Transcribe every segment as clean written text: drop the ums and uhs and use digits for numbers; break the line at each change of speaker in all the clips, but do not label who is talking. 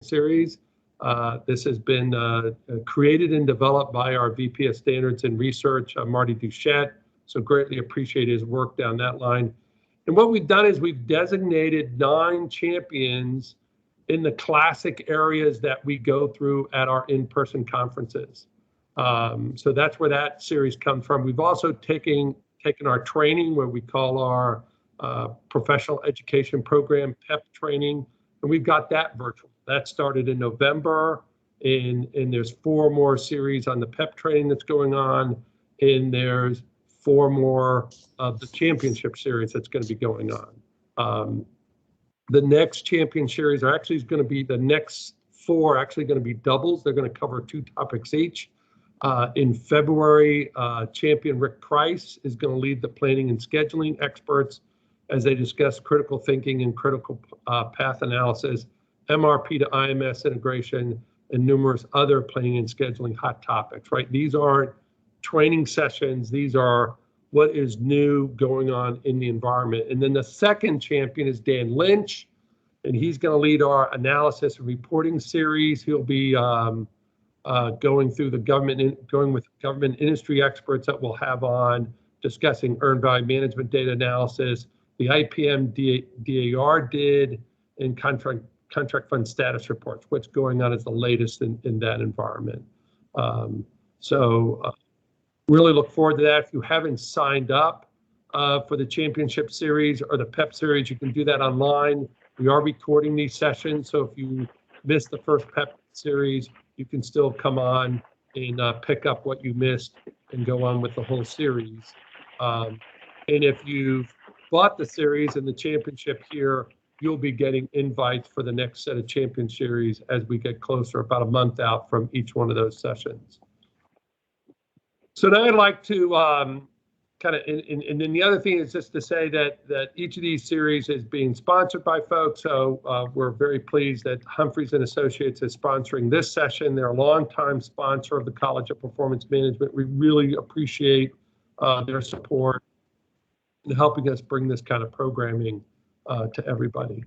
series. This has been created and developed by our VP of Standards and Research, Marty Duchette. So greatly appreciate his work down that line. And what we've done is we've designated 9 champions in the classic areas that we go through at our in-person conferences. So that's where that series comes from. We've also taken our training, where we call our professional education program, PEP training, and we've got that virtual. That started in November, and there's 4 more series on the PEP training that's going on, and there's 4 more of the championship series that's going to be going on. The next champion series are actually going to be the next 4 actually going to be doubles. They're going to cover 2 topics each. In February, champion Rick Price is going to lead the planning and scheduling experts as they discuss critical thinking and critical path analysis, MRP to IMS integration, and numerous other planning and scheduling hot topics, right? These aren't training sessions. These are what is new going on in the environment. And then the second champion is Dan Lynch, and he's going to lead our analysis and reporting series. He'll be going through going with government industry experts that we'll have on, discussing earned value management data analysis, the IPM DAR did, and contract fund status reports. What's going on is the latest in that environment. Really look forward to that. If you haven't signed up for the championship series or the PEP series, you can do that online. We are recording these sessions, so if you missed the first PEP series, you can still come on and pick up what you missed and go on with the whole series. And if you've bought the series and the championship here, you'll be getting invites for the next set of champion series as we get closer, about a month out from each one of those sessions. So now I'd like to kind of, and then the other thing is just to say that each of these series is being sponsored by folks. So we're very pleased that Humphreys and Associates is sponsoring this session. They're a longtime sponsor of the College of Performance Management. We really appreciate their support in helping us bring this kind of programming to everybody.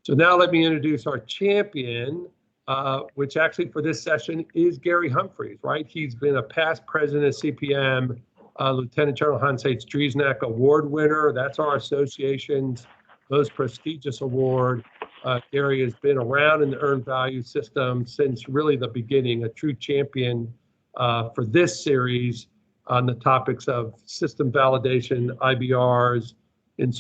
So now let me introduce our champion, which actually for this session is Gary Humphreys, right? He's been a past president of CPM, Lieutenant General Hans H. Driesnack Award winner. That's our association's most prestigious award. Gary has been around in the earned value system since really the beginning, a true champion for this series on the topics of system validation, IBRs, and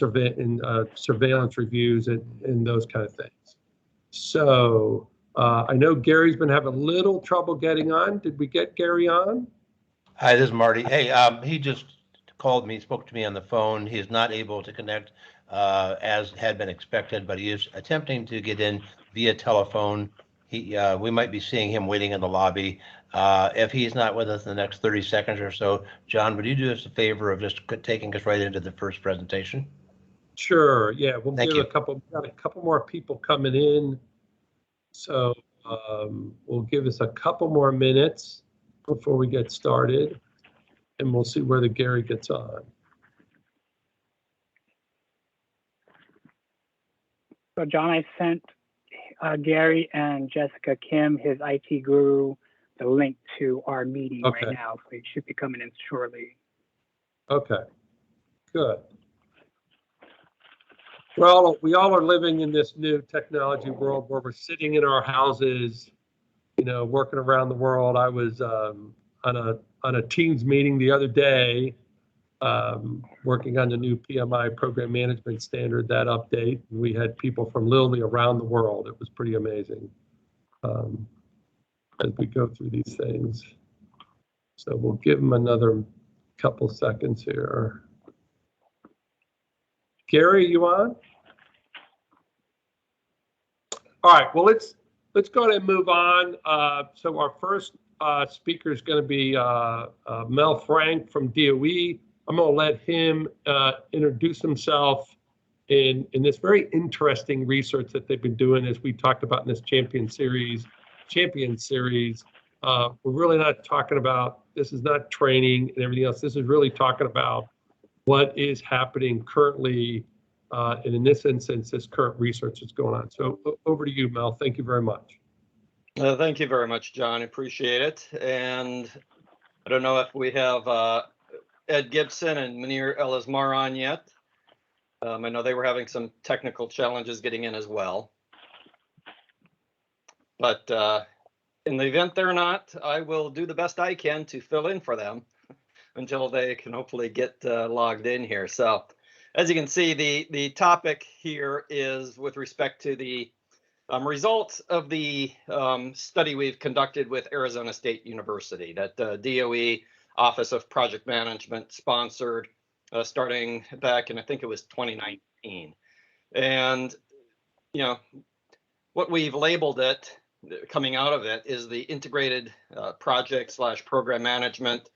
surveillance reviews, and those kind of things. So I know Gary's been having a little trouble getting on. Did we get Gary on?
Hi, this is Marty. Hey, he just called me, spoke to me on the phone. He is not able to connect as had been expected, but he is attempting to get in via telephone. We might be seeing him waiting in the lobby. If he's not with us in the next 30 seconds or so, John, would you do us a favor of just taking us right into the first presentation?
Sure. Yeah, we'll give a couple more people coming in. So we'll give us a couple more minutes before we get started, and we'll see whether Gary gets on.
So John, I sent Gary and Jessica Kim, his IT guru, the link to our meeting right now, so he should be coming in shortly. Okay,
good. Well, we all are living in this new technology world where we're sitting in our houses, you know, working around the world. I was on a Teams meeting the other day, working on the new PMI program management standard, that update. And we had people from literally around the world. It was pretty amazing as we go through these things. So we'll give them another couple seconds here. Gary, you on? All right, well, let's go ahead and move on. So our first speaker is going to be Mel Frank from DOE. I'm going to let him introduce himself in this very interesting research that they've been doing, as we talked about in this champion series. We're really not talking about, this is not training and everything else. This is really talking about what is happening currently, and in this instance, this current research that's going on. So over to you, Mel. Thank you very much.
Thank you very much, John. Appreciate it. And I don't know if we have Ed Gibson and Munir El-Azmar on yet. I know they were having some technical challenges getting in as well. But in the event they're not, I will do the best I can to fill in for them until they can hopefully get logged in here. So as you can see, the topic here is with respect to the results of the study we've conducted with Arizona State University that DOE Office of Project Management sponsored starting back in, I think it was 2019. And, you know, what we've labeled it coming out of it is the integrated project / program management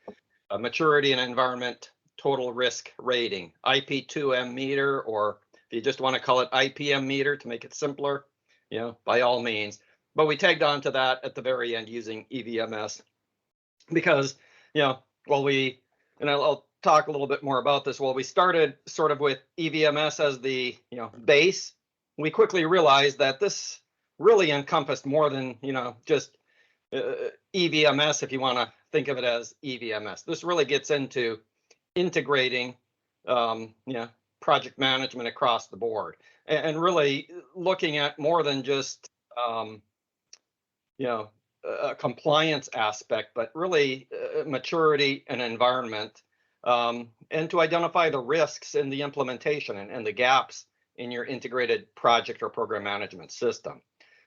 maturity and environment total risk rating, IP2M meter, or if you just want to call it IPM meter to make it simpler, you know, by all means. But we tagged on to that at the very end using EVMS because, you know, and I'll talk a little bit more about this. While we started sort of with EVMS as the, you know, base, we quickly realized that this really encompassed more than, you know, just EVMS, if you want to think of it as EVMS. This really gets into integrating, you know, project management across the board, and really looking at more than just, you know, a compliance aspect, but really maturity and environment, and to identify the risks in the implementation and the gaps in your integrated project or program management system.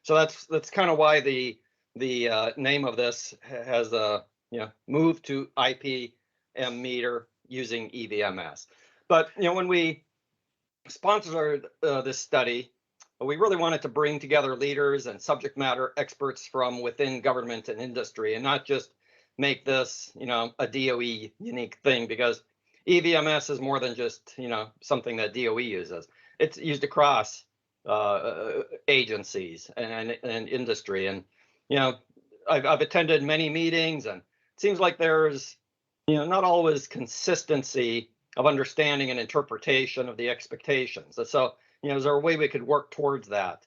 So that's kind of why the name of this has you know, moved to IPM meter using EVMS. But you know, when we sponsored this study, we really wanted to bring together leaders and subject matter experts from within government and industry, and not just make this, you know, a DOE unique thing, because EVMS is more than just, you know, something that DOE uses. It's used across agencies and industry. And, you know, I've attended many meetings, and it seems like there's, you know, not always consistency of understanding and interpretation of the expectations. And so, you know, is there a way we could work towards that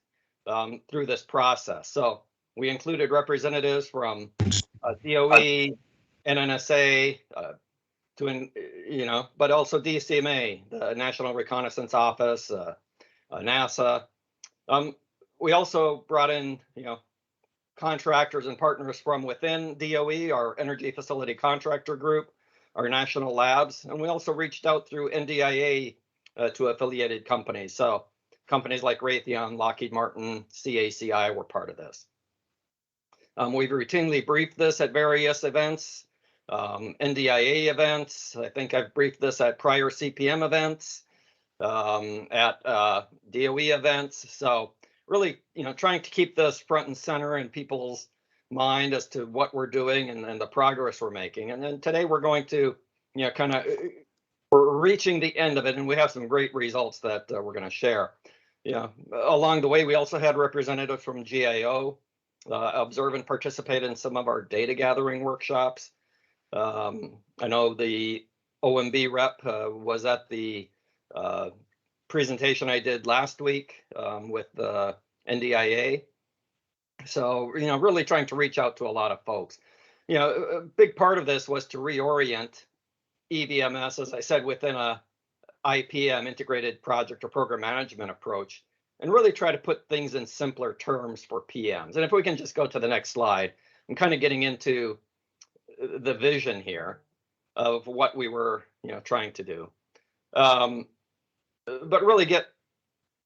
through this process? So we included representatives from DOE, NNSA, you know, but also DCMA, the National Reconnaissance Office, NASA. We also brought in, you know, contractors and partners from within DOE, our Energy Facility Contractor Group, our national labs, and we also reached out through NDIA to affiliated companies. So companies like Raytheon, Lockheed Martin, CACI were part of this. We've routinely briefed this at various events, NDIA events. I think I've briefed this at prior CPM events, at DOE events. So really, you know, trying to keep this front and center in people's mind as to what we're doing and the progress we're making. And then today we're going to, you know, kind of, we're reaching the end of it, and we have some great results that we're going to share. You know, along the way, we also had representatives from GAO observe and participate in some of our data gathering workshops. I know the OMB rep was at the presentation I did last week with the NDIA. So, you know, really trying to reach out to a lot of folks. You know, a big part of this was to reorient EVMS, as I said, within a IPM, integrated project or program management approach, and really try to put things in simpler terms for PMs. And if we can just go to the next slide, I'm kind of getting into the vision here of what we were, you know, trying to do. But really get,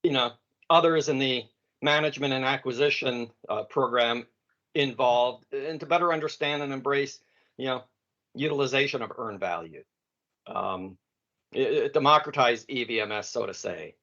you know, others in the management and acquisition program involved, and to better understand and embrace, you know, utilization of earned value. Democratize EVMS, so to say.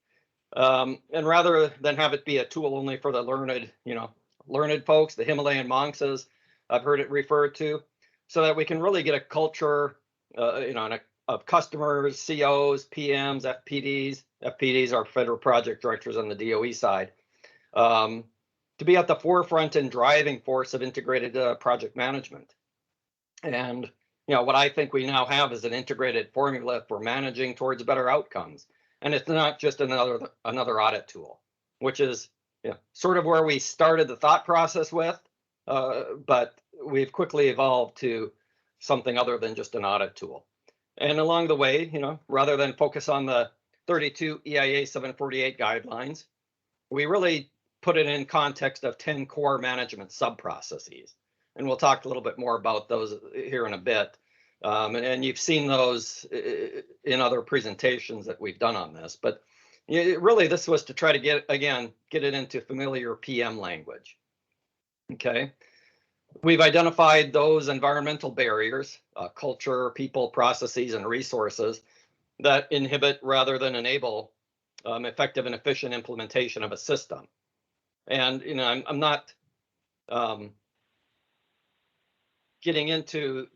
And rather than have it be a tool only for the learned, you know, learned folks, the Himalayan monks, as I've heard it referred to, so that we can really get a culture, you know, of customers, COs, PMs, FPDs. FPDs are federal project directors on the DOE side, to be at the forefront and driving force of integrated project management. And, you know, what I think we now have is an integrated formula for managing towards better outcomes. And it's not just another audit tool, which is, you know, sort of where we started the thought process with. but we've quickly evolved to something other than just an audit tool. And along the way, rather than focus on the 32 EIA 748 guidelines, we really put it in context of 10 core management sub-processes. And we'll talk a little bit more about those here in a bit. And you've seen those in other presentations that we've done on this. But really, this was to try to get it into familiar PM language. Okay. We've identified those environmental barriers, culture, people, processes, and resources that inhibit rather than enable effective and efficient implementation of a system. And I'm not getting into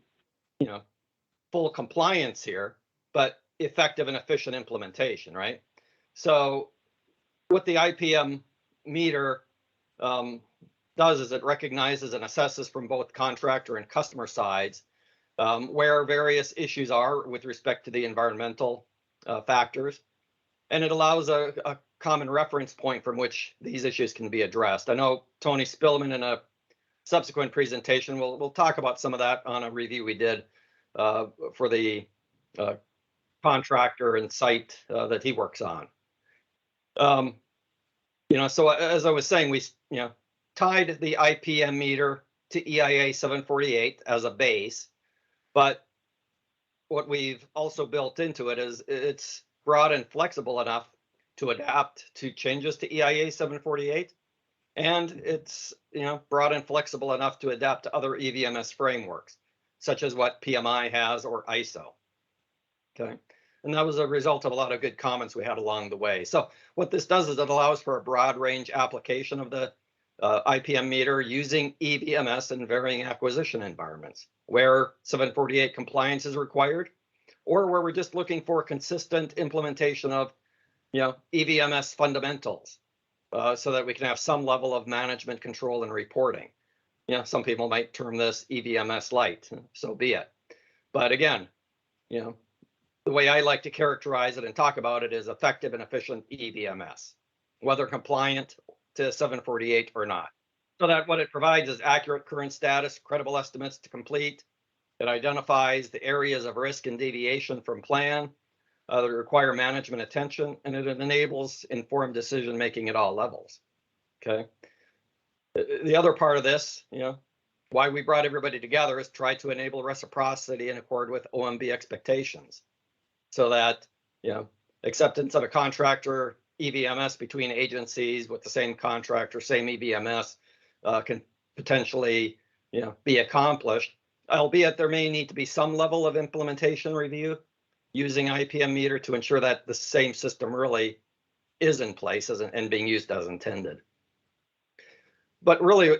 full compliance here, but effective and efficient implementation, right? So what the IPM meter does is it recognizes and assesses from both contractor and customer sides where various issues are with respect to the environmental factors. And it allows a common reference point from which these issues can be addressed. I know Tony Spillman in a subsequent presentation, we'll talk about some of that on a review we did for the contractor and site that he works on. So as I was saying, we tied the IPM meter to EIA 748 as a base, but what we've also built into it is it's broad and flexible enough to adapt to changes to EIA 748, and it's broad and flexible enough to adapt to other EVMS frameworks, such as what PMI has or ISO. Okay, and that was a result of a lot of good comments we had along the way. So what this does is it allows for a broad range application of the IPM meter using EVMS in varying acquisition environments where 748 compliance is required, or where we're just looking for consistent implementation of EVMS fundamentals so that we can have some level of management control and reporting. Some people might term this EVMS light, so be it. But again, the way I like to characterize it and talk about it is effective and efficient EVMS, whether compliant to 748 or not. So that what it provides is accurate current status, credible estimates to complete. It identifies the areas of risk and deviation from plan that require management attention, and it enables informed decision making at all levels. Okay. The other part of this, why we brought everybody together is try to enable reciprocity in accord with OMB expectations, so that acceptance of a contractor EVMS between agencies with the same contractor, same EVMS can potentially be accomplished, albeit there may need to be some level of implementation review using IPM meter to ensure that the same system really is in place and being used as intended. But really,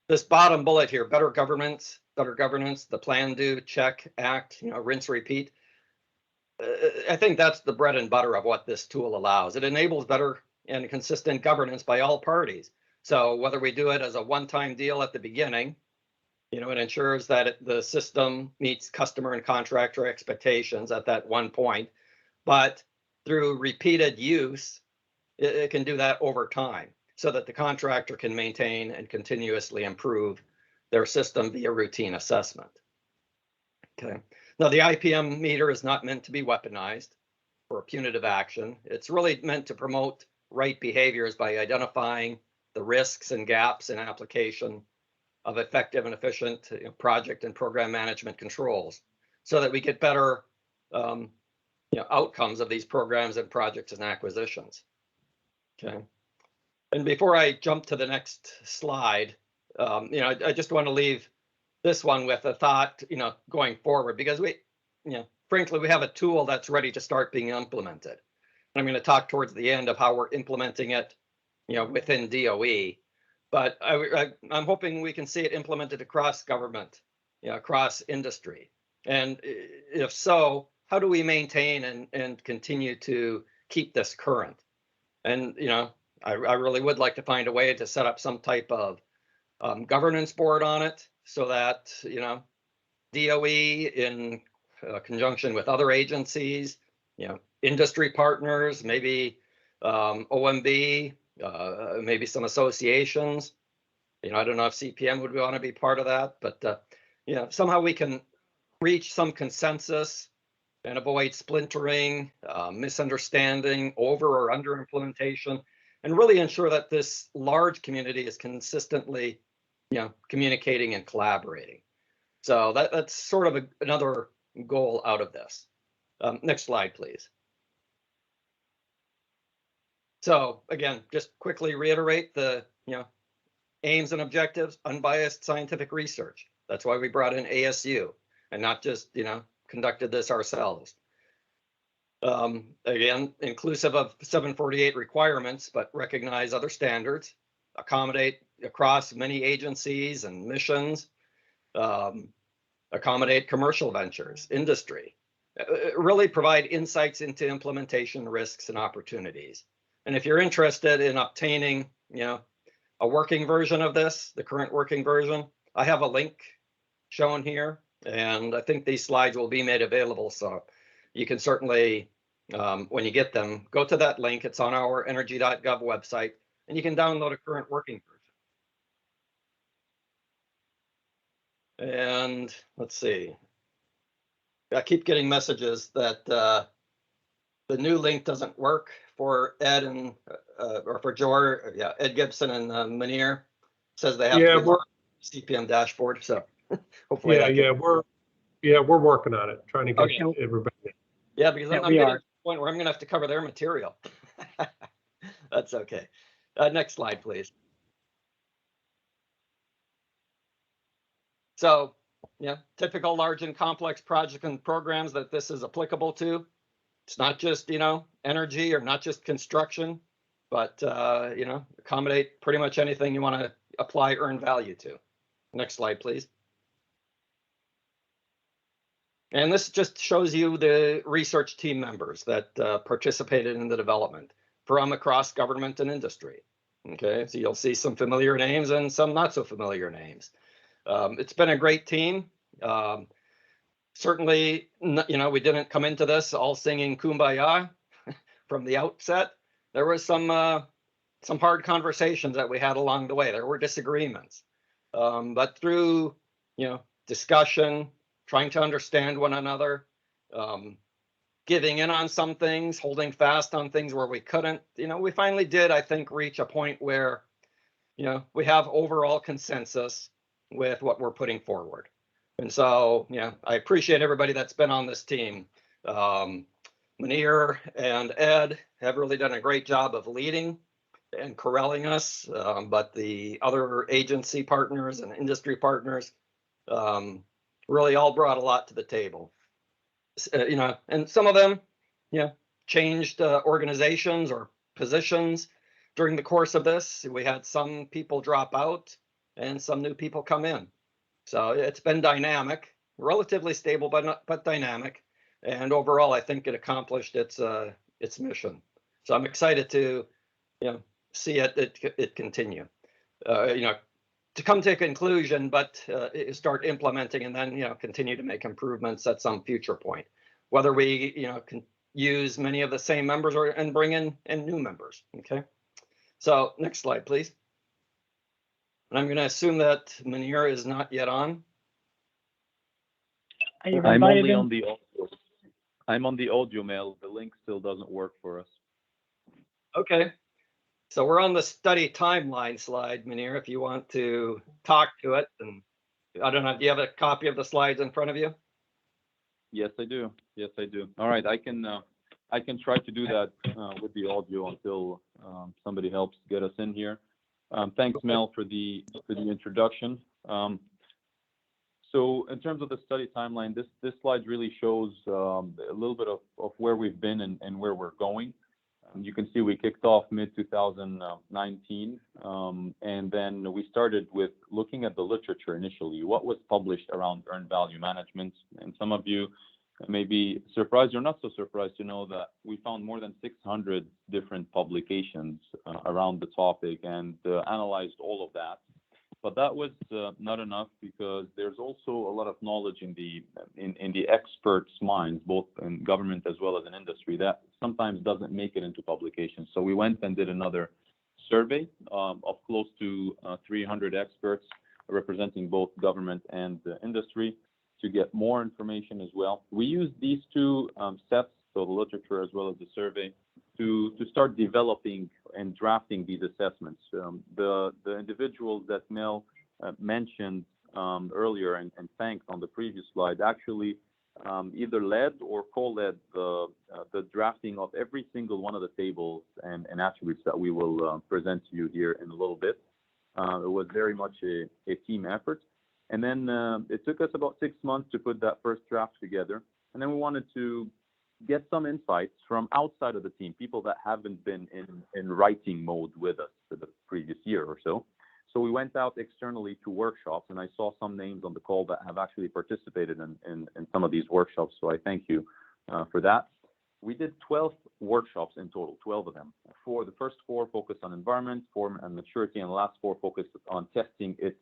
this bottom bullet here, better governance, the plan, do, check, act, rinse, repeat. I think that's the bread and butter of what this tool allows. It enables better and consistent governance by all parties. So whether we do it as a one-time deal at the beginning, it ensures that the system meets customer and contractor expectations at that one point, but through repeated use, it can do that over time so that the contractor can maintain and continuously improve their system via routine assessment. Okay. Now, the IPM meter is not meant to be weaponized for punitive action. It's really meant to promote right behaviors by identifying the risks and gaps in application of effective and efficient project and program management controls, so that we get better outcomes of these programs and projects and acquisitions. Okay. And before I jump to the next slide, I just want to leave this one with a thought, going forward, because frankly, we have a tool that's ready to start being implemented. And I'm going to talk towards the end of how we're implementing it, within DOE. But I'm hoping we can see it implemented across government, across industry. And if so, how do we maintain and continue to keep this current? And, I really would like to find a way to set up some type of governance board on it, so that, DOE in conjunction with other agencies, industry partners, maybe OMB, maybe some associations, I don't know if CPM would want to be part of that, but somehow we can reach some consensus and avoid splintering, misunderstanding, over or under implementation, and really ensure that this large community is consistently, communicating and collaborating. So that's sort of another goal out of this. Next slide, please. So again, just quickly reiterate the aims and objectives: unbiased scientific research. That's why we brought in ASU and not just conducted this ourselves. Again, inclusive of 748 requirements, but recognize other standards, accommodate across many agencies and missions, accommodate commercial ventures, industry, really provide insights into implementation risks and opportunities. And if you're interested in obtaining, a working version of this, the current working version, I have a link shown here, and I think these slides will be made available. So you can certainly, when you get them, go to that link. It's on our energy.gov website, and you can download a current working version. And let's see. I keep getting messages that the new link doesn't work for Ed and or for George. Yeah, Ed Gibson and Munir says they have to get CPM dashboard. So hopefully,
we're working on it, trying to get everybody.
Yeah, because I'm getting to the point where I'm going to have to cover their material. That's okay. Next slide, please. So, typical large and complex projects and programs that this is applicable to. It's not just, energy or not just construction, but, accommodate pretty much anything you want to apply earned value to. Next slide, please. And this just shows you the research team members that participated in the development from across government and industry. Okay, so you'll see some familiar names and some not so familiar names. It's been a great team. Certainly, we didn't come into this all singing Kumbaya from the outset. There was some hard conversations that we had along the way. There were disagreements, but through discussion, trying to understand one another, giving in on some things, holding fast on things where we couldn't, we finally did, I think, reach a point where we have overall consensus with what we're putting forward. And so, I appreciate everybody that's been on this team. Munir and Ed have really done a great job of leading and corralling us, but the other agency partners and industry partners really all brought a lot to the table. And some of them, changed organizations or positions during the course of this. We had some people drop out and some new people come in. So it's been dynamic, relatively stable, but dynamic. And overall, I think it accomplished its mission. So I'm excited to, see it continue. To come to a conclusion, but start implementing and then, continue to make improvements at some future point. Whether we, can use many of the same members and bring in new members. Okay. So next slide, please. And I'm going to assume that Munir is not yet on.
I'm only on the audio. I'm on the audio mail. The link still doesn't work for us.
Okay. So we're on the study timeline slide, Munir, if you want to talk to it. And I don't know, do you have a copy of the slides in front of you?
Yes, I do. Yes, I do. All right, I can try to do that with the audio until somebody helps get us in here. Thanks, Mel, for the introduction. So in terms of the study timeline, this slide really shows a little bit of where we've been and where we're going. You can see we kicked off mid-2019, and then we started with looking at the literature initially, what was published around earned value management. And some of you may be surprised or not so surprised to know that we found more than 600 different publications around the topic and analyzed all of that. But that was not enough, because there's also a lot of knowledge in the experts' minds, both in government as well as in industry, that sometimes doesn't make it into publications. So we went and did another survey of close to 300 experts representing both government and industry to get more information as well. We use these two sets, so the literature as well as the survey, to start developing and drafting these assessments. The individuals that Mel mentioned earlier and thanked on the previous slide actually either led or co-led the drafting of every single one of the tables and attributes that we will present to you here in a little bit. It was very much a team effort. And then it took us about 6 months to put that first draft together. And then we wanted to get some insights from outside of the team, people that haven't been in writing mode with us for the previous year or so. So we went out externally to workshops, and I saw some names on the call that have actually participated in some of these workshops. So I thank you for that. We did 12 workshops in total, 12 of them. For the first 4 focused on environment, form, and maturity, and the last 4 focused on testing it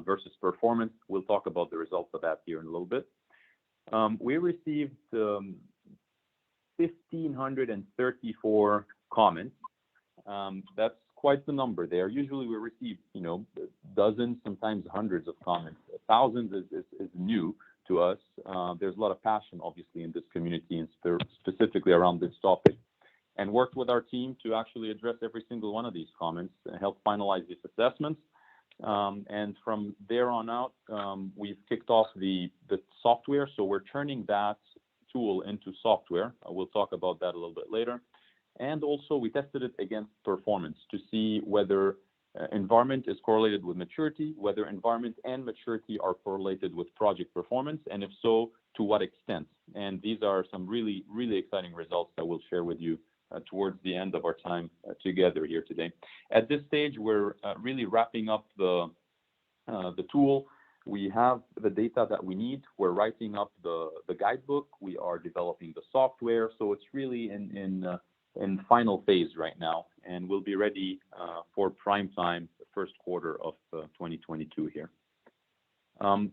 versus performance. We'll talk about the results of that here in a little bit. We received 1,534 comments. That's quite the number there. Usually we receive, dozens, sometimes hundreds of comments. Thousands is new to us. There's a lot of passion, obviously, in this community and specifically around this topic, and worked with our team to actually address every single one of these comments and help finalize these assessments. And from there on out, we've kicked off the software. So we're turning that tool into software. We'll talk about that a little bit later. And also we tested it against performance to see whether environment is correlated with maturity, whether environment and maturity are correlated with project performance, and if so, to what extent. And these are some really, really exciting results that we'll share with you towards the end of our time together here today. At this stage, we're really wrapping up the tool. We have the data that we need. We're writing up the guidebook. We are developing the software. So it's really in final phase right now, and we'll be ready for prime time, the first quarter of 2022 here. On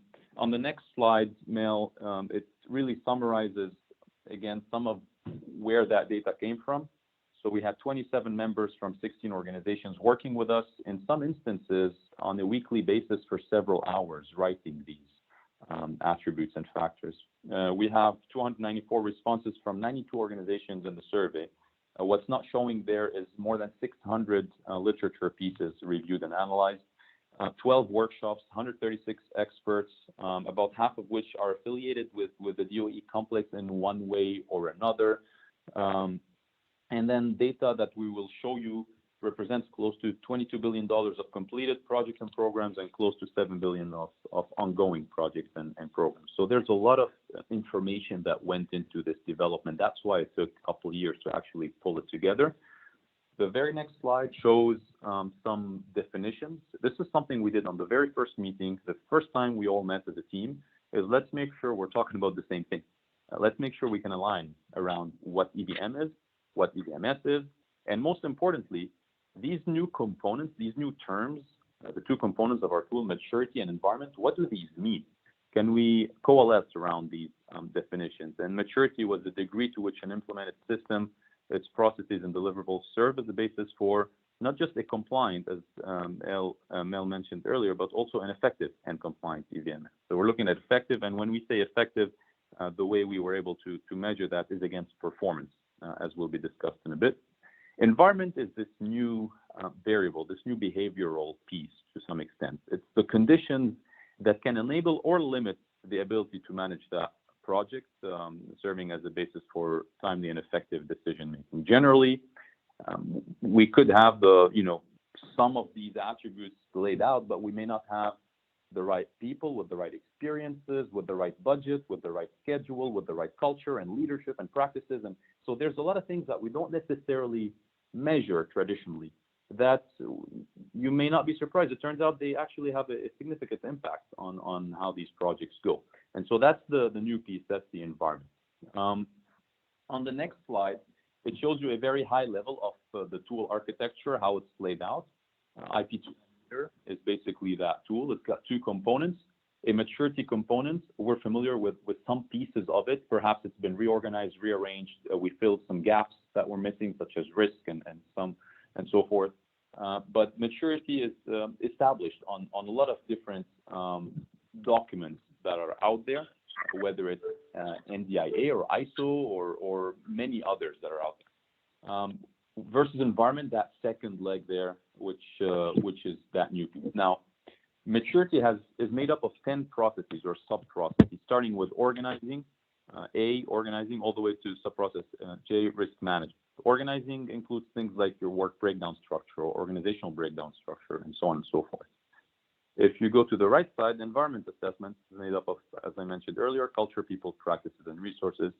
the next slide, Mel, it really summarizes, again, some of where that data came from. So we had 27 members from 16 organizations working with us, in some instances on a weekly basis for several hours, writing these attributes and factors. We have 294 responses from 92 organizations in the survey. What's not showing there is more than 600 literature pieces reviewed and analyzed, 12 workshops, 136 experts, about half of which are affiliated with the DOE complex in one way or another. And then data that we will show you represents close to $22 billion of completed projects and programs and close to $7 billion of ongoing projects and programs. So there's a lot of information that went into this development. That's why it took a couple of years to actually pull it together. The very next slide shows some definitions. This is something we did on the very first meeting. The first time we all met as a team is let's make sure we're talking about the same thing. Let's make sure we can align around what EVM is, what EVMS is, and most importantly, these new components, these new terms, the 2 components of our tool, maturity and environment, what do these mean? Can we coalesce around these definitions? And maturity was the degree to which an implemented system, its processes and deliverables serve as the basis for not just a compliant, as Mel mentioned earlier, but also an effective and compliant EVM. So we're looking at effective, and when we say effective, the way we were able to measure that is against performance, as will be discussed in a bit. Environment is this new variable, this new behavioral piece to some extent. It's the conditions that can enable or limit the ability to manage that project, serving as a basis for timely and effective decision making. Generally, we could have some of these attributes laid out, but we may not have the right people with the right experiences, with the right budget, with the right schedule, with the right culture and leadership and practices. And so there's a lot of things that we don't necessarily measure traditionally that you may not be surprised. It turns out they actually have a significant impact on how these projects go. And so that's the new piece, that's the environment. On the next slide, it shows you a very high level of the tool architecture, how it's laid out. IP2 is basically that tool. It's got 2 components. A maturity component, we're familiar with some pieces of it. Perhaps it's been reorganized, rearranged. We filled some gaps that were missing, such as risk and so forth. But maturity is established on a lot of different documents that are out there, whether it's NDIA or ISO or many others that are out there. Versus environment, that second leg there, which is that new piece. Now, maturity is made up of 10 processes or sub-processes, starting with organizing, organizing, all the way to sub-process J, risk management. Organizing includes things like your work breakdown structure or organizational breakdown structure, and so on and so forth. If you go to the right side, environment assessment is made up of, as I mentioned earlier, culture, people, practices, and resources.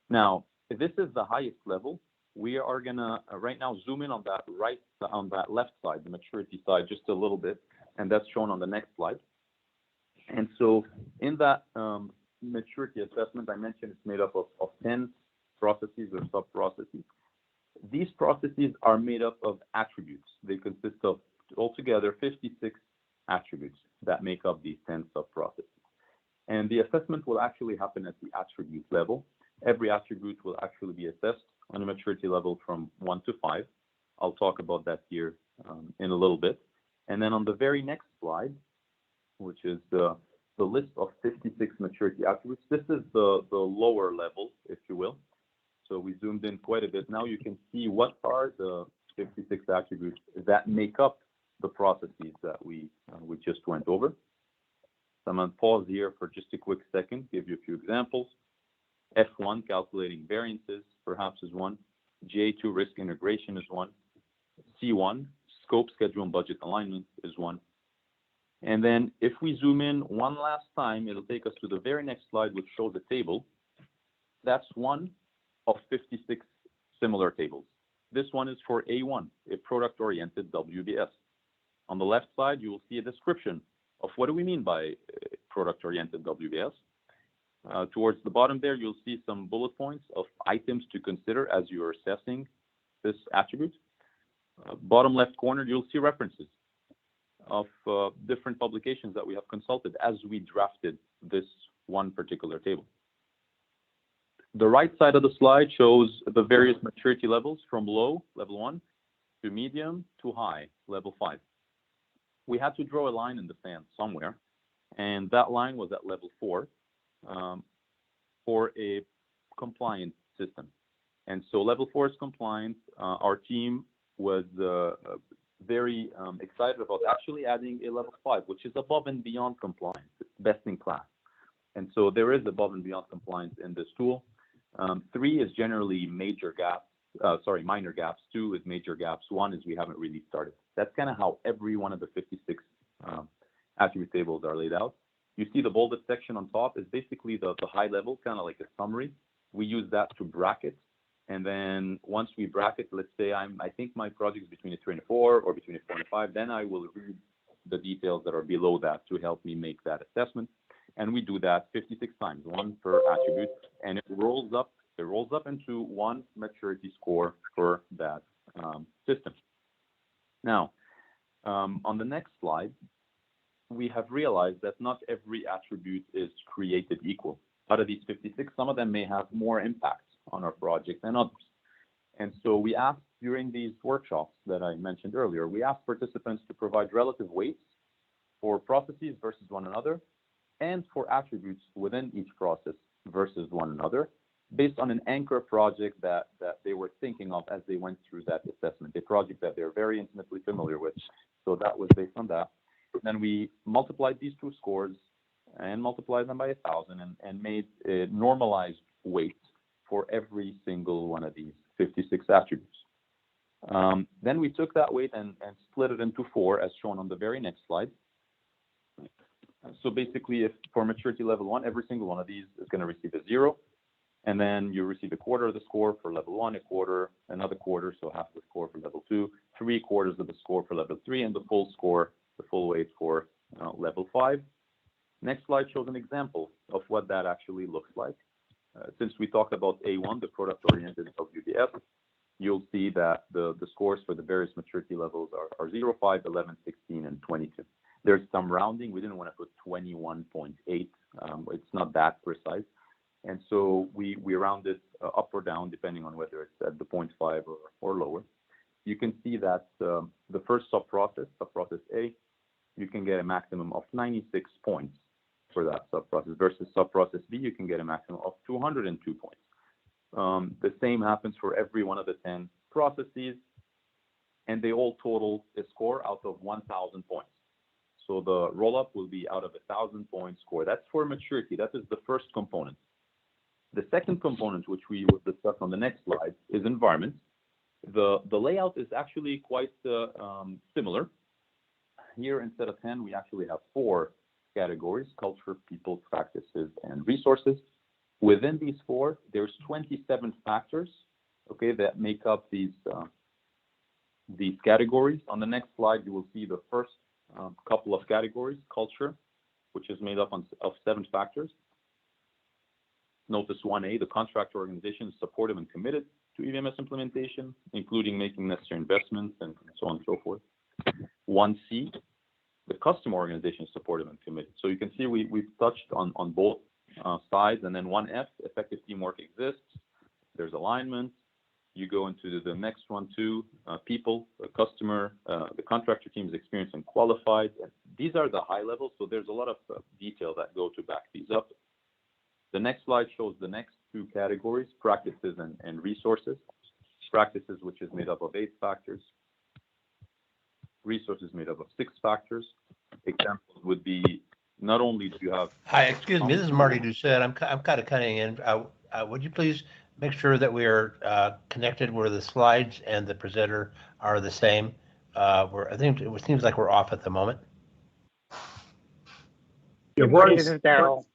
Now, if this is the highest level, we are gonna right now zoom in on that left side, the maturity side, just a little bit, and that's shown on the next slide. And so in that maturity assessment, I mentioned it's made up of 10 processes or sub-processes. These processes are made up of attributes. They consist of altogether 56 attributes that make up these 10 sub-processes. And the assessment will actually happen at the attribute level. Every attribute will actually be assessed on a maturity level from 1 to 5. I'll talk about that here in a little bit. And then on the very next slide, which is the list of 56 maturity attributes, this is the lower level, if you will. So we zoomed in quite a bit. Now you can see what are the 56 attributes that make up the processes that we just went over. So I'm going to pause here for just a quick second, give you a few examples. F1, calculating variances, perhaps is one. J2, risk integration is one. C1, scope, schedule, and budget alignment is one. And then if we zoom in one last time, it'll take us to the very next slide, which shows a table. That's one of 56 similar tables. This one is for A1, a product-oriented WBS. On the left side, you will see a description of what do we mean by product-oriented WBS. Towards the bottom there, you'll see some bullet points of items to consider as you are assessing this attribute. Bottom left corner, you'll see references of different publications that we have consulted as we drafted this one particular table. The right side of the slide shows the various maturity levels from low, level 1, to medium, to high, level 5. We had to draw a line in the sand somewhere, and that line was at level 4 for a compliant system. And so level 4 is compliant. Our team was very excited about actually adding a level 5, which is above and beyond compliance. It's best in class. And so there is above and beyond compliance in this tool. 3 is generally minor gaps. 2 is major gaps. 1 is we haven't really started. That's kind of how every one of the 56 attribute tables are laid out. You see the bolded section on top is basically the high level, kind of like a summary. We use that to bracket. And then once we bracket, let's say I think my project is between a 3 and a 4 or between a 4 and a 5, then I will read the details that are below that to help me make that assessment. And we do that 56 times, one per attribute, and it rolls up into one maturity score for that system. Now, on the next slide, we have realized that not every attribute is created equal. Out of these 56, some of them may have more impact on our project than others. And so we asked during these workshops that I mentioned earlier, we asked participants to provide relative weights for processes versus one another and for attributes within each process versus one another based on an anchor project that they were thinking of as they went through that assessment, a project that they're very intimately familiar with. So that was based on that. Then we multiplied these two scores and multiplied them by 1,000 and made a normalized weight for every single one of these 56 attributes. Then we took that weight and split it into 4 as shown on the very next slide. So basically, if for maturity level 1, every single one of these is going to receive a 0. And then you receive a quarter of the score for level 1, a quarter, another quarter, so half the score for level 2, 3/4 of the score for level 3, and the full score, the full weight for level 5. Next slide shows an example of what that actually looks like. Since we talked about A1, the product-oriented WBS, you'll see that the scores for the various maturity levels are 0, 5, 11, 16, and 22. There's some rounding. We didn't want to put 21.8. It's not that precise. And so we rounded up or down depending on whether it's at the 0.5 or lower. you can see that the first subprocess A, you can get a maximum of 96 points for that subprocess versus subprocess B, you can get a maximum of 202 points. The same happens for every one of the 10 processes, and they all total a score out of 1,000 points. So the roll-up will be out of 1,000-point score. That's for maturity. That is the first component. The second component, which we will discuss on the next slide, is environment. The layout is actually quite similar. Here, instead of 10, we actually have 4 categories: culture, people, practices, and resources. Within these 4, there's 27 factors, okay, that make up these categories. On the next slide, you will see the first couple of categories: culture, which is made up of 7 factors. Notice 1A, the contractor organization is supportive and committed to EVMS implementation, including making necessary investments and so on and so forth. 1C, the customer organization is supportive and committed. So you can see we've touched on both sides. And then 1F, effective teamwork exists. There's alignment. You go into the next one too, people, the customer, the contractor team is experienced and qualified. These are the high levels, so there's a lot of detail that go to back these up. The next slide shows the next 2 categories: practices and resources. Practices, which is made up of 8 factors. Resources made up of 6 factors. Examples would be, not only do you have...
Hi, excuse me, this is Marty Doucette. I'm kind of cutting in. Would you please make sure that we are connected where the slides and the presenter are the same? I think it seems like we're off at the moment.
Yeah,
This is Daryl.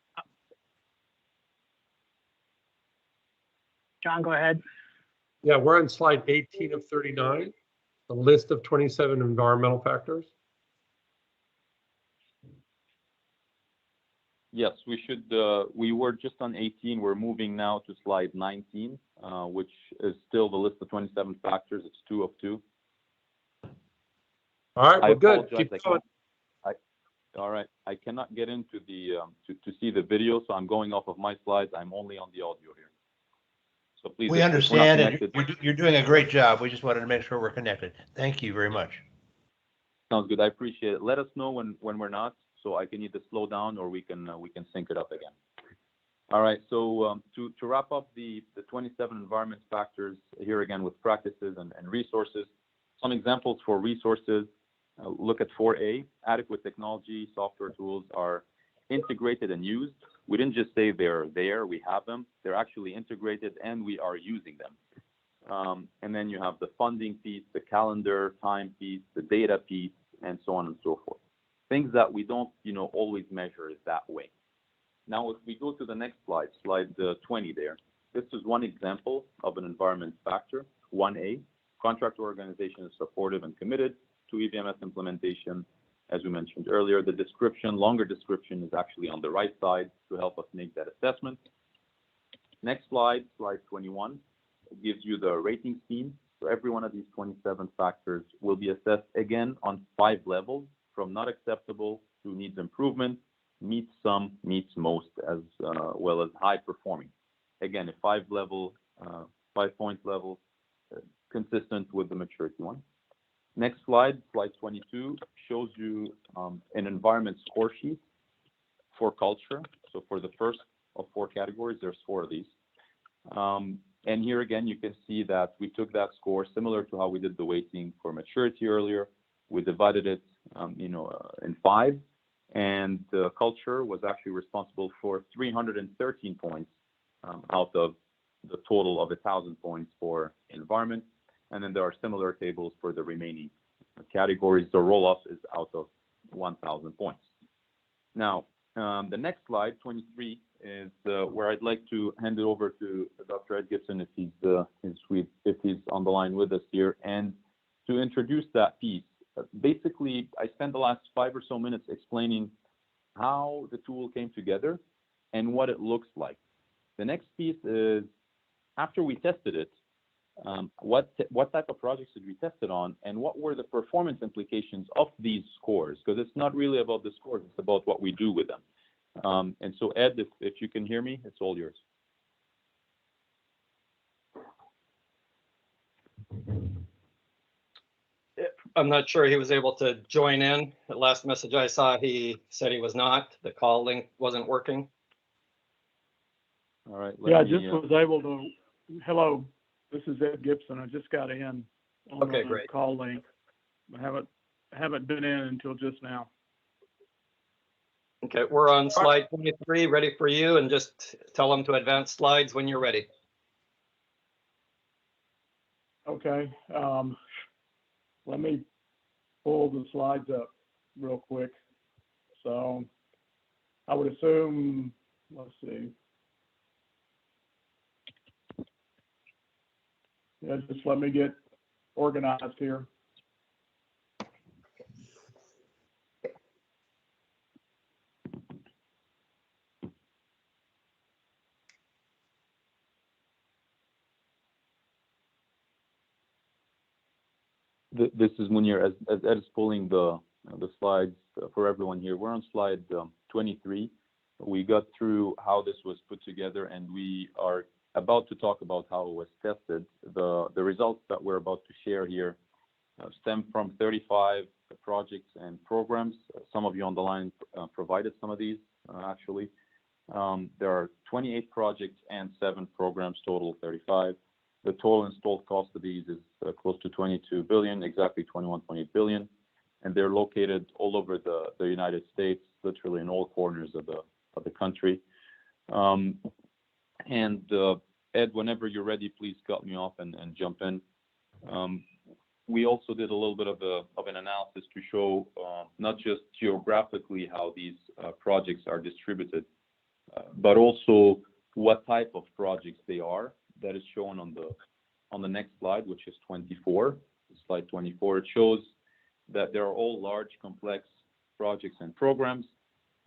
John, go ahead.
Yeah, we're on slide 18 of 39, the list of 27 environmental factors.
Yes, we should. We were just on 18. We're moving now to slide 19, which is still the list of 27 factors. It's 2 of 2.
All right, we're good.
Apologize,
Keep going.
All right, I cannot get into the to see the video, so I'm going off of my slides. I'm only on the audio here. So please,
We understand, and you're doing a great job. We just wanted to make sure we're connected. Thank you very much.
Sounds good. I appreciate it. Let us know when we're not, so I can either slow down or we can sync it up again. All right. So to wrap up the 27 environment factors here again with practices and resources. Some examples for resources. Look at 4A. Adequate technology, software tools are integrated and used. We didn't just say they're there, we have them. They're actually integrated and we are using them. And then you have the funding piece, the calendar time piece, the data piece, and so on and so forth. Things that we don't, always measure that way. Now, if we go to the next slide, slide 20 there, this is one example of an environment factor, 1A. Contractor organization is supportive and committed to EVMS implementation. As we mentioned earlier, the description, longer description is actually on the right side to help us make that assessment. Next slide, slide 21, gives you the rating scheme. So every one of these 27 factors will be assessed again on 5 levels, from not acceptable to needs improvement, meets some, meets most, as well as high performing. Again, a 5-point level, consistent with the maturity one. Next slide, slide 22, shows you an environment score sheet for culture. So for the first of 4 categories, there's 4 of these. And here again, you can see that we took that score similar to how we did the weighting for maturity earlier. We divided it, in 5, and the culture was actually responsible for 313 points out of the total of 1,000 points for environment. And then there are similar tables for the remaining categories. The roll-up is out of 1,000 points. Now, the next slide, 23, is where I'd like to hand it over to Dr. Ed Gibson if he's on the line with us here, and to introduce that piece. Basically, I spent the last 5 or so minutes explaining how the tool came together and what it looks like. The next piece is, after we tested it, what type of projects did we test it on, and what were the performance implications of these scores? Because it's not really about the scores, it's about what we do with them. And so, Ed, if you can hear me, it's all yours.
I'm not sure he was able to join in. The last message I saw, he said he was not. The call link wasn't working.
All right.
Yeah, I just was able to, hello, this is Ed Gibson. I just got in on
Okay,
the
great.
call link. I haven't been in until just now.
Okay, we're on slide 23, ready for you, and just tell them to advance slides when you're ready.
Okay, let me pull the slides up real quick. So I would assume, let's see. Yeah, just let me get organized here.
This is Munir, as Ed is pulling the slides for everyone here. We're on slide 23. We got through how this was put together, and we are about to talk about how it was tested. The results that we're about to share here stem from 35 projects and programs. Some of you on the line provided some of these, actually. There are 28 projects and 7 programs, total 35. The total installed cost of these is close to 22 billion, exactly 21.8 billion, and they're located all over the United States, literally in all corners of the country. Ed, whenever you're ready, please cut me off and jump in. We also did a little bit of an analysis to show not just geographically how these projects are distributed, but also what type of projects they are. That is shown on the next slide, which is 24. Slide 24. It shows that there are all large, complex projects and programs.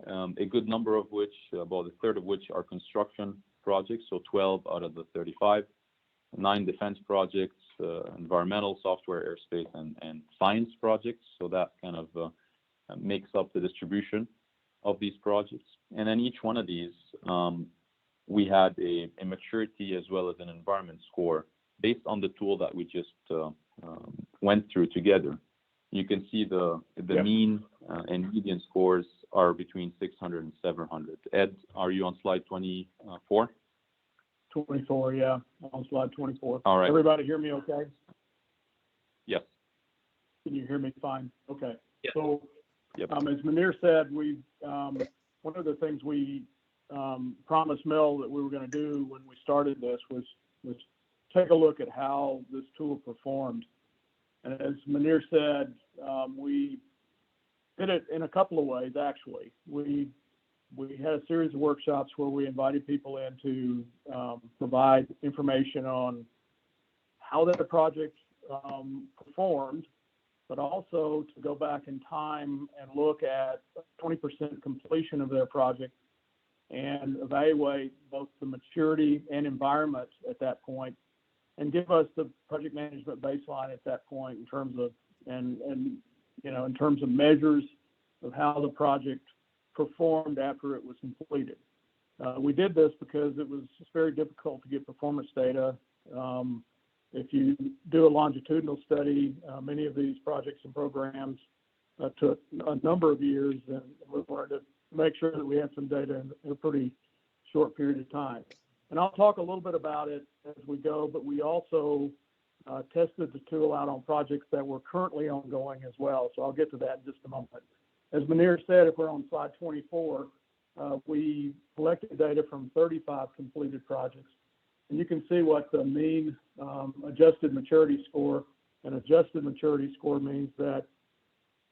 A good number of which, about a third of which, are construction projects. So 12 out of the 35. 9 defense projects, environmental, software, airspace, and science projects. So that kind of makes up the distribution of these projects. And then each one of these, we had a maturity as well as an environment score based on the tool that we just went through together. You can see the mean and median scores are between 600 and 700. Ed, are you on slide 24?
24, yeah, on slide 24.
All right.
Everybody hear me okay?
Yes.
Can you hear me fine? Okay.
Yes.
So,
Yep.
as Munir said, one of the things we promised Mel that we were going to do when we started this was take a look at how this tool performed. And as Munir said, we did it in a couple of ways, actually. We had a series of workshops where we invited people in to provide information on how their project performed, but also to go back in time and look at 20% completion of their project and evaluate both the maturity and environment at that point, and give us the project management baseline at that point in terms of in terms of measures of how the project performed after it was completed. We did this because it was very difficult to get performance data. If you do a longitudinal study, many of these projects and programs took a number of years, and we wanted to make sure that we had some data in a pretty short period of time. And I'll talk a little bit about it as we go, but we also tested the tool out on projects that were currently ongoing as well. So I'll get to that in just a moment. As Munir said, if we're on slide 24, we collected data from 35 completed projects. And you can see what the mean adjusted maturity score, and adjusted maturity score means that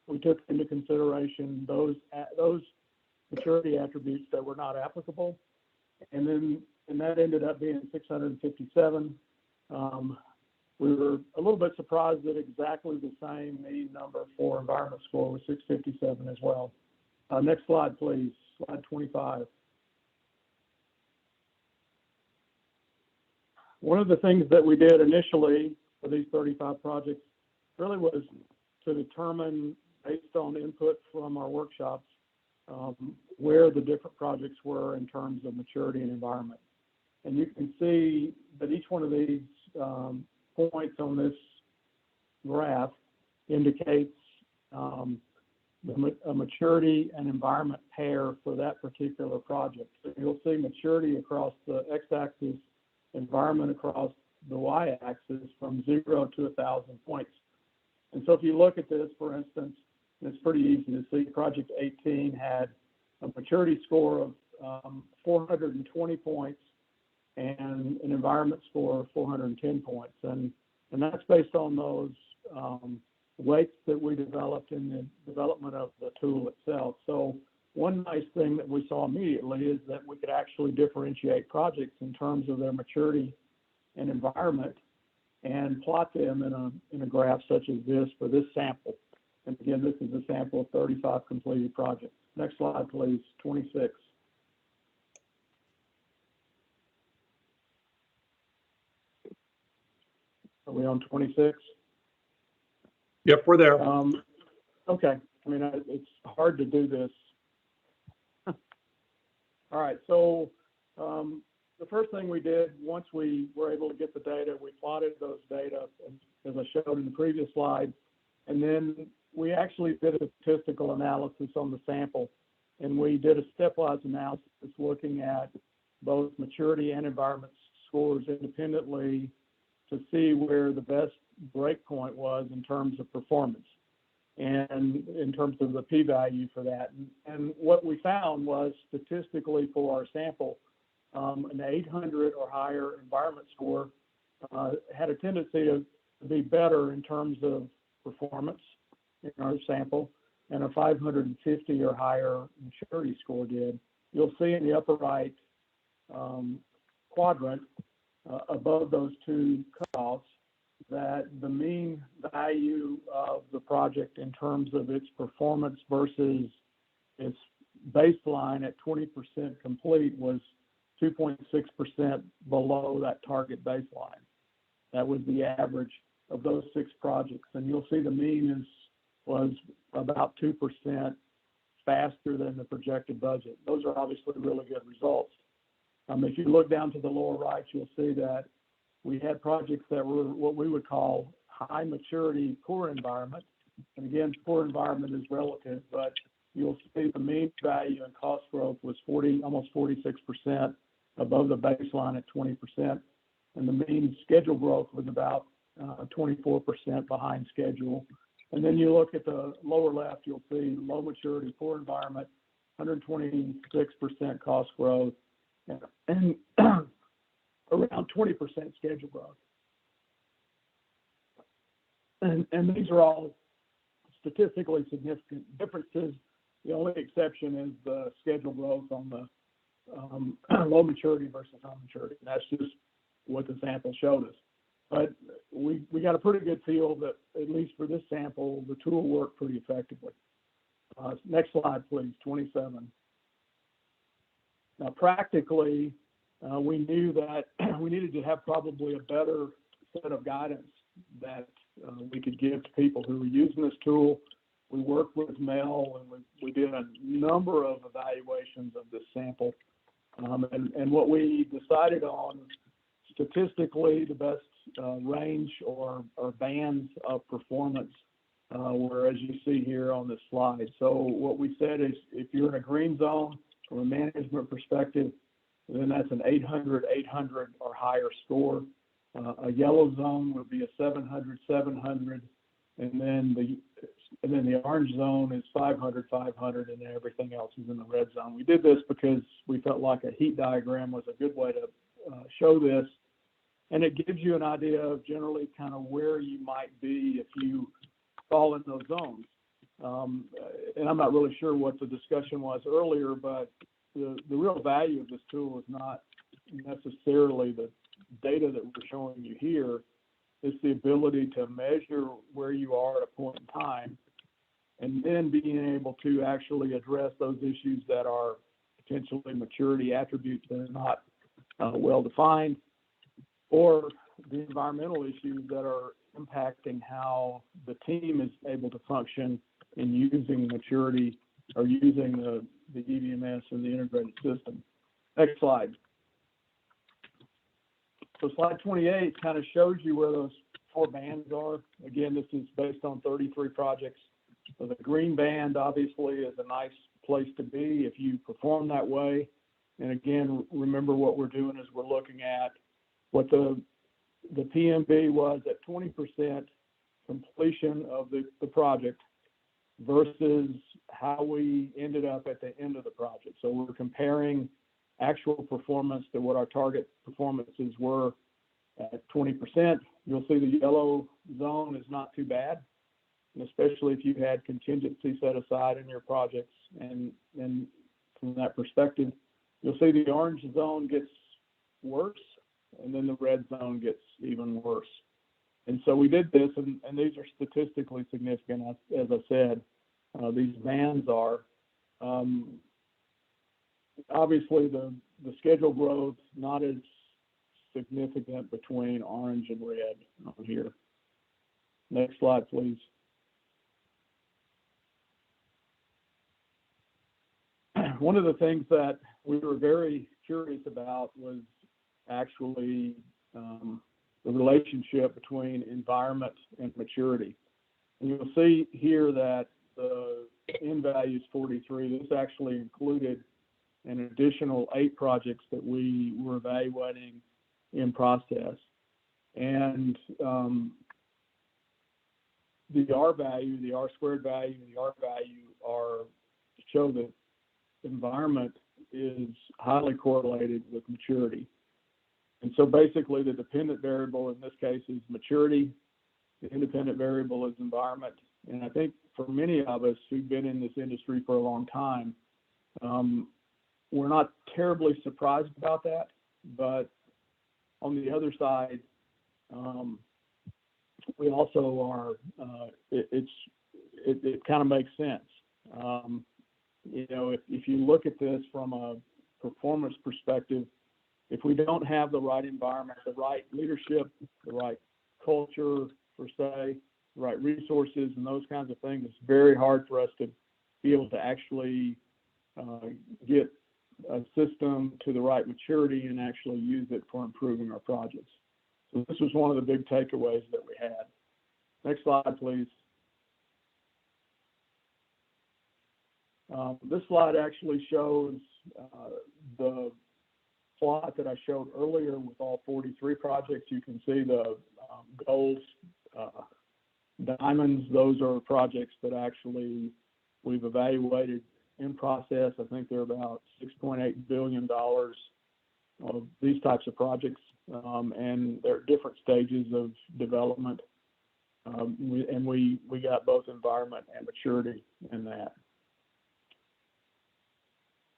we took into consideration those maturity attributes that were not applicable. And that ended up being 657. We were a little bit surprised that exactly the same mean number for environment score was 657 as well. Next slide, please. Slide 25. One of the things that we did initially for these 35 projects really was to determine, based on input from our workshops, where the different projects were in terms of maturity and environment. And you can see that each one of these points on this graph indicates a maturity and environment pair for that particular project. So you'll see maturity across the x-axis, environment across the y-axis from 0 to 1,000 points. And so if you look at this, for instance, it's pretty easy to see project 18 had a maturity score of 420 points and an environment score of 410 points. And that's based on those weights that we developed in the development of the tool itself. So one nice thing that we saw immediately is that we could actually differentiate projects in terms of their maturity and environment and plot them in a graph such as this for this sample. And again, this is a sample of 35 completed projects. Next slide, please, 26. Are we on 26?
Yep, we're there.
Okay. I mean, it's hard to do this. All right. So the first thing we did, once we were able to get the data, we plotted those data, as I showed in the previous slide, and then we actually did a statistical analysis on the sample, and we did a stepwise analysis looking at both maturity and environment scores independently to see where the best breakpoint was in terms of performance and in terms of the p-value for that. And what we found was statistically for our sample, an 800 or higher environment score had a tendency to be better in terms of performance in our sample, and a 550 or higher maturity score did. You'll see in the upper right quadrant above those two cutoffs that the mean value of the project in terms of its performance versus its baseline at 20% complete was 2.6% below that target baseline. That was the average of those 6 projects. And you'll see the mean was about 2% faster than the projected budget. Those are obviously really good results. If you look down to the lower right, you'll see that we had projects that were what we would call high maturity, poor environment. And again, poor environment is relative, but you'll see the mean value and cost growth was almost 46% above the baseline at 20%. And the mean schedule growth was about 24% behind schedule. And then you look at the lower left, you'll see low maturity, poor environment, 126% cost growth, and around 20% schedule growth. And these are all statistically significant differences. The only exception is the schedule growth on the low maturity versus high maturity. And that's just what the sample showed us. But we got a pretty good feel that, at least for this sample, the tool worked pretty effectively. Next slide, please, 27. Now, practically, we knew that we needed to have probably a better set of guidance that we could give to people who were using this tool. We worked with Mel, and we did a number of evaluations of this sample. And what we decided on, statistically, the best range or bands of performance were, as you see here on this slide. So what we said is, if you're in a green zone from a management perspective, then that's an 800 or higher score. A yellow zone would be a 700, and then the orange zone is 500, and then everything else is in the red zone. We did this because we felt like a heat diagram was a good way to show this, and it gives you an idea of generally kind of where you might be if you fall in those zones. And I'm not really sure what the discussion was earlier, but the real value of this tool is not necessarily the data that we're showing you here. It's the ability to measure where you are at a point in time, and then being able to actually address those issues that are potentially maturity attributes that are not well defined, or the environmental issues that are impacting how the team is able to function in using maturity or using the EVMS and the integrated system. Next slide. So slide 28 kind of shows you where those 4 bands are. Again, this is based on 33 projects. So the green band obviously is a nice place to be if you perform that way. And again, remember what we're doing is we're looking at what the PMB was at 20% completion of the project versus how we ended up at the end of the project. So we're comparing actual performance to what our target performances were at 20%. You'll see the yellow zone is not too bad, and especially if you had contingency set aside in your projects. And from that perspective, you'll see the orange zone gets worse, and then the red zone gets even worse. And so we did this, and these are statistically significant, as I said. These bands are. Obviously, the schedule growth not as significant between orange and red on here. Next slide, please. One of the things that we were very curious about was actually the relationship between environment and maturity. And you'll see here that the N value is 43. This actually included an additional 8 projects that we were evaluating in process. And the R value, the R squared value, and the R value show that environment is highly correlated with maturity. And so basically the dependent variable in this case is maturity, the independent variable is environment. And I think for many of us who've been in this industry for a long time, we're not terribly surprised about that. But on the other side, we also are, it kind of makes sense. If you look at this from a performance perspective, if we don't have the right environment, the right leadership, the right culture per se, the right resources and those kinds of things, it's very hard for us to be able to actually get a system to the right maturity and actually use it for improving our projects. So this was one of the big takeaways that we had. Next slide, please. This slide actually shows the plot that I showed earlier with all 43 projects. You can see the gold diamonds. Those are projects that actually we've evaluated in process. I think they're about $6.8 billion of these types of projects, and they're at different stages of development. We got both environment and maturity in that.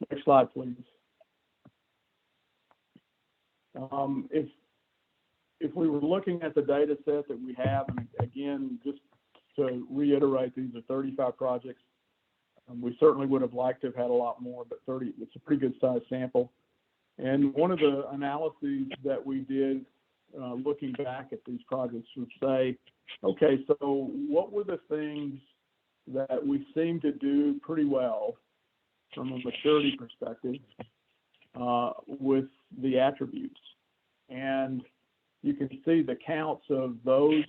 Next slide, please. If we were looking at the data set that we have, and again, just to reiterate, these are 35 projects. We certainly would have liked to have had a lot more, but 30, it's a pretty good size sample. And one of the analyses that we did looking back at these projects would say, okay, so what were the things that we seem to do pretty well from a maturity perspective with the attributes? And you can see the counts of those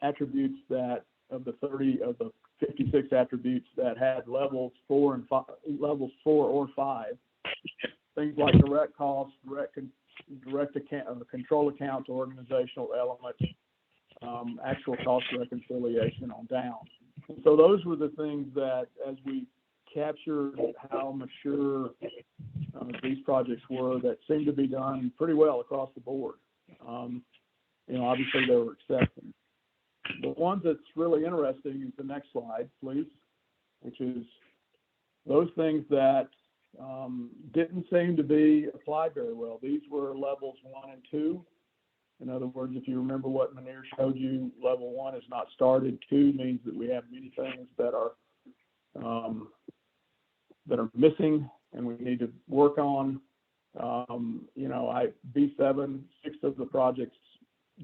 attributes that of the 56 attributes that had levels 4 or 5. Things like direct costs, direct account, control accounts, organizational elements, actual cost reconciliation on down. And so those were the things that, as we captured how mature these projects were, that seemed to be done pretty well across the board. Obviously there were exceptions. The one that's really interesting is the next slide, please, which is those things that didn't seem to be applied very well. These were levels 1 and 2. In other words, if you remember what Munir showed you, level 1 is not started. 2 means that we have many things that are missing and we need to work on. B7, 6 of the projects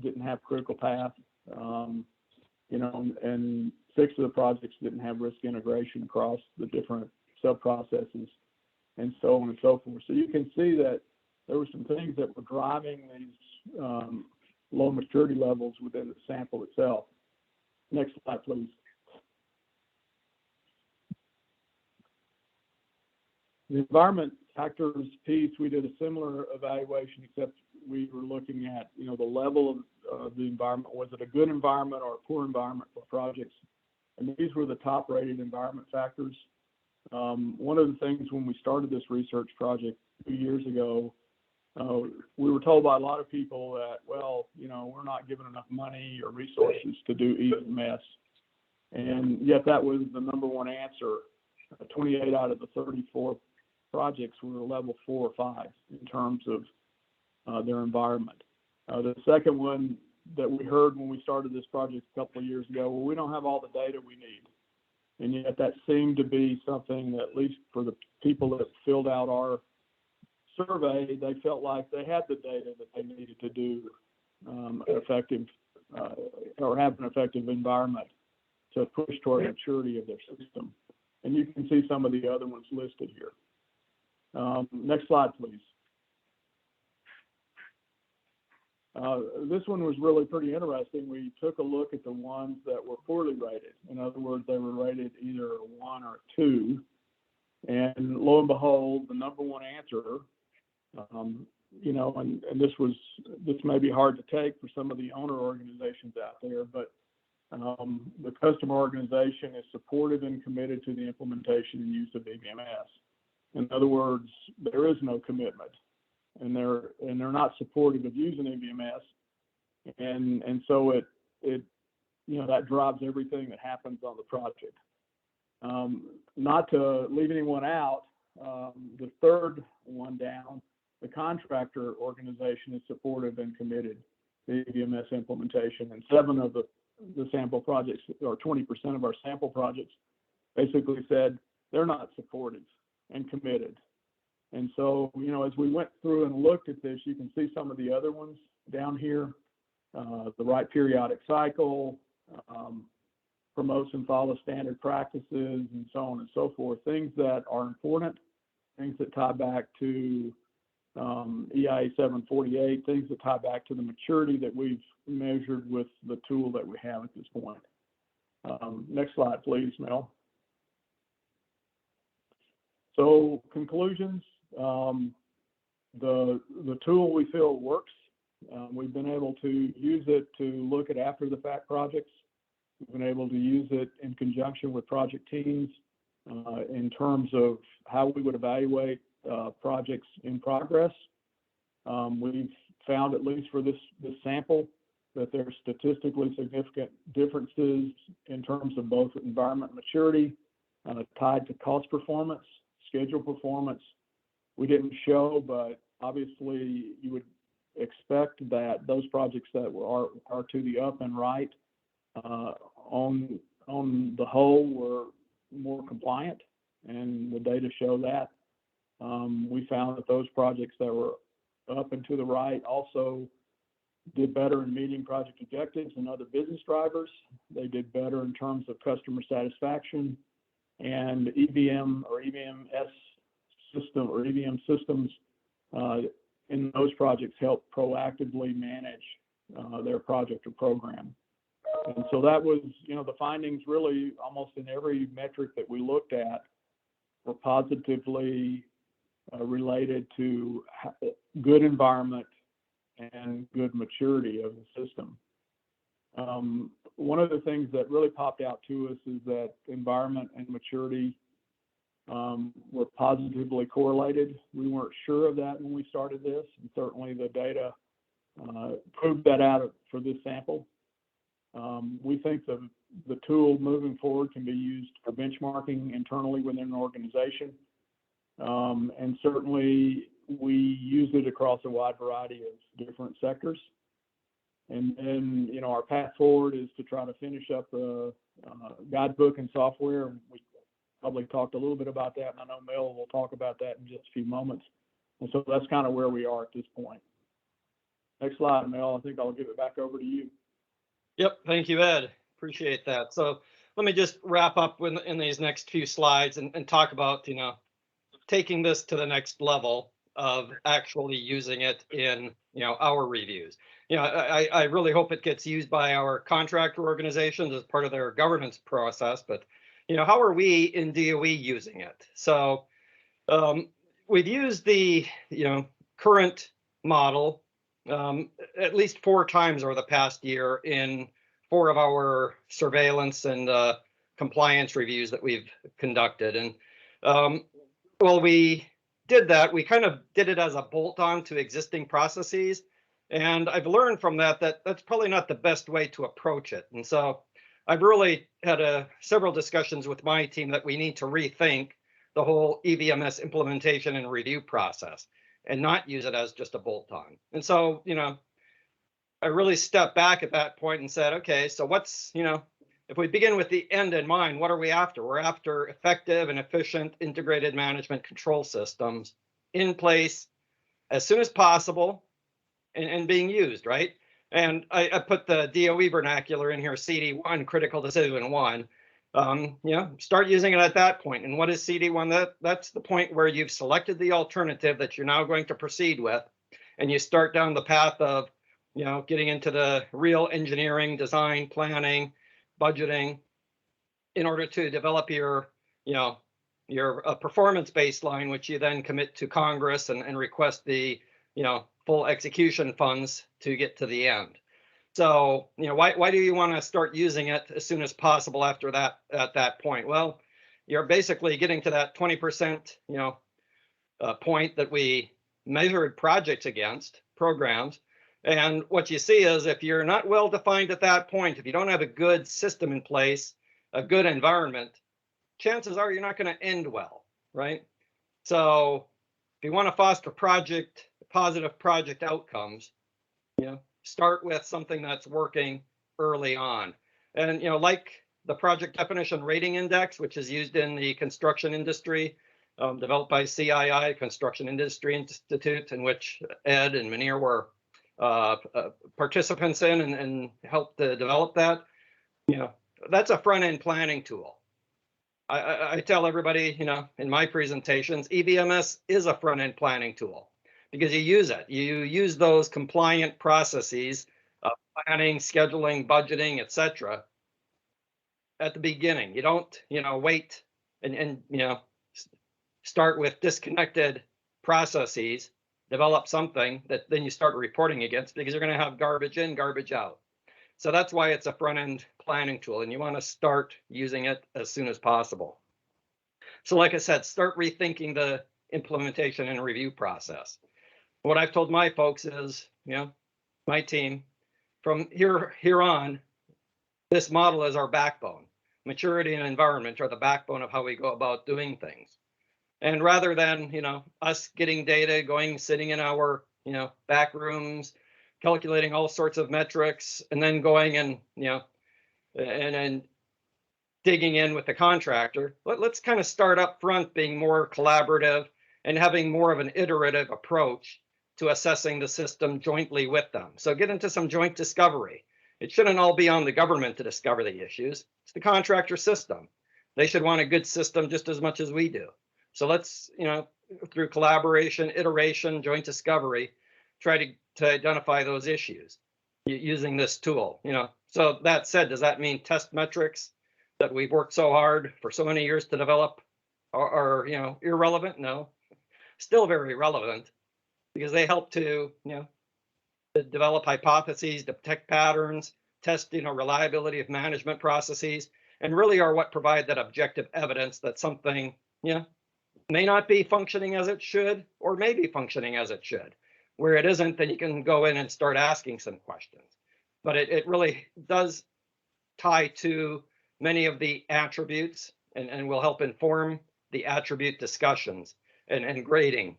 didn't have critical path, and 6 of the projects didn't have risk integration across the different sub-processes, and so on and so forth. So you can see that there were some things that were driving low maturity levels within the sample itself. Next slide, please. The environment factors piece, we did a similar evaluation, except we were looking at, the level of the environment. Was it a good environment or a poor environment for projects? And these were the top rated environment factors. One of the things when we started this research project 2 years ago, we were told by a lot of people that, well, we're not given enough money or resources to do EBMS. And yet that was the number one answer. 28 out of the 34 projects were level 4 or 5 in terms of their environment. The second one that we heard when we started this project a couple of years ago, well, we don't have all the data we need. And yet that seemed to be something that, at least for the people that filled out our survey, they felt like they had the data that they needed to do an effective or have an effective environment to push toward maturity of their system. And you can see some of the other ones listed here. Next slide, please. This one was really pretty interesting. We took a look at the ones that were poorly rated. In other words, they were rated either a 1 or a 2. And lo and behold, the number one answer, and this may be hard to take for some of the owner organizations out there, but the customer organization is supportive and committed to the implementation and use of EBMS. In other words, there is no commitment, and they're not supportive of using EBMS, and so it that drives everything that happens on the project. Not to leave anyone out, the third one down, the contractor organization is supportive and committed to EBMS implementation, and 7 of the sample projects, or 20% of our sample projects, basically said they're not supportive and committed. And so, as we went through and looked at this, you can see some of the other ones down here, the right periodic cycle, promotes and follows standard practices, and so on and so forth, things that are important, things that tie back to EIA 748, things that tie back to the maturity that we've measured with the tool that we have at this point. Next slide, please, Mel. So conclusions, the tool we feel works. We've been able to use it to look at after the fact projects. We've been able to use it in conjunction with project teams in terms of how we would evaluate projects in progress. We've found, at least for this sample, that there are statistically significant differences in terms of both environment maturity tied to cost performance, schedule performance. We didn't show, but obviously you would expect that those projects that are to the up and right on the whole were more compliant, and the data show that. We found that those projects that were up and to the right also did better in meeting project objectives and other business drivers. They did better in terms of customer satisfaction, and EVM or EVMS system or EVM systems in those projects help proactively manage their project or program. And so that was, the findings really almost in every metric that we looked at were positively related to good environment and good maturity of the system. One of the things that really popped out to us is that environment and maturity were positively correlated. We weren't sure of that when we started this, and certainly the data proved that out for this sample. We think the tool moving forward can be used for benchmarking internally within an organization. And certainly we use it across a wide variety of different sectors. And then, our path forward is to try to finish up the guidebook and software. We probably talked a little bit about that, and I know Mel will talk about that in just a few moments. And so that's kind of where we are at this point. Next slide, Mel. I think I'll give it back over to you.
Yep. Thank you, Ed. Appreciate that. So let me just wrap up in these next few slides and talk about, taking this to the next level. of actually using it in, our reviews. I really hope it gets used by our contractor organizations as part of their governance process, but, how are we in DOE using it? So we've used the, current model at least 4 times over the past year in 4 of our surveillance and compliance reviews that we've conducted. And well, we did that. We kind of did it as a bolt-on to existing processes. And I've learned from that that's probably not the best way to approach it. And so I've really had several discussions with my team that we need to rethink the whole EVMS implementation and review process and not use it as just a bolt-on. And so, I really stepped back at that point and said, okay, so what's, if we begin with the end in mind, what are we after? We're after effective and efficient integrated management control systems in place as soon as possible and being used, right? And I put the DOE vernacular in here, CD1, critical decision 1. Start using it at that point. And what is CD1? That's the point where you've selected the alternative that you're now going to proceed with, and you start down the path of, getting into the real engineering, design, planning, budgeting, in order to develop your performance baseline, which you then commit to Congress and request the, full execution funds to get to the end. So, why do you want to start using it as soon as possible after that, at that point? Well, you're basically getting to that 20%, point that we measured projects against, programs. And what you see is if you're not well defined at that point, if you don't have a good system in place, a good environment, chances are you're not going to end well, right? So if you want to foster positive project outcomes, start with something that's working early on. And, like the project definition rating index, which is used in the construction industry, developed by CII, Construction Industry Institute, in which Ed and Munir were participants in and helped to develop that. That's a front-end planning tool. I tell everybody, in my presentations, EVMS is a front-end planning tool because you use it. You use those compliant processes of planning, scheduling, budgeting, etc. at the beginning. You don't, wait and start with disconnected processes, develop something that then you start reporting against, because you're going to have garbage in, garbage out. So that's why it's a front-end planning tool, and you want to start using it as soon as possible. So like I said, start rethinking the implementation and review process. What I've told my folks is, my team, from here on, this model is our backbone. Maturity and environment are the backbone of how we go about doing things. And rather than, us getting data, sitting in our, back rooms, calculating all sorts of metrics, and then going and, and digging in with the contractor, let's kind of start up front being more collaborative and having more of an iterative approach to assessing the system jointly with them. So get into some joint discovery. It shouldn't all be on the government to discover the issues. It's the contractor system. They should want a good system just as much as we do. So let's, through collaboration, iteration, joint discovery, try to identify those issues using this tool. So that said, does that mean test metrics that we've worked so hard for so many years to develop are irrelevant? No, still very relevant, because they help to, to develop hypotheses, detect patterns, test, reliability of management processes, and really are what provide that objective evidence that something, may not be functioning as it should, or may be functioning as it should. Where it isn't, then you can go in and start asking some questions. But it really does tie to many of the attributes and will help inform the attribute discussions and grading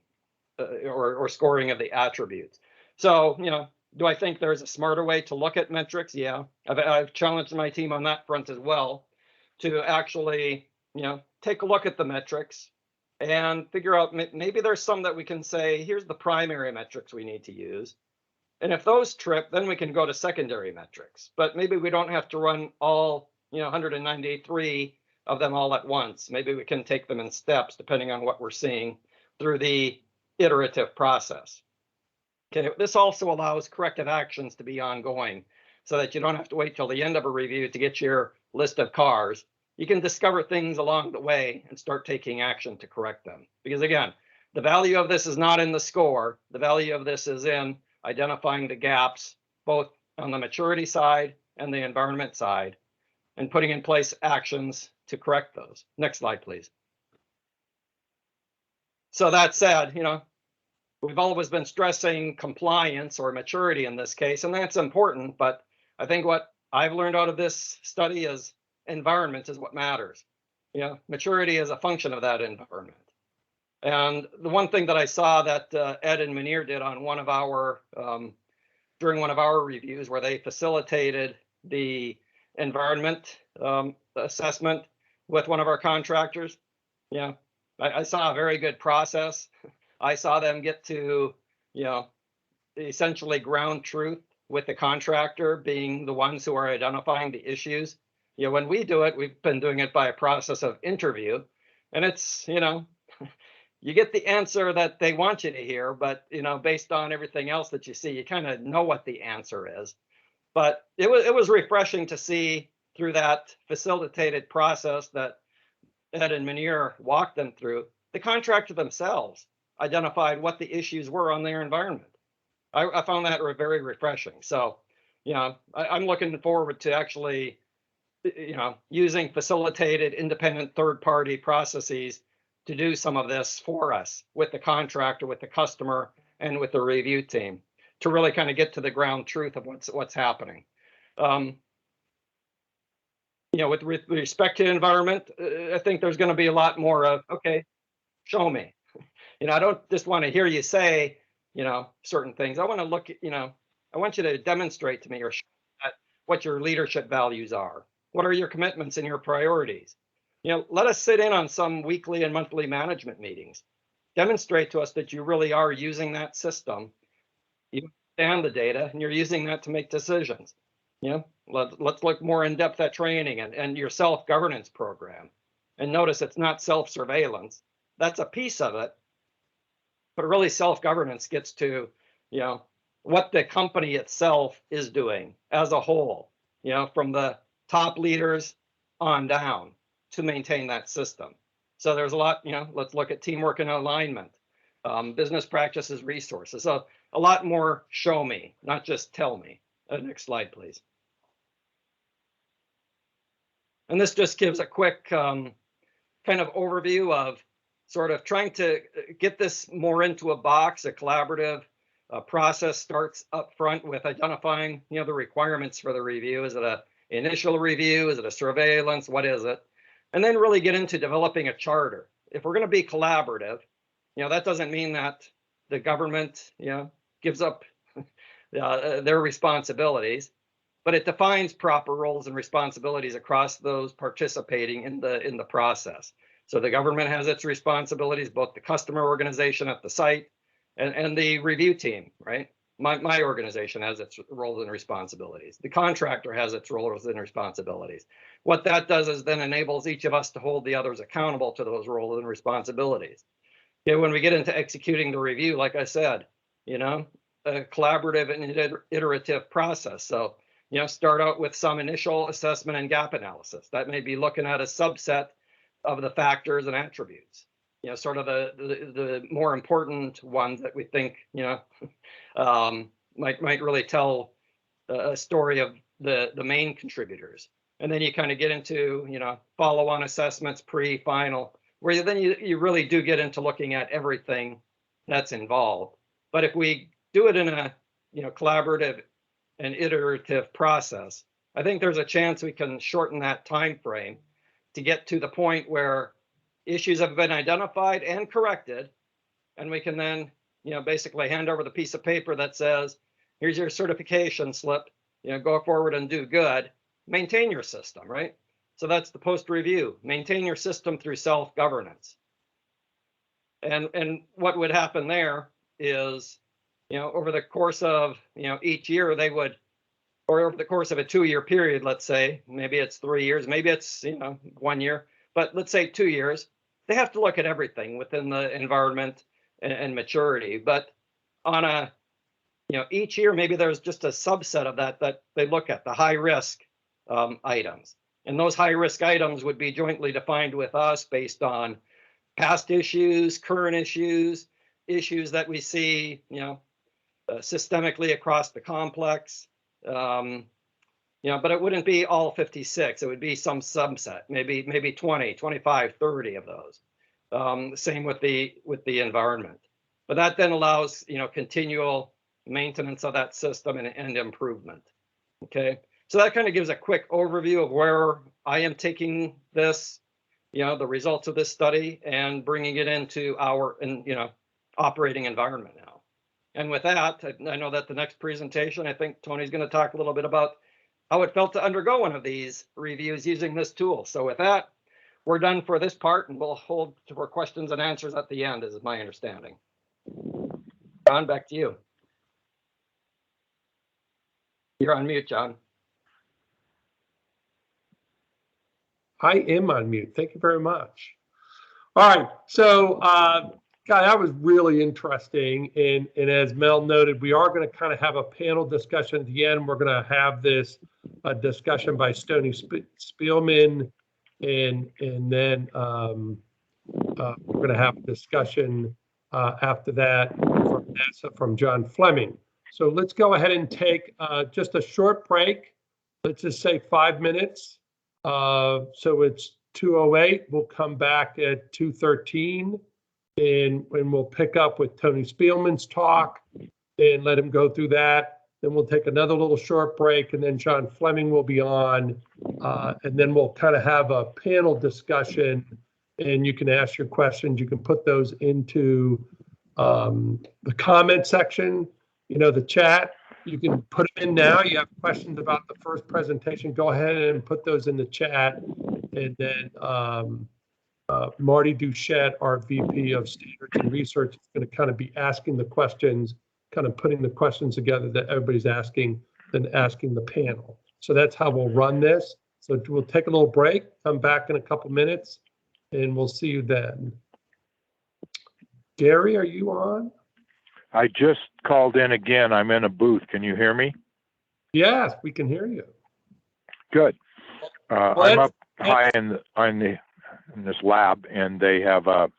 or scoring of the attributes. So, do I think there's a smarter way to look at metrics? Yeah, I've challenged my team on that front as well, to actually, take a look at the metrics and figure out maybe there's some that we can say, here's the primary metrics we need to use. And if those trip, then we can go to secondary metrics. But maybe we don't have to run all, 193 of them all at once. Maybe we can take them in steps, depending on what we're seeing through the iterative process. Okay, this also allows corrective actions to be ongoing so that you don't have to wait till the end of a review to get your list of cars. You can discover things along the way and start taking action to correct them. Because again, the value of this is not in the score. The value of this is in identifying the gaps, both on the maturity side and the environment side, and putting in place actions to correct those. Next slide, please. So that said, we've always been stressing compliance or maturity in this case, and that's important. But I think what I've learned out of this study is environment is what matters. Maturity is a function of that environment. And the one thing that I saw that Ed and Munir did on one of our during one of our reviews, where they facilitated the environment assessment with one of our contractors, I saw a very good process. I saw them get to, essentially ground truth with the contractor being the ones who are identifying the issues. When we do it, we've been doing it by a process of interview, and it's, you get the answer that they want you to hear, but, based on everything else that you see, you kind of know what the answer is. But it was refreshing to see through that facilitated process that Ed and Munir walked them through, the contractor themselves identified what the issues were on their environment. I found that very refreshing. So, I'm looking forward to actually, using facilitated independent third-party processes to do some of this for us with the contractor, with the customer, and with the review team to really kind of get to the ground truth of what's happening. With respect to environment, I think there's going to be a lot more of, okay, show me. I don't just want to hear you say, certain things. I want to look at, I want you to demonstrate to me or show what your leadership values are. What are your commitments and your priorities? Let us sit in on some weekly and monthly management meetings. Demonstrate to us that you really are using that system, you understand the data, and you're using that to make decisions. Let's look more in depth at training and your self-governance program. And notice it's not self-surveillance. That's a piece of it. But really self-governance gets to, what the company itself is doing as a whole, from the top leaders on down to maintain that system. So there's a lot, let's look at teamwork and alignment, business practices, resources. So a lot more show me, not just tell me. Next slide, please. And this just gives a quick kind of overview of sort of trying to get this more into a box. A collaborative process starts up front with identifying, the requirements for the review. Is it an initial review? Is it a surveillance? What is it? And then really get into developing a charter. If we're going to be collaborative, that doesn't mean that the government, gives up their responsibilities, but it defines proper roles and responsibilities across those participating in the process. So the government has its responsibilities, both the customer organization at the site and the review team, right? My organization has its roles and responsibilities. The contractor has its roles and responsibilities. What that does is then enables each of us to hold the others accountable to those roles and responsibilities. When we get into executing the review, like I said, a collaborative and iterative process. So, start out with some initial assessment and gap analysis. That may be looking at a subset of the factors and attributes, sort of the more important ones that we think, might really tell a story of the main contributors. And then you kind of get into, follow-on assessments, pre-final, where then you really do get into looking at everything that's involved. But if we do it in a, collaborative and iterative process, I think there's a chance we can shorten that time frame to get to the point where issues have been identified and corrected, and we can then, basically hand over the piece of paper that says, here's your certification slip, go forward and do good, maintain your system, right? So that's the post-review, maintain your system through self-governance. And what would happen there is, over the course of, each year they would, or over the course of a 2-year period, let's say, maybe it's 3 years, maybe it's, 1 year, but let's say 2 years, they have to look at everything within the environment and maturity. But on a, each year, maybe there's just a subset of that they look at, the high risk items. And those high risk items would be jointly defined with us based on past issues, current issues, issues that we see, systemically across the complex. But it wouldn't be all 56. It would be some subset, maybe 20, 25, 30 of those. Same with the environment. But that then allows, continual maintenance of that system and improvement. Okay. So that kind of gives a quick overview of where I am taking this, the results of this study and bringing it into our, operating environment now. And with that, I know that the next presentation, I think Tony's going to talk a little bit about how it felt to undergo one of these reviews using this tool. So with that, we're done for this part, and we'll hold for questions and answers at the end, is my understanding. John, back to you. You're on mute, John.
I am on mute. Thank you very much. All right. So, God, that was really interesting. And as Mel noted, we are going to kind of have a panel discussion at the end. We're going to have this discussion by Tony Spielman, and then we're going to have a discussion after that from John Fleming. So let's go ahead and take just a short break. Let's just say 5 minutes. So it's 2:08. We'll come back at 2:13, and we'll pick up with Tony Spielman's talk and let him go through that. Then we'll take another little short break, and then John Fleming will be on, and then we'll kind of have a panel discussion, and you can ask your questions. You can put those into the comment section, the chat. You can put them in now. You have questions about the first presentation, go ahead and put those in the chat. And then Marty Duchette, our VP of Standards and Research, is going to kind of be asking the questions, kind of putting the questions together that everybody's asking, then asking the panel. So that's how we'll run this. So we'll take a little break, come back in a couple minutes, and we'll see you then. Gary, are you on?
I just called in again. I'm in a booth. Can you hear me?
Yes, we can hear you.
Good. I'm up high in this lab, and they have a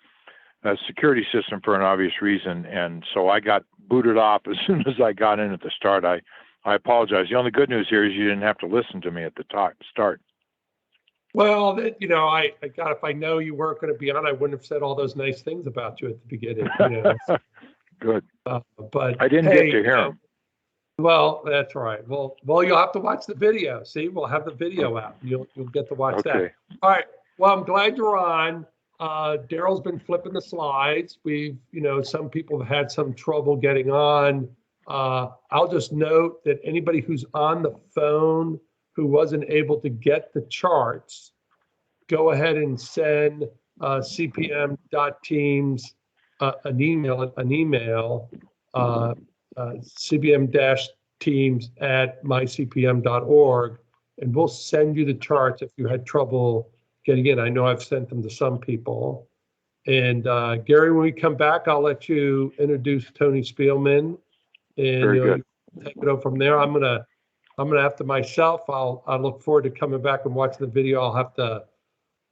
security system for an obvious reason. And so I got booted off as soon as I got in at the start. I apologize. The only good news here is you didn't have to listen to me at the start.
Well, if I know you weren't going to be on, I wouldn't have said all those nice things about you at the beginning.
Good.
But
I didn't get to hear them.
Well, that's right. Well, you'll have to watch the video. See, we'll have the video out. You'll get to watch that. All right. Well, I'm glad you're on. Daryl's been flipping the slides. Some people have had some trouble getting on. I'll just note that anybody who's on the phone who wasn't able to get the charts, go ahead and send cpm.teams an email, cbm-teams@mycpm.org, and we'll send you the charts if you had trouble getting in. I know I've sent them to some people. And Gary, when we come back, I'll let you introduce Tony Spielman, and
Very good.
take it over from there. I'm gonna have to myself. I look forward to coming back and watching the video. I'll have to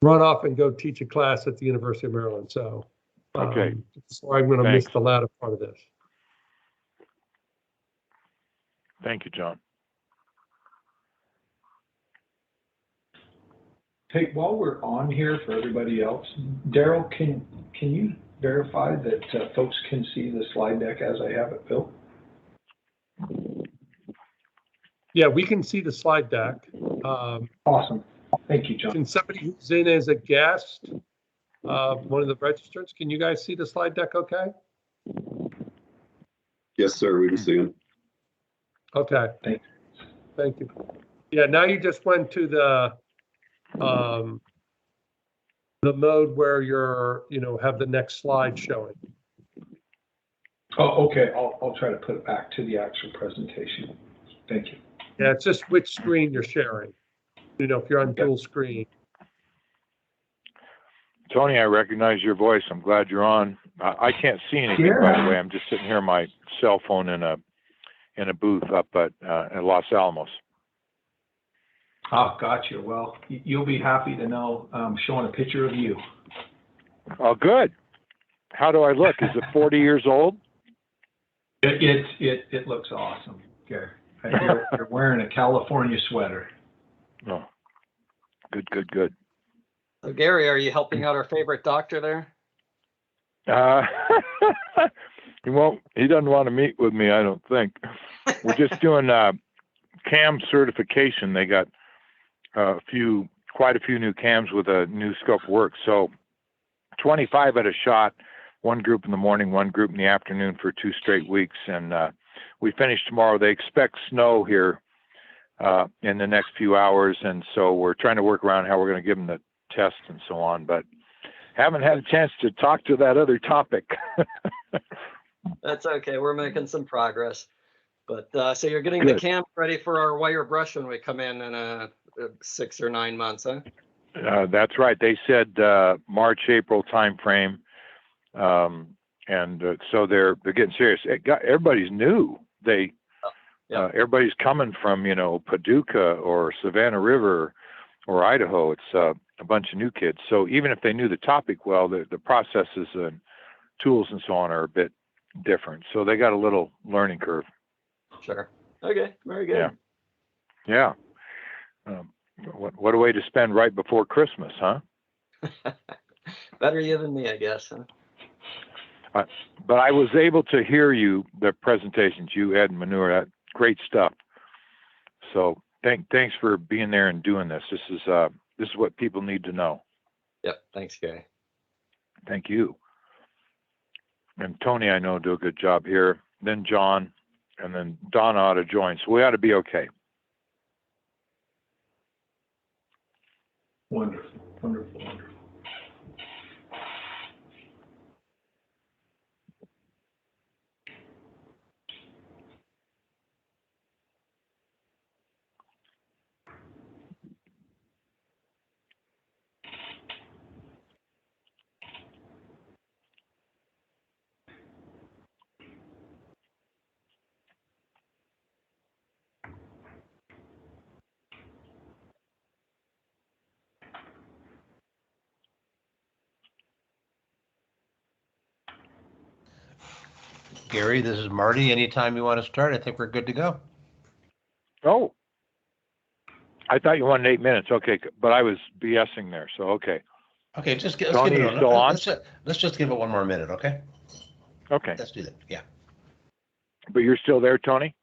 run off and go teach a class at the University of Maryland. So.
Okay.
So I'm going to miss the latter part of this.
Thank you, John.
Hey, while we're on here for everybody else, Daryl, can you verify that folks can see the slide deck as I have it built?
Yeah, we can see the slide deck.
Awesome. Thank you, John.
Can somebody who's in as a guest, one of the registrants, can you guys see the slide deck okay?
Yes, sir, we can see them.
Okay. Thank you. Yeah, now you just went to the mode where you're, have the next slide showing.
Oh, okay. I'll try to put it back to the actual presentation. Thank you.
Yeah, it's just which screen you're sharing. If you're on dual screen.
Tony, I recognize your voice. I'm glad you're on. I can't see anything, by the way. I'm just sitting here on my cell phone in a booth up at Los Alamos.
Oh, gotcha. Well, you'll be happy to know I'm showing a picture of you.
Oh, good. How do I look? Is it 40 years old?
It looks awesome, Gary. You're wearing a California sweater.
Oh, good.
So Gary, are you helping out our favorite doctor there?
He doesn't want to meet with me, I don't think. We're just doing cam certification. They got quite a few new cams with a new scope of work. So 25 at a shot, one group in the morning, one group in the afternoon for 2 straight weeks. And we finish tomorrow. They expect snow here in the next few hours. And so we're trying to work around how we're going to give them the tests and so on. But haven't had a chance to talk to that other topic.
That's okay. We're making some progress. But so you're getting
Good.
the camp ready for our wire brush when we come in 6 or 9 months, huh?
That's right. They said March, April timeframe. So they're getting serious. Everybody's new. Everybody's coming from, Paducah or Savannah River or Idaho. It's a bunch of new kids. So even if they knew the topic well, the processes and tools and so on are a bit different. So they got a little learning curve.
Sure. Okay. Very good.
Yeah. What a way to spend right before Christmas, huh?
Better you than me, I guess. Huh?
But I was able to hear the presentations, you, Ed, and Manure. That great stuff. So thanks for being there and doing this. This is what people need to know.
Yep. Thanks, Gary.
Thank you. And Tony, I know, do a good job here. Then John, and then Donna ought to join. So we ought to be okay.
Wonderful.
Gary, this is Marty. Anytime you want to start, I think we're good to go.
Oh, I thought you wanted 8 minutes. Okay, but I was BSing there. So okay.
Okay, let's
Tony,
give
you
it
still on?
Let's just give it one more minute, okay?
Okay.
Let's do that. Yeah.
But you're still there, Tony?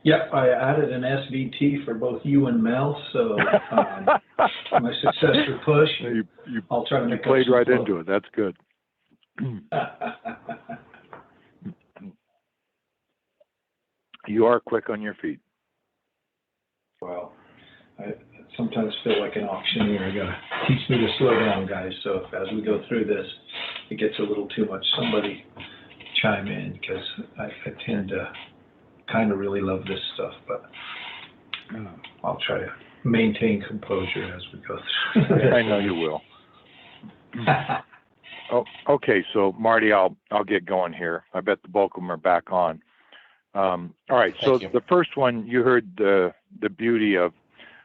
Yep, I added an SVT for both you and Mel, so my successor push. I'll try to make.
You played right into it. That's good. You are quick on your feet.
Well, I sometimes feel like an auctioneer. You gotta teach me to slow down, guys. So as we go through this, it gets a little too much. Somebody chime in, because I tend to kind of really love this stuff, but I'll try to maintain composure as we go through.
I know you will. Oh, okay. So Marty, I'll get going here. I bet the bulk of them are back on. All right. So the first one, you heard the beauty of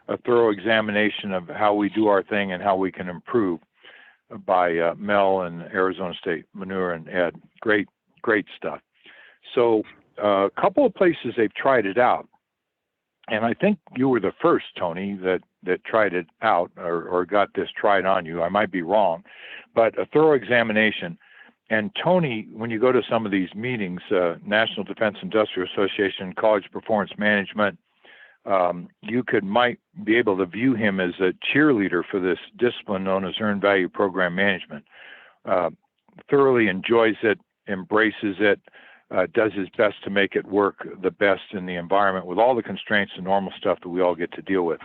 a thorough examination of how we do our thing and how we can improve by Mel and Arizona State Manure and Ed. Great stuff. So a couple of places they've tried it out, and I think you were the first, Tony, that tried it out or got this tried on you. I might be wrong, but a thorough examination. And Tony, when you go to some of these meetings, National Defense Industrial Association, College Performance Management, you might be able to view him as a cheerleader for this discipline known as Earned Value Program Management. Thoroughly enjoys it, embraces it, does his best to make it work the best in the environment with all the constraints and normal stuff that we all get to deal with.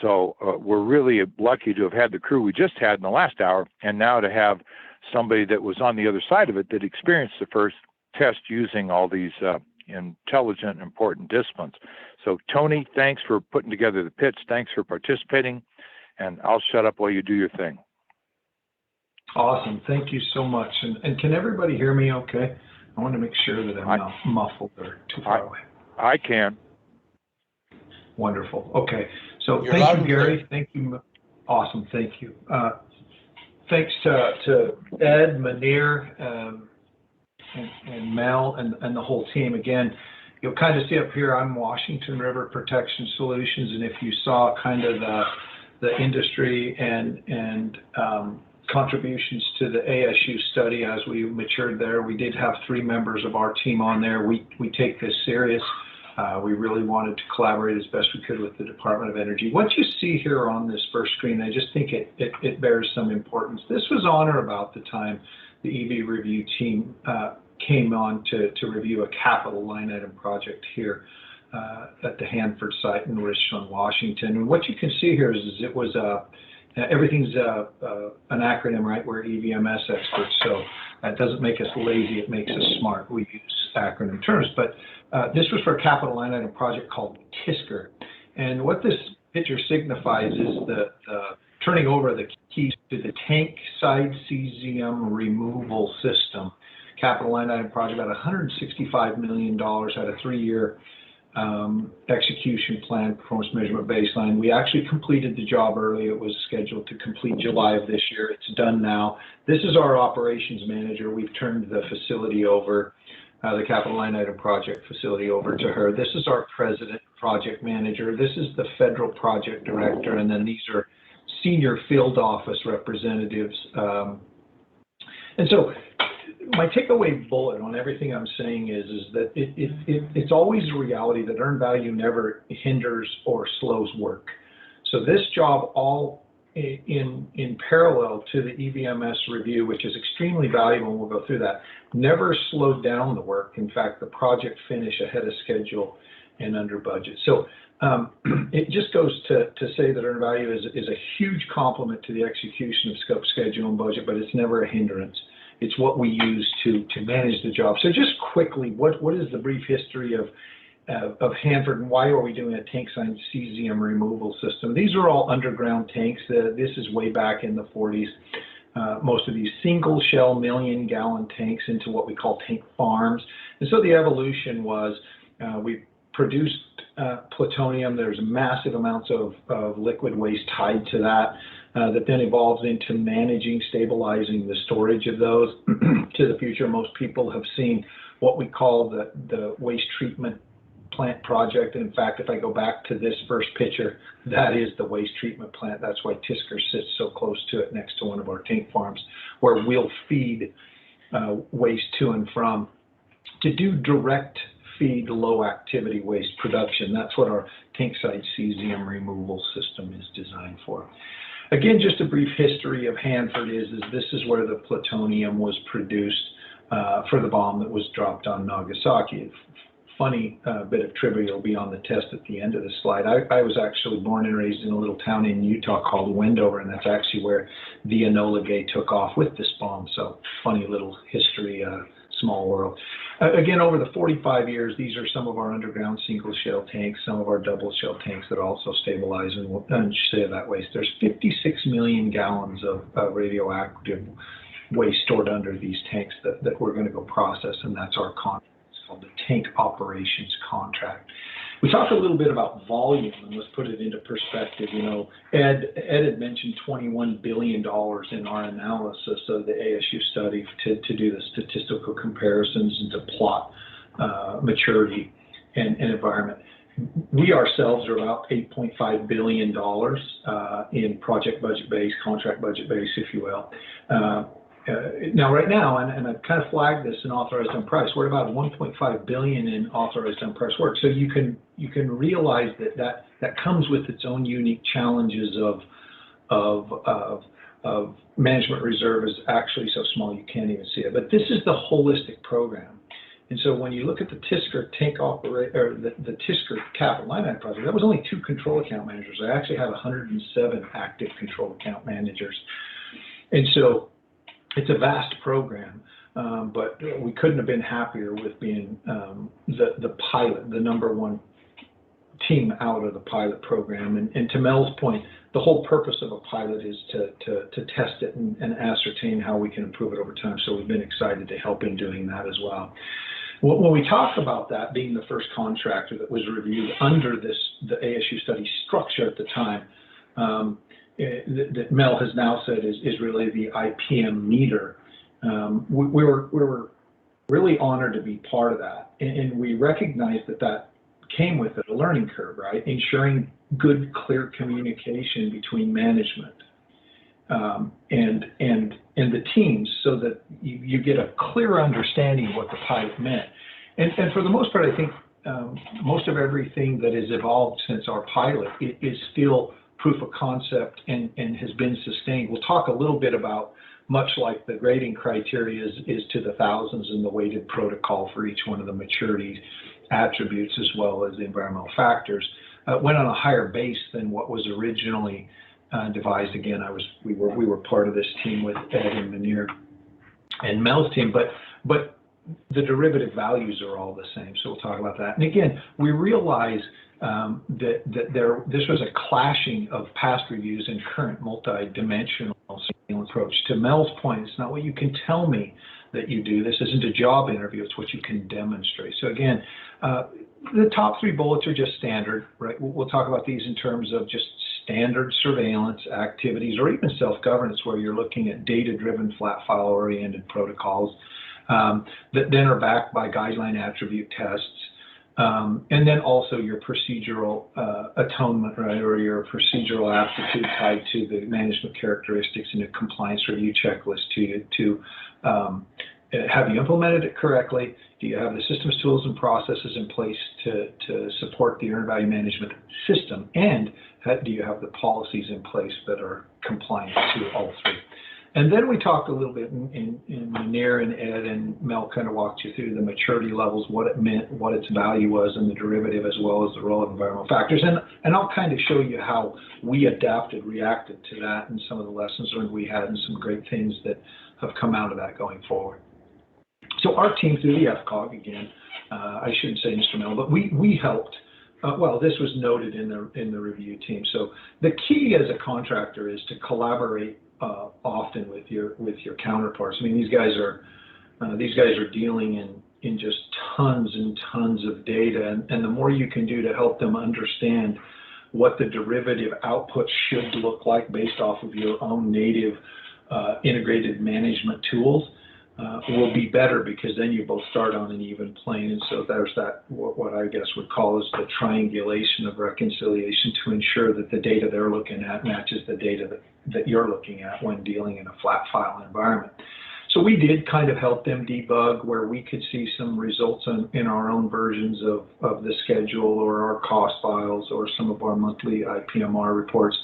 So we're really lucky to have had the crew we just had in the last hour, and now to have somebody that was on the other side of it that experienced the first test using all these intelligent, important disciplines. So Tony, thanks for putting together the pitch. Thanks for participating, and I'll shut up while you do your thing.
Awesome. Thank you so much. And can everybody hear me okay? I want to make sure that I'm not muffled or too far away.
I can.
Wonderful. Okay. So
You're
thank
loud
you,
and
Gary.
clear.
Thank you. Awesome. Thank you. Thanks to Ed, Manir, and Mel and the whole team. Again, you'll kind of see up here, I'm Washington River Protection Solutions. And if you saw kind of the industry and contributions to the ASU study as we matured there, we did have 3 members of our team on there. We take this serious. We really wanted to collaborate as best we could with the Department of Energy. What you see here on this first screen, I just think it bears some importance. This was on or about the time the EV review team came on to review a capital line item project here at the Hanford site in Richland, Washington. And what you can see here is it was everything's an acronym, right? We're EVMS experts, so that doesn't make us lazy, it makes us smart. We use acronym terms, but this was for a capital line item project called TISCR. And what this picture signifies is the turning over the keys to the tank side cesium removal system. Capital line item project, about $165 million, had a 3-year execution plan, performance measurement baseline. We actually completed the job early. It was scheduled to complete July of this year. It's done now. This is our operations manager. We've turned the facility over, the capital line item project facility over to her. This is our president project manager. This is the federal project director. And then these are senior field office representatives. And so my takeaway bullet on everything I'm saying is that it's always a reality that earned value never hinders or slows work. So this job, all in parallel to the EVMS review, which is extremely valuable, and we'll go through that, never slowed down the work. In fact, the project finished ahead of schedule and under budget. So it just goes to say that earned value is a huge complement to the execution of scope, schedule, and budget, but it's never a hindrance. It's what we use to manage the job. So just quickly, what is the brief history of Hanford, and why are we doing a tank side cesium removal system? These are all underground tanks. This is way back in the 40s. Most of these single shell 1 million gallon tanks into what we call tank farms. And so the evolution was we produced plutonium. There's massive amounts of liquid waste tied to that. That then evolves into managing, stabilizing the storage of those to the future. Most people have seen what we call the waste treatment plant project. And in fact, if I go back to this first picture, that is the waste treatment plant. That's why TISCR sits so close to it next to one of our tank farms, where we'll feed waste to and from to do direct feed low activity waste production. That's what our tank side cesium removal system is designed for. Again, just a brief history of Hanford is this is where the plutonium was produced for the bomb that was dropped on Nagasaki. Funny bit of trivia will be on the test at the end of the slide. I was actually born and raised in a little town in Utah called Wendover, and that's actually where the Enola Gay took off with this bomb. So funny little history, small world. Again, over the 45 years, these are some of our underground single shell tanks, some of our double shell tanks that also stabilize and share that waste. There's 56 million gallons of radioactive waste stored under these tanks that we're going to go process, and that's our contract. It's called the Tank Operations Contract. We talked a little bit about volume, and let's put it into perspective. You know, Ed had mentioned $21 billion in our analysis of the ASU study to do the statistical comparisons and to plot maturity and environment. We ourselves are about $8.5 billion in project budget base, contract budget base, if you will. Now, right now, and I've kind of flagged this in authorized on price, we're about 1.5 billion in authorized on price work. So you can realize that comes with its own unique challenges of management reserve is actually so small you can't even see it. But this is the holistic program. And so when you look at the TISCR the TISCR capital line item project, that was only 2 control account managers. I actually have 107 active control account managers. And so it's a vast program, but we couldn't have been happier with being the pilot, the #1 team out of the pilot program. And to Mel's point, the whole purpose of a pilot is to test it and ascertain how we can improve it over time. So we've been excited to help in doing that as well. When we talk about that being the first contractor that was reviewed under the ASU study structure at the time, that Mel has now said is really the IPM meter. We were really honored to be part of that, and we recognize that came with it a learning curve, right? Ensuring good, clear communication between management and the teams, so that you get a clear understanding of what the pilot meant. And for the most part, I think most of everything that has evolved since our pilot is still proof of concept and has been sustained. We'll talk a little bit about, much like the grading criteria is to the thousands and the weighted protocol for each one of the maturity attributes as well as the environmental factors, went on a higher base than what was originally devised. Again, we were part of this team with Ed and Munir and Mel's team, but the derivative values are all the same. So we'll talk about that. And again, we realize that this was a clashing of past reviews and current multi-dimensional approach. To Mel's point, it's not what you can tell me that you do. This isn't a job interview. It's what you can demonstrate. So again, the top three bullets are just standard, right? We'll talk about these in terms of just standard surveillance activities or even self-governance, where you're looking at data-driven, flat file-oriented protocols that then are backed by guideline attribute tests. And then also your procedural atonement, right, or your procedural aptitude tied to the management characteristics and a compliance review checklist to have you implemented it correctly? Do you have the systems, tools, and processes in place to support the earned value management system? And do you have the policies in place that are compliant to all three? And then we talked a little bit in Munir and Ed and Mel kind of walked you through the maturity levels, what it meant, what its value was, and the derivative, as well as the role of environmental factors. And I'll kind of show you how we reacted to that, and some of the lessons learned we had, and some great things that have come out of that going forward. So our team, through the FCOG, again, I shouldn't say instrumental, but we helped. Well, this was noted in the review team. So the key as a contractor is to collaborate often with your counterparts. I mean, these guys are dealing in just tons and tons of data, and the more you can do to help them understand what the derivative output should look like based off of your own native integrated management tools will be better, because then you both start on an even plane. And so there's that, what I guess would call is the triangulation of reconciliation, to ensure that the data they're looking at matches the data that you're looking at when dealing in a flat file environment. So we did kind of help them debug where we could see some results in our own versions of the schedule, or our cost files, or some of our monthly IPMR reports.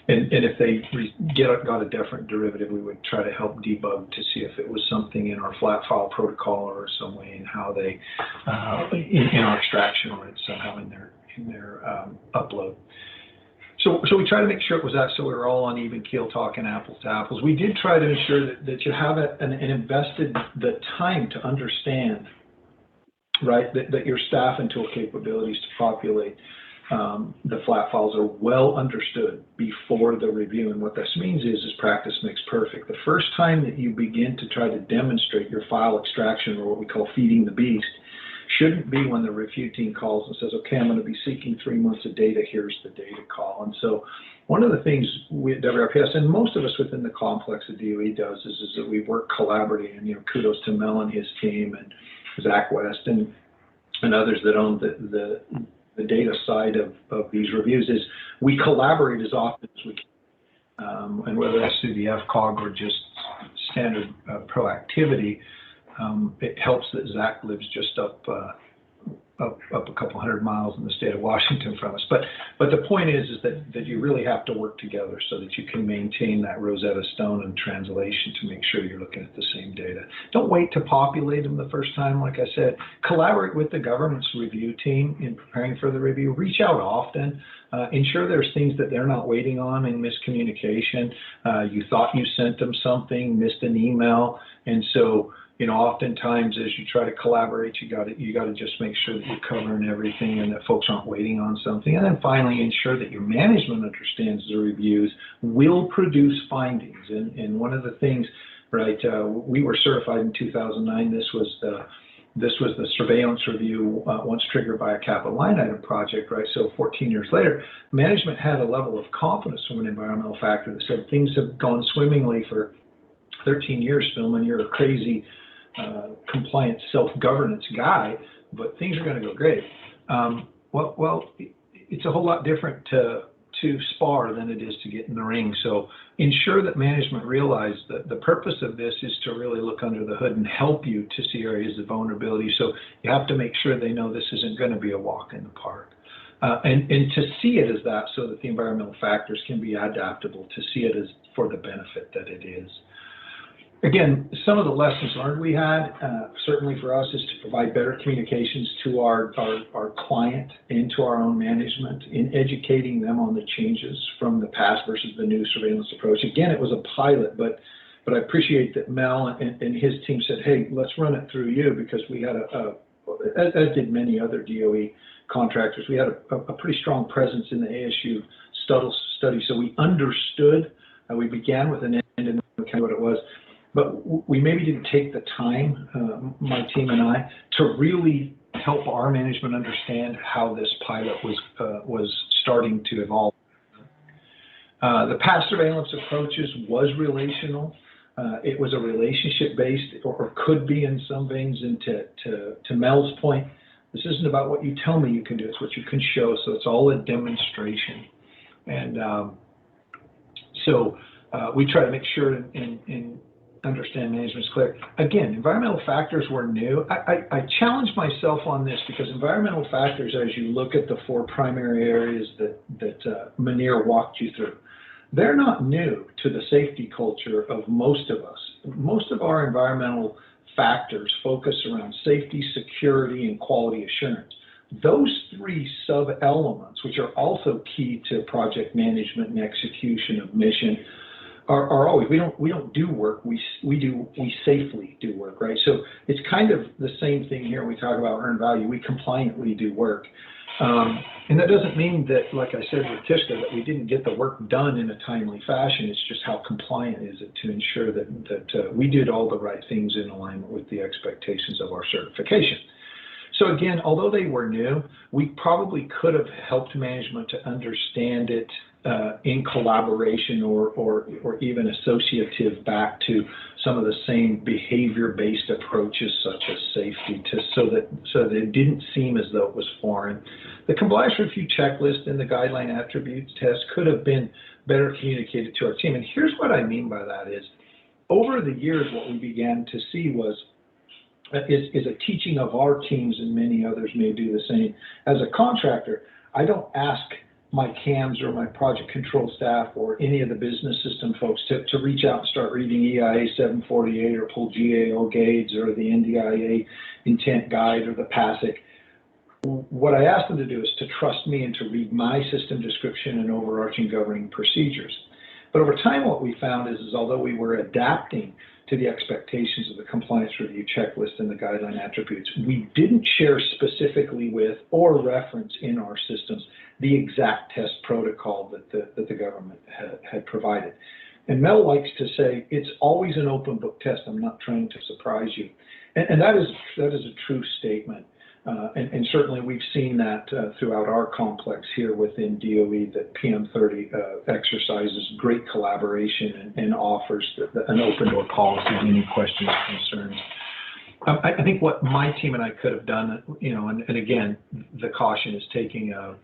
And if they got a different derivative, we would try to help debug to see if it was something in our flat file protocol, or some way in how they, in our extraction, or it's somehow in their upload. So we try to make sure it was that, so we were all on even keel, talking apples to apples. We did try to ensure that you have and invested the time to understand, right, that your staff and tool capabilities to populate the flat files are well understood before the review. And what this means is practice makes perfect. The first time that you begin to try to demonstrate your file extraction, or what we call feeding the beast, shouldn't be when the review team calls and says, okay, I'm going to be seeking 3 months of data, here's the data call. And so one of the things we at WRPS, and most of us within the complex that DOE does, is that we work collaboratively. And, kudos to Mel and his team, and Zach West, and others that own the data side of these reviews, is we collaborate as often as we can. And whether that's through the FCOG or just standard proactivity, it helps that Zach lives just up a couple hundred miles in the state of Washington from us. But the point is that you really have to work together so that you can maintain that Rosetta Stone and translation to make sure you're looking at the same data. Don't wait to populate them the first time. Like I said, collaborate with the government's review team in preparing for the review. Reach out often. Ensure there's things that they're not waiting on in miscommunication. You thought you sent them something, missed an email, and so oftentimes as you try to collaborate, you got to just make sure that you're covering everything and that folks aren't waiting on something. And then finally, ensure that your management understands the reviews will produce findings. And one of the things, right, we were certified in 2009. This was the surveillance review once triggered by a capital line item project, right? So 14 years later, management had a level of confidence from an environmental factor that said things have gone swimmingly for 13 years, Phil, and you're a crazy compliant self-governance guy, but things are going to go great. Well, it's a whole lot different to spar than it is to get in the ring. So ensure that management realize that the purpose of this is to really look under the hood and help you to see areas of vulnerability. So you have to make sure they know this isn't going to be a walk in the park. And to see it as that, so that the environmental factors can be adaptable, to see it as for the benefit that it is. Again, some of the lessons learned we had, certainly for us, is to provide better communications to our client and to our own management in educating them on the changes from the past versus the new surveillance approach. Again, it was a pilot, but I appreciate that Mel and his team said, hey, let's run it through you, because we had as did many other DOE contractors, we had a pretty strong presence in the ASU study. So we understood, we began with an end and kind of what it was. But we maybe didn't take the time, my team and I, to really help our management understand how this pilot was starting to evolve. The past surveillance approaches was relational. It was a relationship-based, or could be in some veins. And to Mel's point, this isn't about what you tell me you can do; it's what you can show. So it's all a demonstration. And so we try to make sure and understand management's clear. Again, environmental factors were new. I challenged myself on this, because environmental factors, as you look at the 4 primary areas that Munir walked you through, they're not new to the safety culture of most of us. Most of our environmental factors focus around safety, security, and quality assurance. Those 3 sub-elements, which are also key to project management and execution of mission, are always, we don't do work, we safely do work, right? So it's kind of the same thing here when we talk about earned value. We compliantly do work. And that doesn't mean that, like I said with TISCA, that we didn't get the work done in a timely fashion. It's just how compliant is it to ensure that we did all the right things in alignment with the expectations of our certification. So again, although they were new, we probably could have helped management to understand it in collaboration or even associative back to some of the same behavior-based approaches such as safety, so that it didn't seem as though it was foreign. The compliance review checklist and the guideline attributes test could have been better communicated to our team. And here's what I mean by that is, over the years, what we began to see is a teaching of our teams, and many others may do the same. As a contractor, I don't ask my CAMs or my project control staff or any of the business system folks to reach out and start reading EIA 748 or pull GAO gauges or the NDIA intent guide or the PASIC. What I ask them to do is to trust me and to read my system description and overarching governing procedures. But over time, what we found is although we were adapting to the expectations of the compliance review checklist and the guideline attributes, we didn't share specifically with or reference in our systems the exact test protocol that the government had provided. And Mel likes to say, it's always an open book test. I'm not trying to surprise you. And that is a true statement. And certainly we've seen that throughout our complex here within DOE, that PM30 exercises great collaboration and offers an open door policy to any questions or concerns. I think what my team and I could have done, and again, the caution is taking a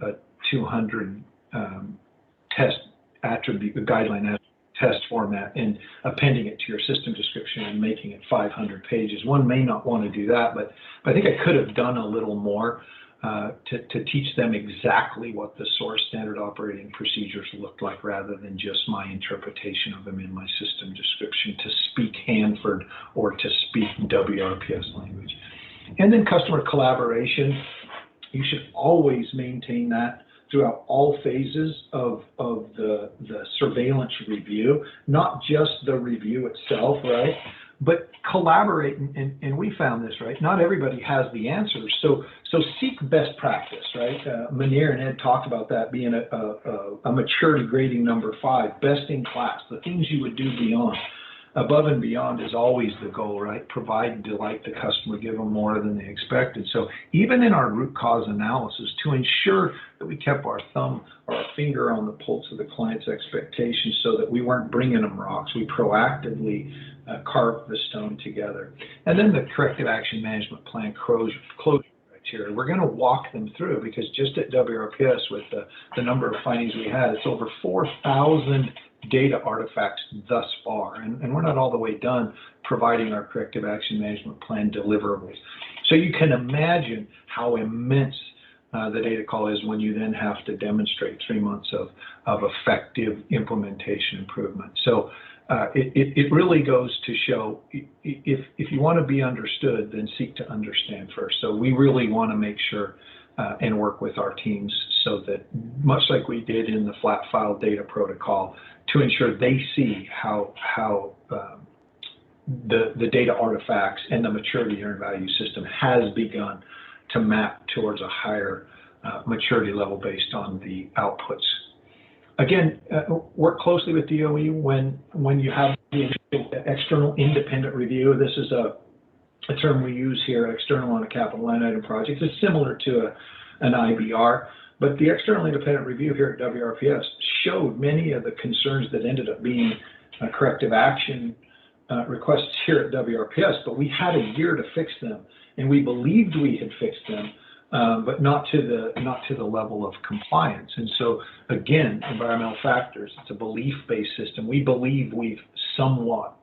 200 test attribute, guideline test format, and appending it to your system description and making it 500 pages. One may not want to do that, but I think I could have done a little more to teach them exactly what the source standard operating procedures looked like, rather than just my interpretation of them in my system description, to speak Hanford or to speak WRPS language. And then customer collaboration, you should always maintain that throughout all phases of the surveillance review, not just the review itself, right? but collaborate, and we found this, right? Not everybody has the answers, so seek best practice, right? Munir and Ed talked about that being a maturity grading number 5, best in class, the things you would do beyond. Above and beyond is always the goal, right? Provide and delight the customer, give them more than they expected. So even in our root cause analysis, to ensure that we kept our thumb or our finger on the pulse of the client's expectations so that we weren't bringing them rocks, we proactively carved the stone together. And then the corrective action management plan closure criteria. We're going to walk them through because just at WRPS with the number of findings we had, it's over 4,000 data artifacts thus far, and we're not all the way done providing our corrective action management plan deliverables. So you can imagine how immense the data call is when you then have to demonstrate 3 months of effective implementation improvement. So it really goes to show if you want to be understood, then seek to understand first. So we really want to make sure and work with our teams so that, much like we did in the flat file data protocol, to ensure they see how the data artifacts and the maturity earned value system has begun to map towards a higher maturity level based on the outputs. Again, work closely with DOE when you have the external independent review. This is a term we use here, external on a capital line item project. It's similar to an IBR. But the external independent review here at WRPS showed many of the concerns that ended up being corrective action requests here at WRPS, but we had a year to fix them, and we believed we had fixed them, but not to the level of compliance. And so, again, environmental factors, it's a belief-based system. We believe we've somewhat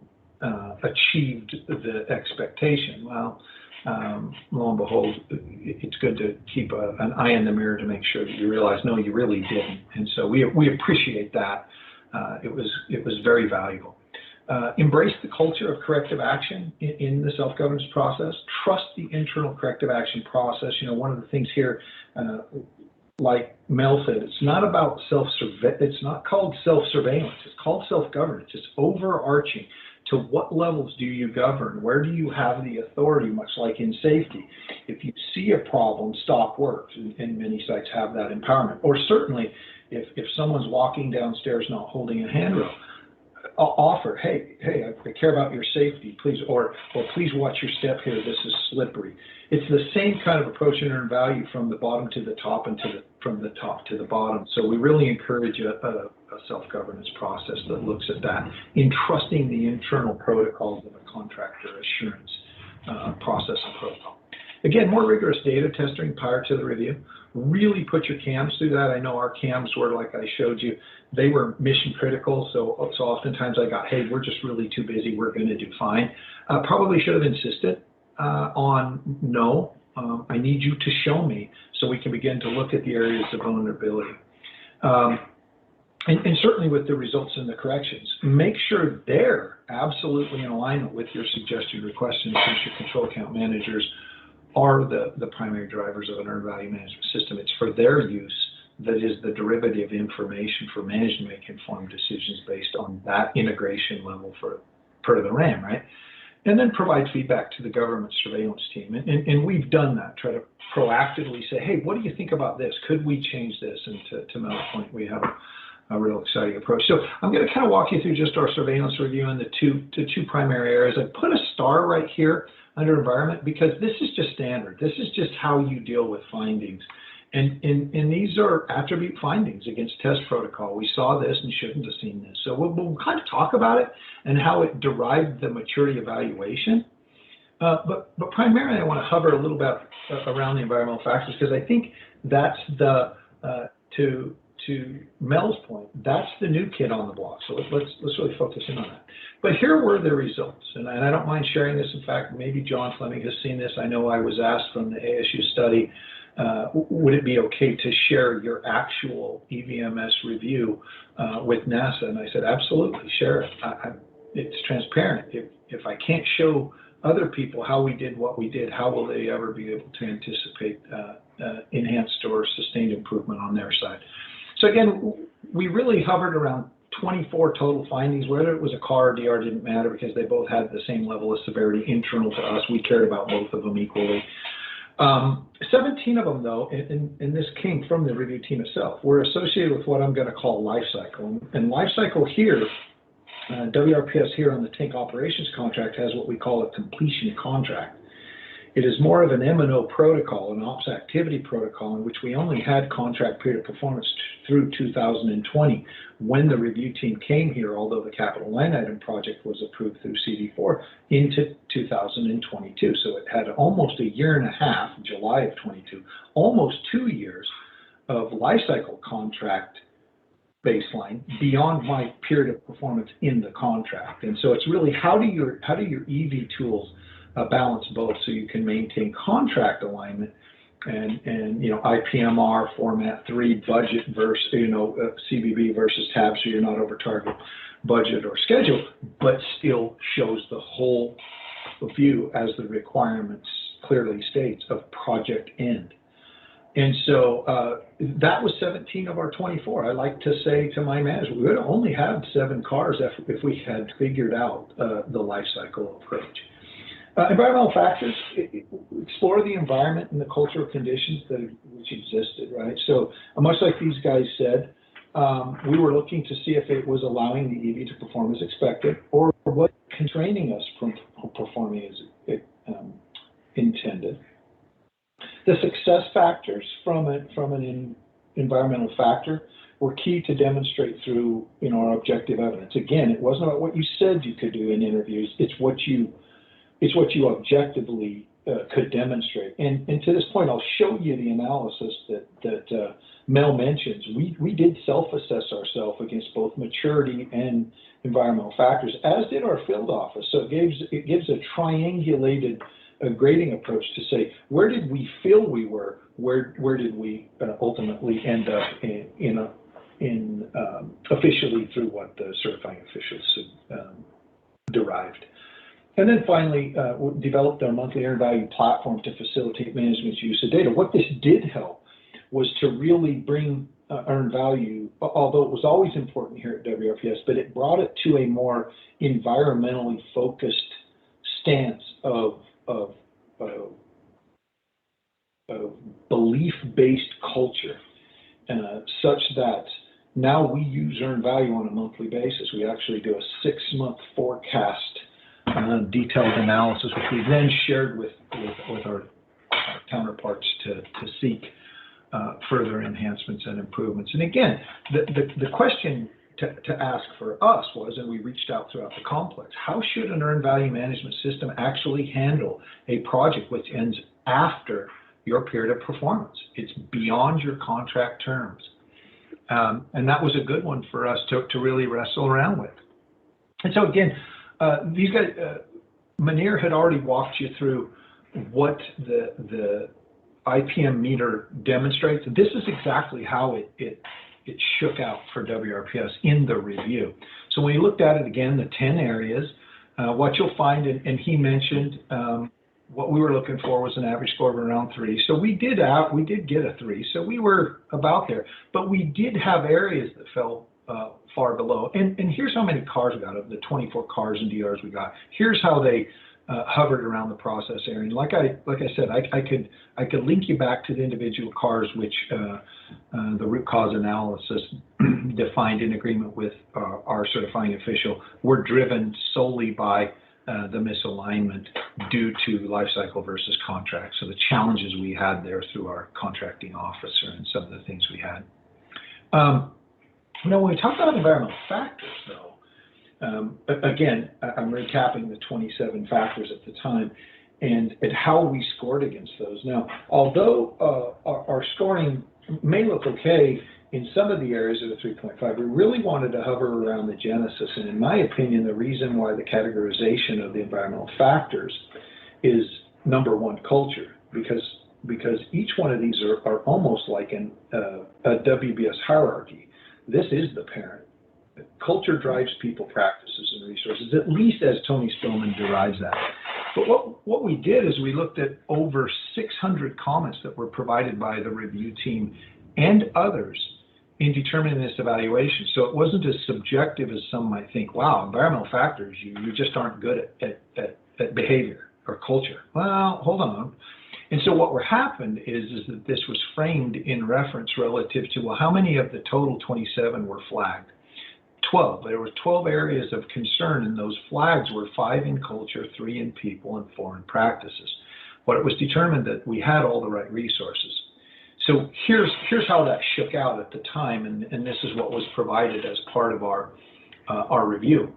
achieved the expectation. Well, lo and behold, it's good to keep an eye in the mirror to make sure that you realize, no, you really didn't. And so we appreciate that. It was very valuable. Embrace the culture of corrective action in the self-governance process. Trust the internal corrective action process. You know, one of the things here, like Mel said, it's not about it's not called self-surveillance. It's called self-governance. It's overarching. To what levels do you govern? Where do you have the authority, much like in safety? If you see a problem, stop work, and many sites have that empowerment. Or certainly, if someone's walking downstairs not holding a handrail, offer, hey, I care about your safety, please, or please watch your step here, this is slippery. It's the same kind of approach in earned value from the bottom to the top and from the top to the bottom. So we really encourage a self-governance process that looks at that, in trusting the internal protocols of a contractor assurance process and protocol. Again, more rigorous data testing prior to the review. Really put your CAMs through that. I know our CAMs were, like I showed you, they were mission critical. So oftentimes I got, hey, we're just really too busy, we're going to do fine. Probably should have insisted on no, I need you to show me so we can begin to look at the areas of vulnerability. And certainly with the results and the corrections, make sure they're absolutely in alignment with your suggested requests, since your control account managers are the primary drivers of an earned value management system. It's for their use that is the derivative information for management to make informed decisions based on that integration level for the RAM, right? And then provide feedback to the government surveillance team. And we've done that, try to proactively say, hey, what do you think about this? Could we change this? And to Mel's point, we have a real exciting approach. So I'm going to kind of walk you through just our surveillance review and the two primary areas. I put a star right here under environment because this is just standard. This is just how you deal with findings. And these are attribute findings against test protocol. We saw this and shouldn't have seen this. So we'll kind of talk about it and how it derived the maturity evaluation. But primarily I want to hover a little bit around the environmental factors because I think that's to Mel's point, that's the new kid on the block. So let's really focus in on that. But here were the results, and I don't mind sharing this. In fact, maybe John Fleming has seen this. I know I was asked from the ASU study, would it be okay to share your actual EVMS review with NASA? And I said, absolutely, share it. It's transparent. If I can't show other people how we did what we did, how will they ever be able to anticipate enhanced or sustained improvement on their side? So again, we really hovered around 24 total findings. Whether it was a CAR or DR didn't matter because they both had the same level of severity internal to us. We cared about both of them equally. 17 of them, though, and this came from the review team itself, were associated with what I'm going to call life cycle. And life cycle here, WRPS here on the tank operations contract has what we call a completion contract. It is more of an M&O protocol, an ops activity protocol, in which we only had contract period of performance through 2020 when the review team came here, although the capital line item project was approved through CD4 into 2022. So it had almost a year and a half, July of 22, almost 2 years of life cycle contract baseline beyond my period of performance in the contract. And so it's really how do your EV tools balance both so you can maintain contract alignment and IPMR format 3 budget versus CBB versus tab, so you're not over target budget or schedule, but still shows the whole view as the requirements clearly states of project end. And so that was 17 of our 24. I like to say to my managers, we would have only had 7 cars if we had figured out the life cycle approach. Environmental factors, explore the environment and the cultural conditions which existed, right? So much like these guys said, we were looking to see if it was allowing the EV to perform as expected or what constraining us from performing as intended. The success factors from an environmental factor were key to demonstrate through our objective evidence. Again, it wasn't about what you said you could do in interviews, it's what you objectively could demonstrate. And to this point, I'll show you the analysis that Mel mentions. We did self-assess ourselves against both maturity and environmental factors, as did our field office. So it gives a triangulated grading approach to say, where did we feel we were? Where did we ultimately end up in officially through what the certifying officials derived? And then finally, we developed our monthly earned value platform to facilitate management's use of data. What this did help was to really bring earned value, although it was always important here at WRPS, but it brought it to a more environmentally focused stance of belief-based culture, such that now we use earned value on a monthly basis. We actually do a 6-month forecast detailed analysis, which we then shared with our counterparts to seek further enhancements and improvements. And again, the question to ask for us was, and we reached out throughout the complex, how should an earned value management system actually handle a project which ends after your period of performance? It's beyond your contract terms. And that was a good one for us to really wrestle around with. And so again, these guys, Munir had already walked you through what the IPM meter demonstrates. This is exactly how it shook out for WRPS in the review. So when you looked at it again, the 10 areas, what you'll find, and he mentioned what we were looking for was an average score of around 3. So we did get a 3. So we were about there, but we did have areas that fell far below. And here's how many cars we got of the 24 cars and DRs we got. Here's how they hovered around the process area. And like I said, I could link you back to the individual cars, which the root cause analysis defined in agreement with our certifying official were driven solely by the misalignment due to life cycle versus contract. So the challenges we had there through our contracting officer and some of the things we had. When we talk about environmental factors, though, again, I'm recapping the 27 factors at the time and how we scored against those. Now, although our scoring may look okay in some of the areas of the 3.5, we really wanted to hover around the genesis. And in my opinion, the reason why the categorization of the environmental factors is number one, culture, because each one of these are almost like a WBS hierarchy. This is the parent. Culture drives people, practices, and resources, at least as Tony Spillman derives that. But what we did is we looked at over 600 comments that were provided by the review team and others in determining this evaluation. So it wasn't as subjective as some might think. Wow, environmental factors, you just aren't good at behavior or culture. Well, hold on. And so what happened is that this was framed in reference relative to, well, how many of the total 27 were flagged? 12. There were 12 areas of concern, and those flags were 5 in culture, 3 in people, and 4 in practices. What it was determined that we had all the right resources. So here's how that shook out at the time, and this is what was provided as part of our review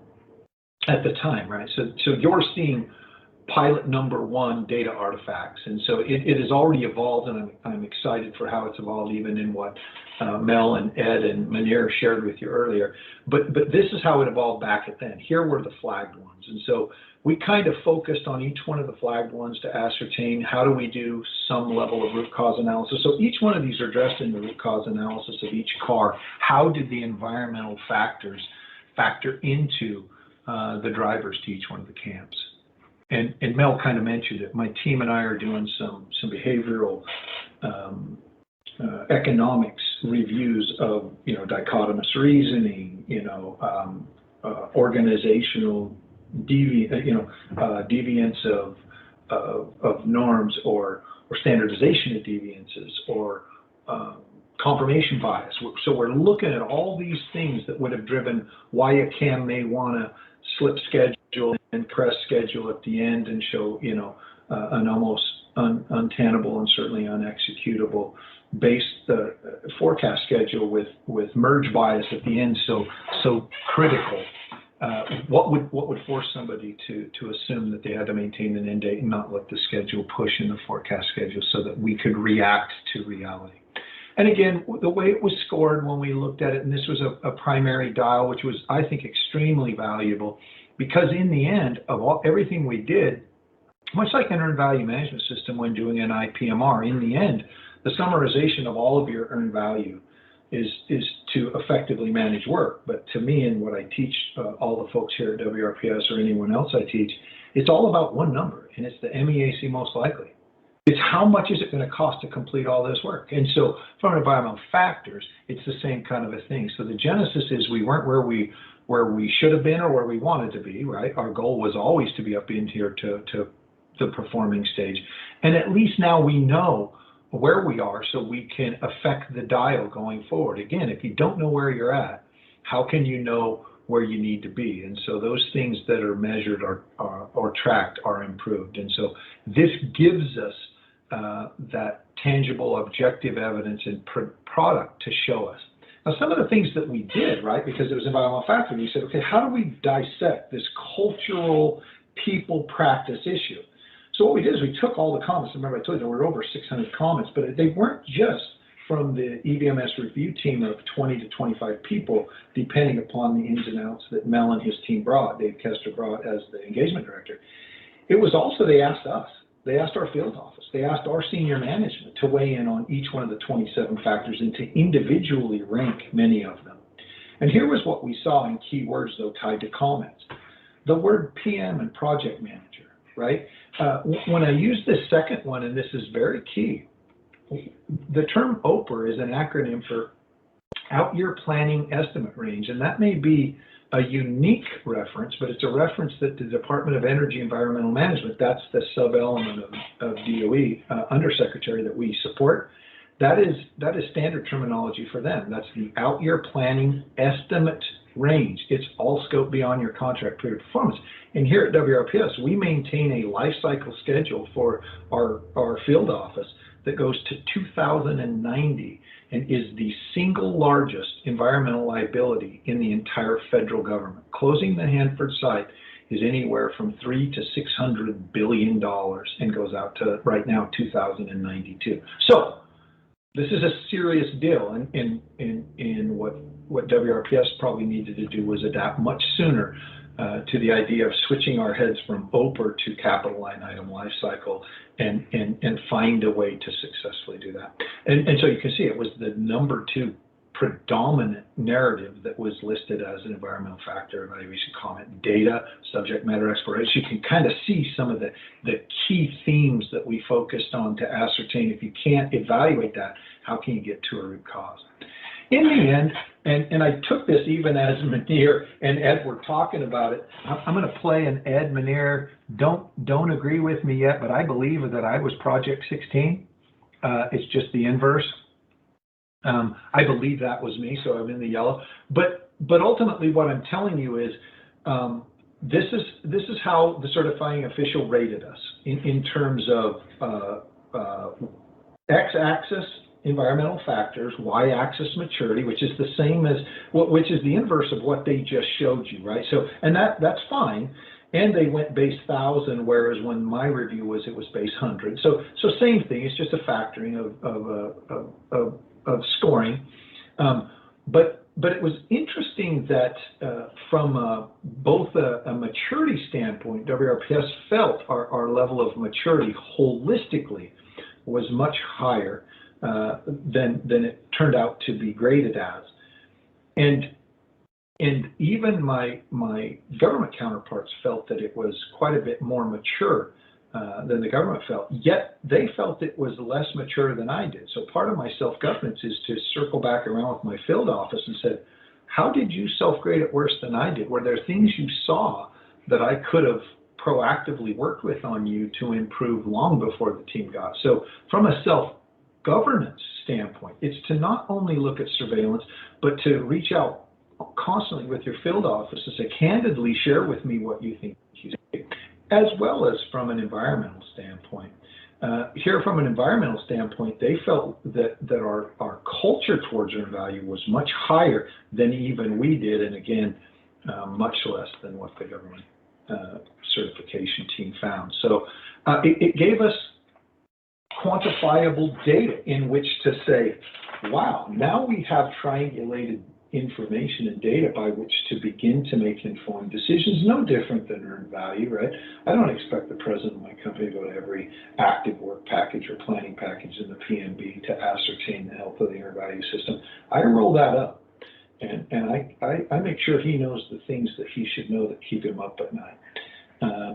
at the time, right? So you're seeing pilot number 1 data artifacts, and so it has already evolved, and I'm excited for how it's evolved, even in what Mel and Ed and Munir shared with you earlier. But this is how it evolved back at then. Here were the flagged ones, and so we kind of focused on each one of the flagged ones to ascertain how do we do some level of root cause analysis. So each one of these are addressed in the root cause analysis of each car. How did the environmental factors factor into the drivers to each one of the camps? And Mel kind of mentioned it. My team and I are doing some behavioral economics reviews of, dichotomous reasoning, organizational deviance of norms or standardization of deviances or confirmation bias. So we're looking at all these things that would have driven why a CAM may want to slip schedule and crest schedule at the end and show, an almost untenable and certainly unexecutable base forecast schedule with merge bias at the end. So critical. What would force somebody to assume that they had to maintain an end date and not let the schedule push in the forecast schedule so that we could react to reality? And again, the way it was scored when we looked at it, and this was a primary dial, which was, I think, extremely valuable, because in the end of everything we did, much like an earned value management system when doing an IPMR, in the end, the summarization of all of your earned value is to effectively manage work. But to me, and what I teach all the folks here at WRPS or anyone else I teach, it's all about one number, and it's the MEAC most likely. It's how much is it going to cost to complete all this work? And so from environmental factors, it's the same kind of a thing. So the genesis is we weren't where we should have been or where we wanted to be, right? Our goal was always to be up in here to the performing stage. And at least now we know where we are so we can affect the dial going forward. Again, if you don't know where you're at, how can you know where you need to be? And so those things that are measured or tracked are improved. And so this gives us that tangible, objective evidence and product to show us. Now, some of the things that we did, right, because it was environmental factor, we said, okay, how do we dissect this cultural people practice issue? So what we did is we took all the comments. Remember, I told you there were over 600 comments, but they weren't just from the EVMS review team of 20 to 25 people, depending upon the ins and outs that Mel and his team brought, Dave Kester brought as the engagement director. It was also, they asked us. They asked our field office. They asked our senior management to weigh in on each one of the 27 factors and to individually rank many of them. And here was what we saw in key words, though, tied to comments. The word PM and project manager, right? When I use this second one, and this is very key, the term OPER is an acronym for Out-Year Planning Estimate Range, and that may be a unique reference, but it's a reference that the Department of Energy Environmental Management, that's the sub-element of DOE, undersecretary that we support, that is standard terminology for them. That's the out-year planning estimate range. It's all scope beyond your contract period performance. And here at WRPS, we maintain a life cycle schedule for our field office that goes to 2090 and is the single largest environmental liability in the entire federal government. Closing the Hanford site is anywhere from $300 to $600 billion and goes out to right now 2092. So this is a serious deal, and what WRPS probably needed to do was adapt much sooner to the idea of switching our heads from OPER to capital line item life cycle and find a way to successfully do that. And so you can see it was the number 2 predominant narrative that was listed as an environmental factor evaluation comment: data, subject matter exploration. You can kind of see some of the key themes that we focused on to ascertain if you can't evaluate that, how can you get to a root cause? in the end, and I took this even as Manir and Ed were talking about it. I'm going to play an Ed Manir. Don't agree with me yet, but I believe that I was Project 16. It's just the inverse. I believe that was me, so I'm in the yellow. But ultimately, what I'm telling you is this is how the certifying official rated us in terms of x-axis environmental factors, y-axis maturity, which is the same as which is the inverse of what they just showed you, right? So, and that's fine. And they went base 1,000, whereas when my review was, it was base 100. So same thing. It's just a factoring of scoring. But it was interesting that from both a maturity standpoint, WRPS felt our level of maturity holistically was much higher than it turned out to be graded as. And even my government counterparts felt that it was quite a bit more mature than the government felt, yet they felt it was less mature than I did. So part of my self-governance is to circle back around with my field office and said, how did you self-grade it worse than I did? Were there things you saw that I could have proactively worked with on you to improve long before the team got? So from a self-governance standpoint, it's to not only look at surveillance, but to reach out constantly with your field office and say, candidly share with me what you think you see, as well as from an environmental standpoint. Here from an environmental standpoint, they felt that our culture towards earned value was much higher than even we did, and again, much less than what the government certification team found. So it gave us quantifiable data in which to say, wow, now we have triangulated information and data by which to begin to make informed decisions, no different than earned value, right? I don't expect the president of my company to go to every active work package or planning package in the PMB to ascertain the health of the earned value system. I roll that up, and I make sure he knows the things that he should know that keep him up at night.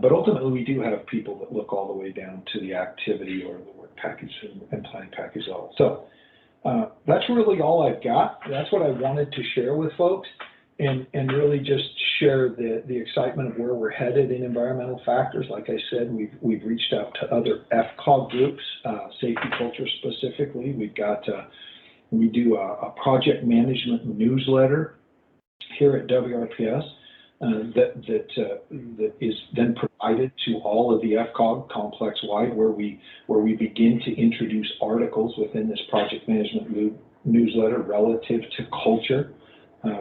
But ultimately, we do have people that look all the way down to the activity or the work package and planning package level. So that's really all I've got. That's what I wanted to share with folks, and really just share the excitement of where we're headed in environmental factors. Like I said, we've reached out to other FCOG groups, safety culture specifically. We do a project management newsletter here at WRPS. That is then provided to all of the FCOG complex wide, where we begin to introduce articles within this project management newsletter relative to culture,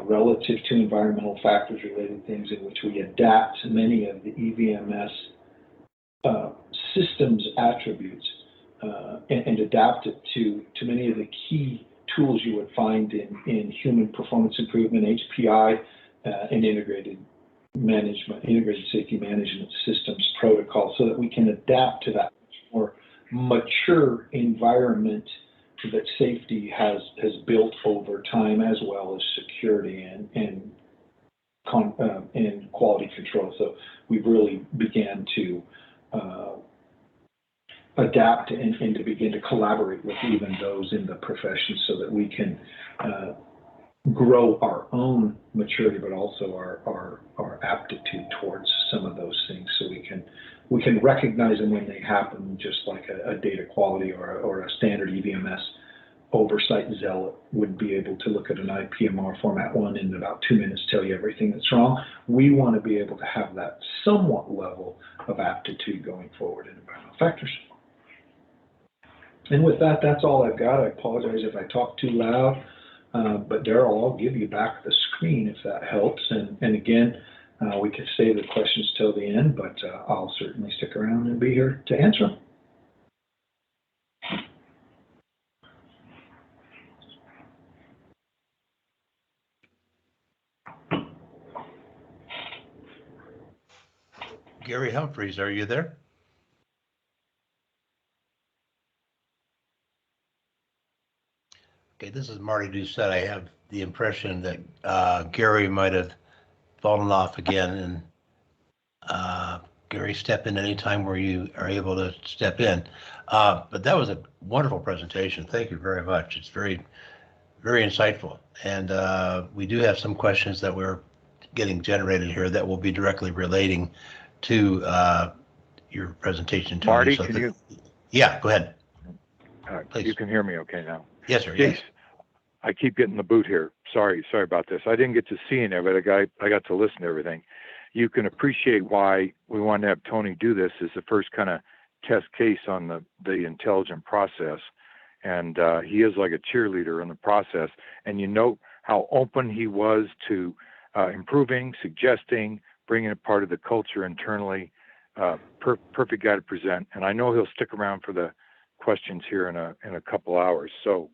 relative to environmental factors related things, in which we adapt many of the EVMS systems attributes and adapt it to many of the key tools you would find in human performance improvement, HPI, and integrated safety management systems protocol, so that we can adapt to that more mature environment that safety has built over time, as well as security and quality control. So we've really began to adapt and to begin to collaborate with even those in the profession, so that we can grow our own maturity, but also our aptitude towards some of those things, so we can recognize them when they happen, just like a data quality or a standard EVMS oversight zealot would be able to look at an IPMR format 1 in about 2 minutes, tell you everything that's wrong. We want to be able to have that somewhat level of aptitude going forward in environmental factors. And with that, that's all I've got. I apologize if I talk too loud. But Daryl, I'll give you back the screen if that helps. And again, we could save the questions till the end, but I'll certainly stick around and be here to answer them.
Gary Humphreys, are you there? Okay, this is Marty Doucette. I have the impression that Gary might have fallen off again, and Gary, step in anytime where you are able to step in. But that was a wonderful presentation. Thank you very much. It's very, very insightful. And we do have some questions that we're getting generated here that will be directly relating to your presentation, Tony.
Marty,
So
can you?
Yeah, go ahead. Please.
You can hear me okay now.
Yes, sir.
Yes.
Yes.
I keep getting the boot here. Sorry about this. I didn't get to see any of it. I got to listen to everything. You can appreciate why we wanted to have Tony do this as the first kind of test case on the intelligent process. And he is like a cheerleader in the process. And you note how open he was to improving, suggesting, bringing it part of the culture internally. Perfect guy to present. And I know he'll stick around for the questions here in a couple hours. So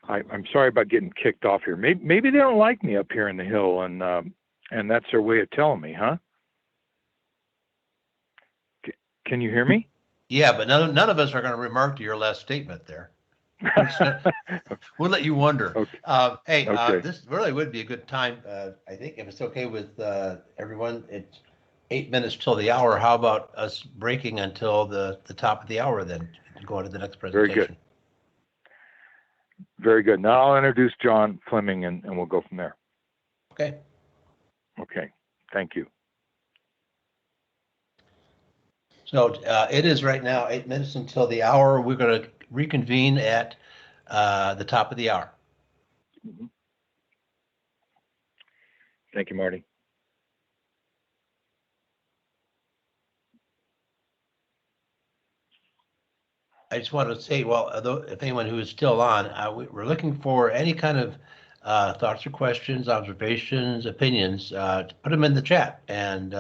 I'm sorry about getting kicked off here. Maybe they don't like me up here in the hill, and that's their way of telling me, huh? Can you hear me?
Yeah, but none of us are going to remark to your last statement there. We'll let you wonder.
Okay.
Hey,
Okay.
this really would be a good time. I think if it's okay with everyone, it's 8 minutes till the hour. How about us breaking until the top of the hour then to go on to the next presentation?
Very good. Very good. Now I'll introduce John Fleming and we'll go from there.
Okay.
Okay. Thank you.
So it is right now 8 minutes until the hour. We're going to reconvene at the top of the hour.
Mm-hmm. Thank you, Marty.
I just want to say, well, if anyone who is still on, we're looking for any kind of thoughts or questions, observations, opinions, to put them in the chat. And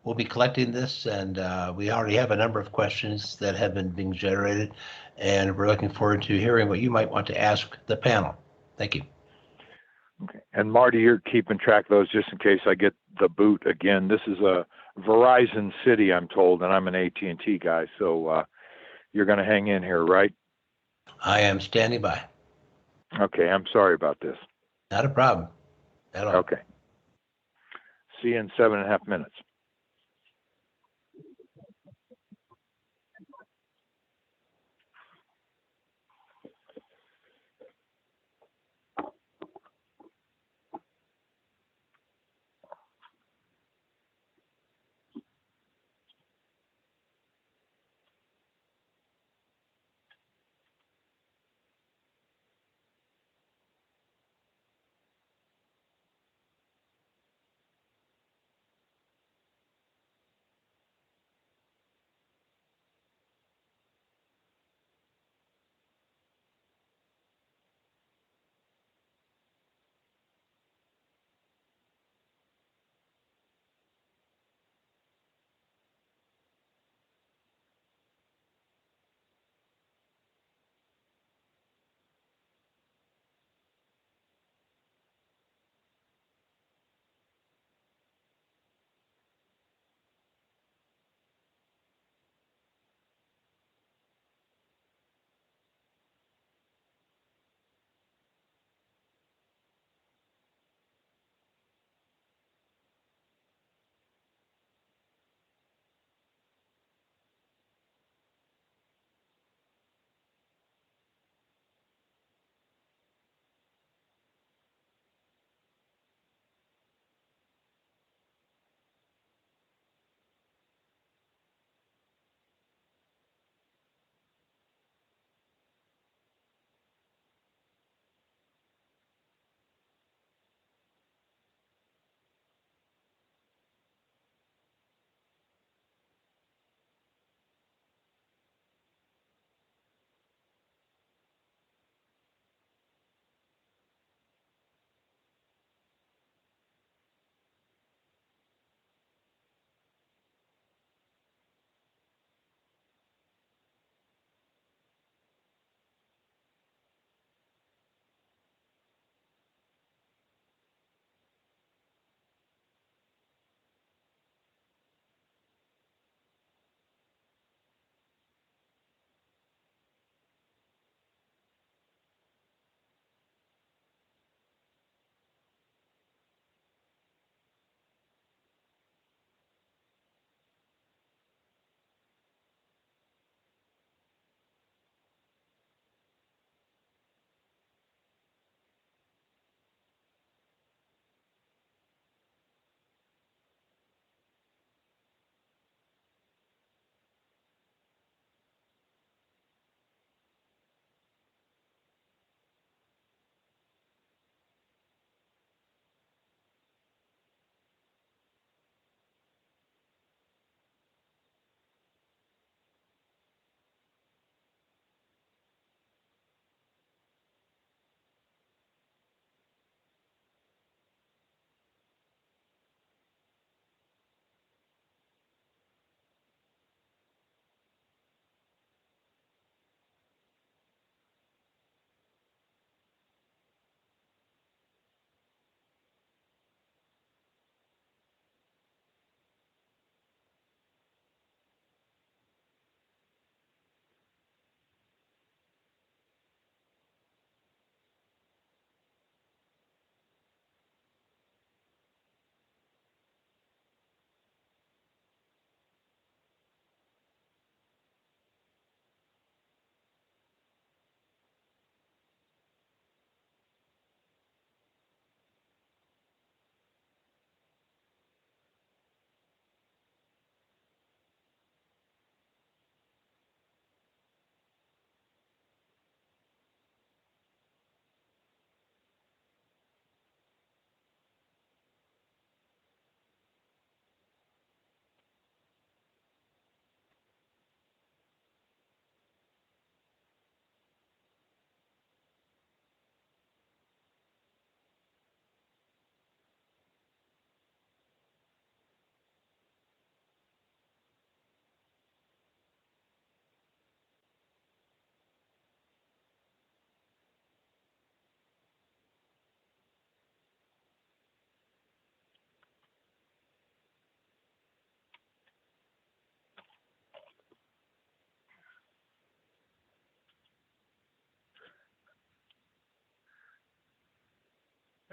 we'll be collecting this. And we already have a number of questions that have been being generated. And we're looking forward to hearing what you might want to ask the panel. Thank you.
Okay. And Marty, you're keeping track of those just in case I get the boot again. This is a Verizon City, I'm told, and I'm an AT&T guy. So you're going to hang in here, right?
I am standing by.
Okay. I'm sorry about this.
Not a problem at all.
Okay. See you in 7.5 minutes.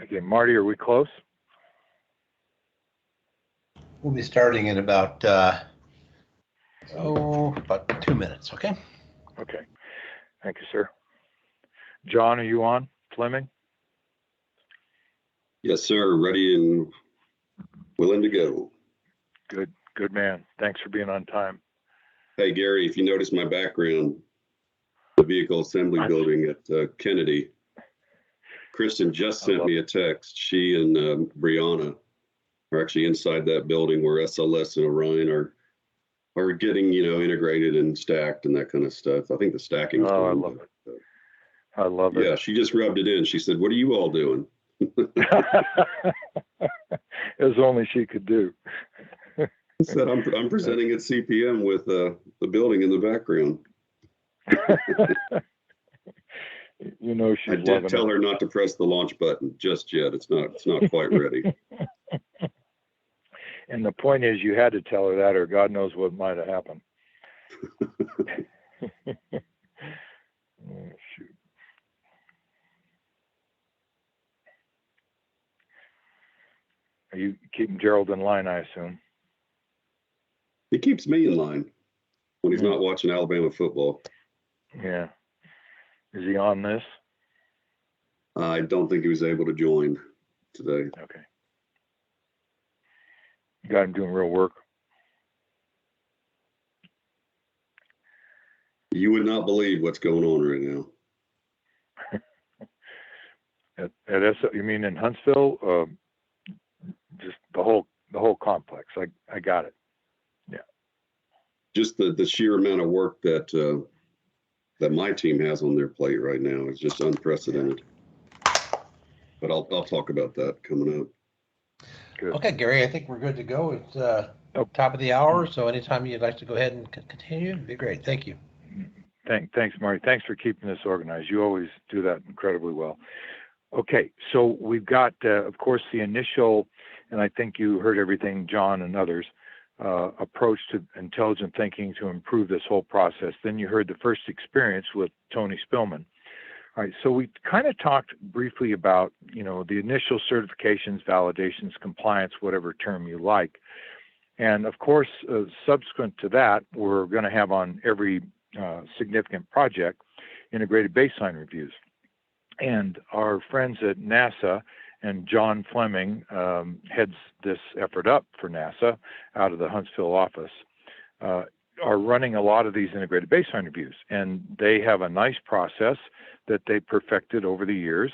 Okay, Marty, are we close?
We'll be starting in about 2 minutes, okay?
Okay. Thank you, sir. John, are you on? Fleming?
Yes, sir. Ready and willing to go.
Good man. Thanks for being on time.
Hey, Gary, if you notice my background, the vehicle assembly building at Kennedy, Kristen just sent me a text. She and Brianna are actually inside that building where SLS and Orion are getting, integrated and stacked and that kind of stuff. I think the stacking.
Oh, I love it. I love it.
Yeah, she just rubbed it in. She said, "What are you all doing?"
As only she could do.
I said, I'm presenting at CPM with the building in the background.
You know she's
I did tell her not to press the launch button just yet. It's not quite ready.
And the point is, you had to tell her that, or God knows what might have happened. Oh, shoot. Are you keeping Gerald in line, I assume?
He keeps me in line when he's not watching Alabama football.
Yeah. Is he on this?
I don't think he was able to join today.
Okay. You got him doing real work.
You would not believe what's going on right now.
You mean in Huntsville? Just the whole complex. I got it. Yeah.
Just the sheer amount of work that my team has on their plate right now is just unprecedented. But I'll talk about that coming up.
Good.
Okay, Gary, I think we're good to go. It's top of the hour, so anytime you'd like to go ahead and continue, it'd be great. Thank you.
Thanks, Marty. Thanks for keeping this organized. You always do that incredibly well. Okay, so we've got, of course, the initial, and I think you heard everything, John and others, approach to intelligent thinking to improve this whole process. Then you heard the first experience with Tony Spillman. All right, so we kind of talked briefly about, the initial certifications, validations, compliance, whatever term you like. And of course, subsequent to that, we're going to have on every significant project integrated baseline reviews. And our friends at NASA and John Fleming heads this effort up for NASA out of the Huntsville office, are running a lot of these integrated baseline reviews. And they have a nice process that they perfected over the years.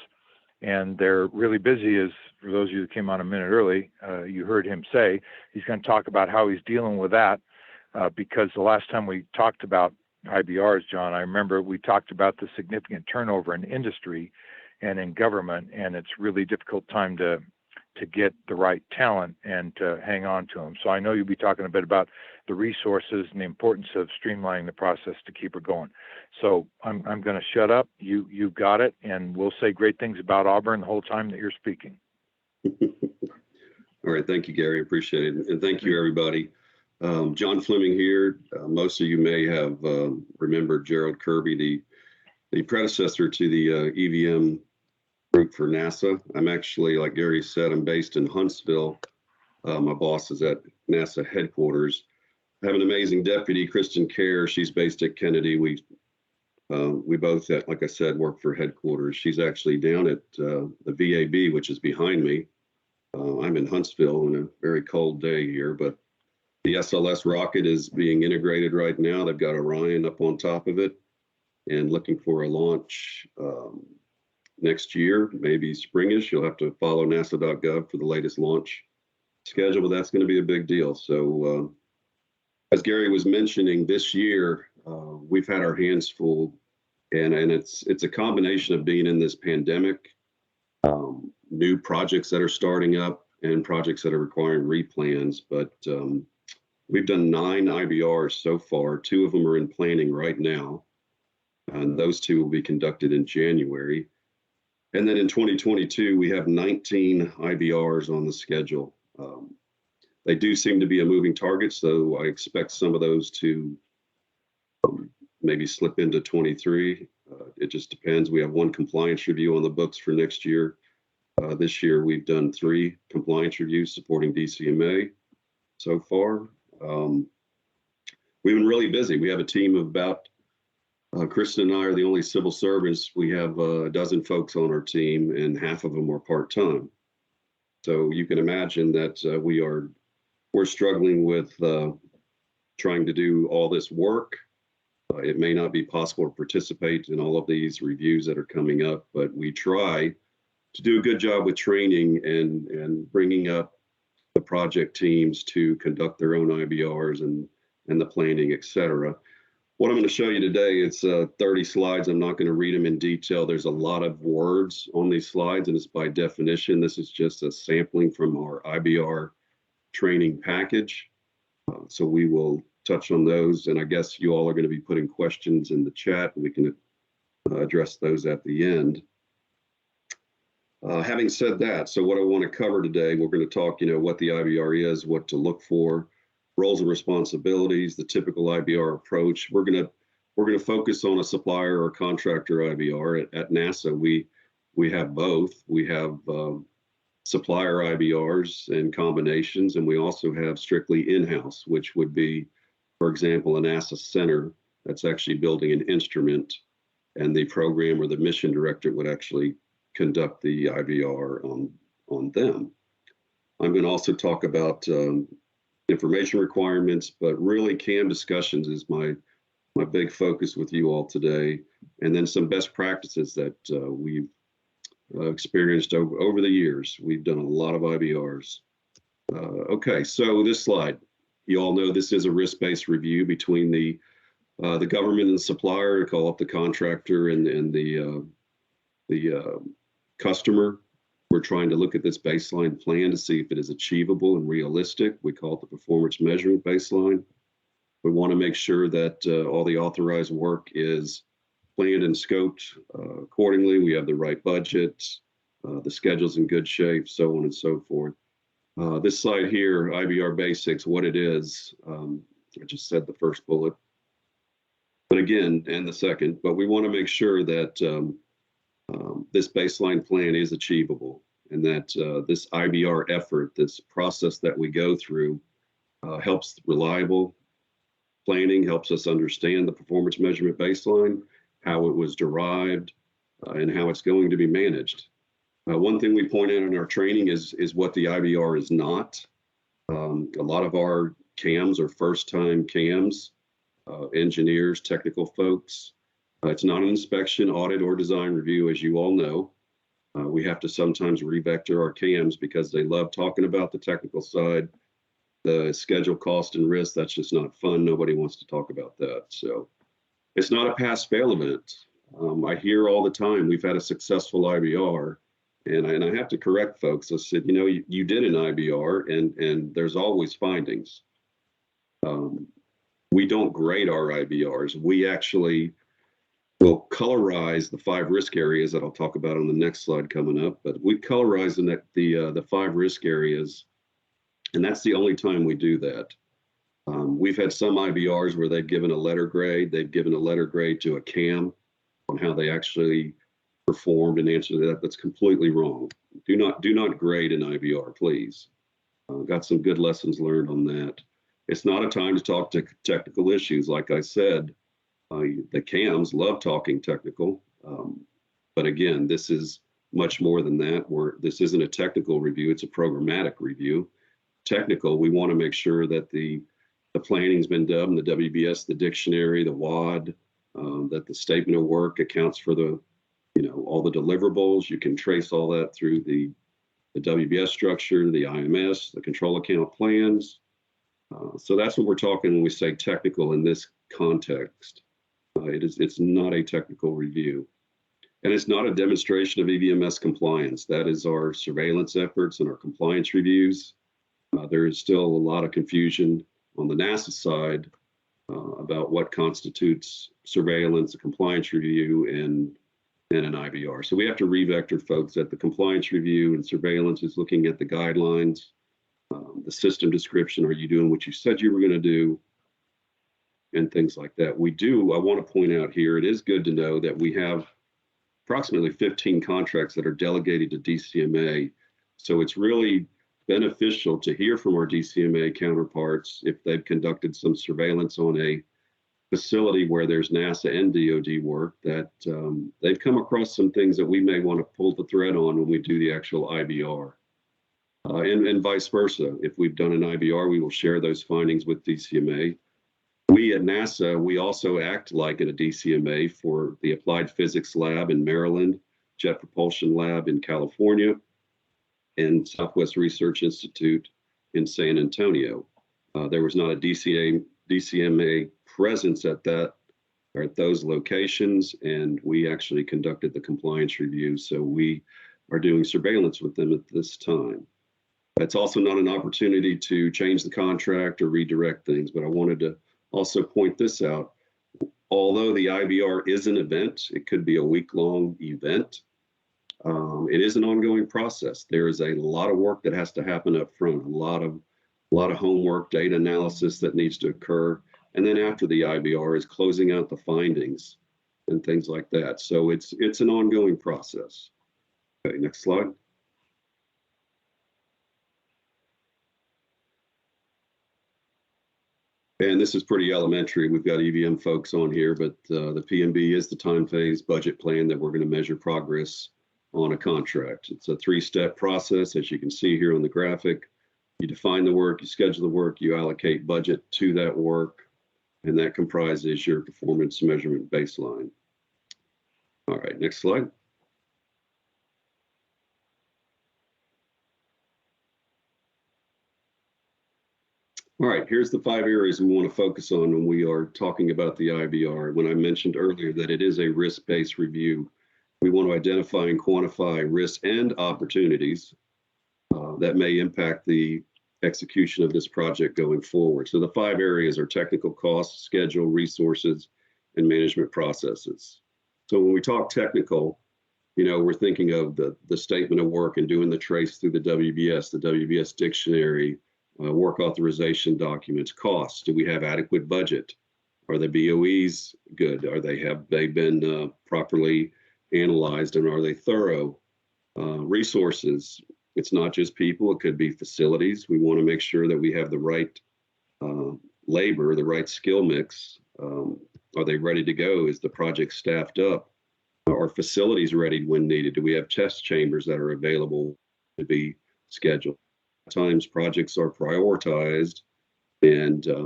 And they're really busy, as for those of you that came on a minute early, you heard him say, he's going to talk about how he's dealing with that, because the last time we talked about IBRs, John, I remember we talked about the significant turnover in industry and in government, and it's really difficult time to get the right talent and to hang on to them. So I know you'll be talking a bit about the resources and the importance of streamlining the process to keep it going. So I'm going to shut up. You've got it, and we'll say great things about Auburn the whole time that you're speaking.
All right, thank you, Gary. Appreciate it, and thank you, everybody. John Fleming here. Most of you may have remembered Gerald Kirby, the predecessor to the EVM group for NASA. I'm actually, like Gary said, I'm based in Huntsville. My boss is at NASA headquarters. I have an amazing deputy, Kristen Kerr. She's based at Kennedy. We both, like I said, work for headquarters. She's actually down at the VAB, which is behind me. I'm in Huntsville on a very cold day here, but the SLS rocket is being integrated right now. They've got Orion up on top of it and looking for a launch next year, maybe springish. You'll have to follow nasa.gov for the latest launch schedule, but that's going to be a big deal. So as Gary was mentioning, this year we've had our hands full, and it's a combination of being in this pandemic, new projects that are starting up and projects that are requiring replans. But we've done 9 IBRs so far. 2 of them are in planning right now, and those 2 will be conducted in January. And then in 2022, we have 19 IBRs on the schedule. They do seem to be a moving target, so I expect some of those to maybe slip into 23. It just depends. We have 1 compliance review on the books for next year. This year, we've done 3 compliance reviews supporting DCMA so far. We've been really busy. We have a team of about, Kristen and I are the only civil servants. We have a dozen folks on our team, and half of them are part-time. So you can imagine that we're struggling with trying to do all this work. It may not be possible to participate in all of these reviews that are coming up, but we try to do a good job with training and bringing up the project teams to conduct their own IBRs and the planning, et cetera. What I'm going to show you today, it's 30 slides. I'm not going to read them in detail. There's a lot of words on these slides, and it's by definition. This is just a sampling from our IBR training package. So we will touch on those, and I guess you all are going to be putting questions in the chat. We can address those at the end. Having said that, so what I want to cover today, we're going to talk, what the IBR is, what to look for, roles and responsibilities, the typical IBR approach. We're going to focus on a supplier or contractor IBR. At NASA, we have both. We have supplier IBRs and combinations, and we also have strictly in-house, which would be, for example, a NASA center that's actually building an instrument, and the program or the mission director would actually conduct the IBR on them. I'm going to also talk about information requirements, but really CAM discussions is my big focus with you all today, and then some best practices that we've experienced over the years. We've done a lot of IBRs. Okay, so this slide, you all know this is a risk-based review between the government and the supplier. I call it the contractor and the customer. We're trying to look at this baseline plan to see if it is achievable and realistic. We call it the performance measurement baseline. We want to make sure that all the authorized work is planned and scoped accordingly. We have the right budget, the schedule's in good shape, so on and so forth. This slide here, IBR basics, what it is. I just said the first bullet, but again, and the second, but we want to make sure that this baseline plan is achievable, and that this IBR effort, this process that we go through, helps reliable planning, helps us understand the performance measurement baseline, how it was derived, and how it's going to be managed. One thing we point out in our training is what the IBR is not. A lot of our CAMs are first-time CAMs, engineers, technical folks. It's not an inspection, audit, or design review, as you all know. We have to sometimes revector our CAMs because they love talking about the technical side, the schedule, cost, and risk. That's just not fun. Nobody wants to talk about that. So it's not a pass-fail event. I hear all the time, we've had a successful IBR, and I have to correct folks. I said, you did an IBR, and there's always findings. We don't grade our IBRs. We actually will colorize the 5 risk areas that I'll talk about on the next slide coming up, but we colorize the 5 risk areas, and that's the only time we do that. We've had some IBRs where they've given a letter grade. They've given a letter grade to a CAM on how they actually performed and answered that. That's completely wrong. Do not grade an IBR, please. Got some good lessons learned on that. It's not a time to talk to technical issues. Like I said, the CAMs love talking technical, but again, this is much more than that. This isn't a technical review, it's a programmatic review. Technical, we want to make sure that the planning's been done, the WBS, the dictionary, the WAD, that the statement of work accounts for all the deliverables. You can trace all that through the WBS structure, the IMS, the control account plans. So that's what we're talking when we say technical in this context. It's not a technical review, and it's not a demonstration of EVMS compliance. That is our surveillance efforts and our compliance reviews. There is still a lot of confusion on the NASA side about what constitutes surveillance, a compliance review, and an IBR. So we have to revector folks that the compliance review and surveillance is looking at the guidelines, the system description. Are you doing what you said you were going to do? And things like that. I want to point out here, it is good to know that we have approximately 15 contracts that are delegated to DCMA. So it's really beneficial to hear from our DCMA counterparts if they've conducted some surveillance on a facility where there's NASA and DoD work, that they've come across some things that we may want to pull the thread on when we do the actual IBR. And vice versa. If we've done an IBR, we will share those findings with DCMA. We at NASA, we also act like a DCMA for the Applied Physics Lab in Maryland, Jet Propulsion Lab in California, and Southwest Research Institute in San Antonio. There was not a DCMA presence at those locations, and we actually conducted the compliance review. So we are doing surveillance with them at this time. It's also not an opportunity to change the contract or redirect things, but I wanted to also point this out. Although the IBR is an event, it could be a week-long event. It is an ongoing process. There is a lot of work that has to happen up front, a lot of homework, data analysis that needs to occur. And then after the IBR is closing out the findings and things like that. So it's an ongoing process. Okay, next slide. And this is pretty elementary. We've got EVM folks on here, but the PMB is the time phase budget plan that we're going to measure progress on a contract. It's a 3-step process, as you can see here on the graphic. You define the work, you schedule the work, you allocate budget to that work, and that comprises your performance measurement baseline. All right, next slide. All right, here's the 5 areas we want to focus on when we are talking about the IBR. When I mentioned earlier that it is a risk-based review, we want to identify and quantify risks and opportunities that may impact the execution of this project going forward. So the 5 areas are technical costs, schedule, resources, and management processes. So when we talk technical, we're thinking of the statement of work and doing the trace through the WBS dictionary, work authorization documents. Costs. Do we have adequate budget? Are the BOEs good? Have they been properly analyzed, and are they thorough? Resources. It's not just people, it could be facilities. We want to make sure that we have the right labor, the right skill mix. Are they ready to go? Is the project staffed up? Are facilities ready when needed? Do we have test chambers that are available to be scheduled? Times projects are prioritized, and a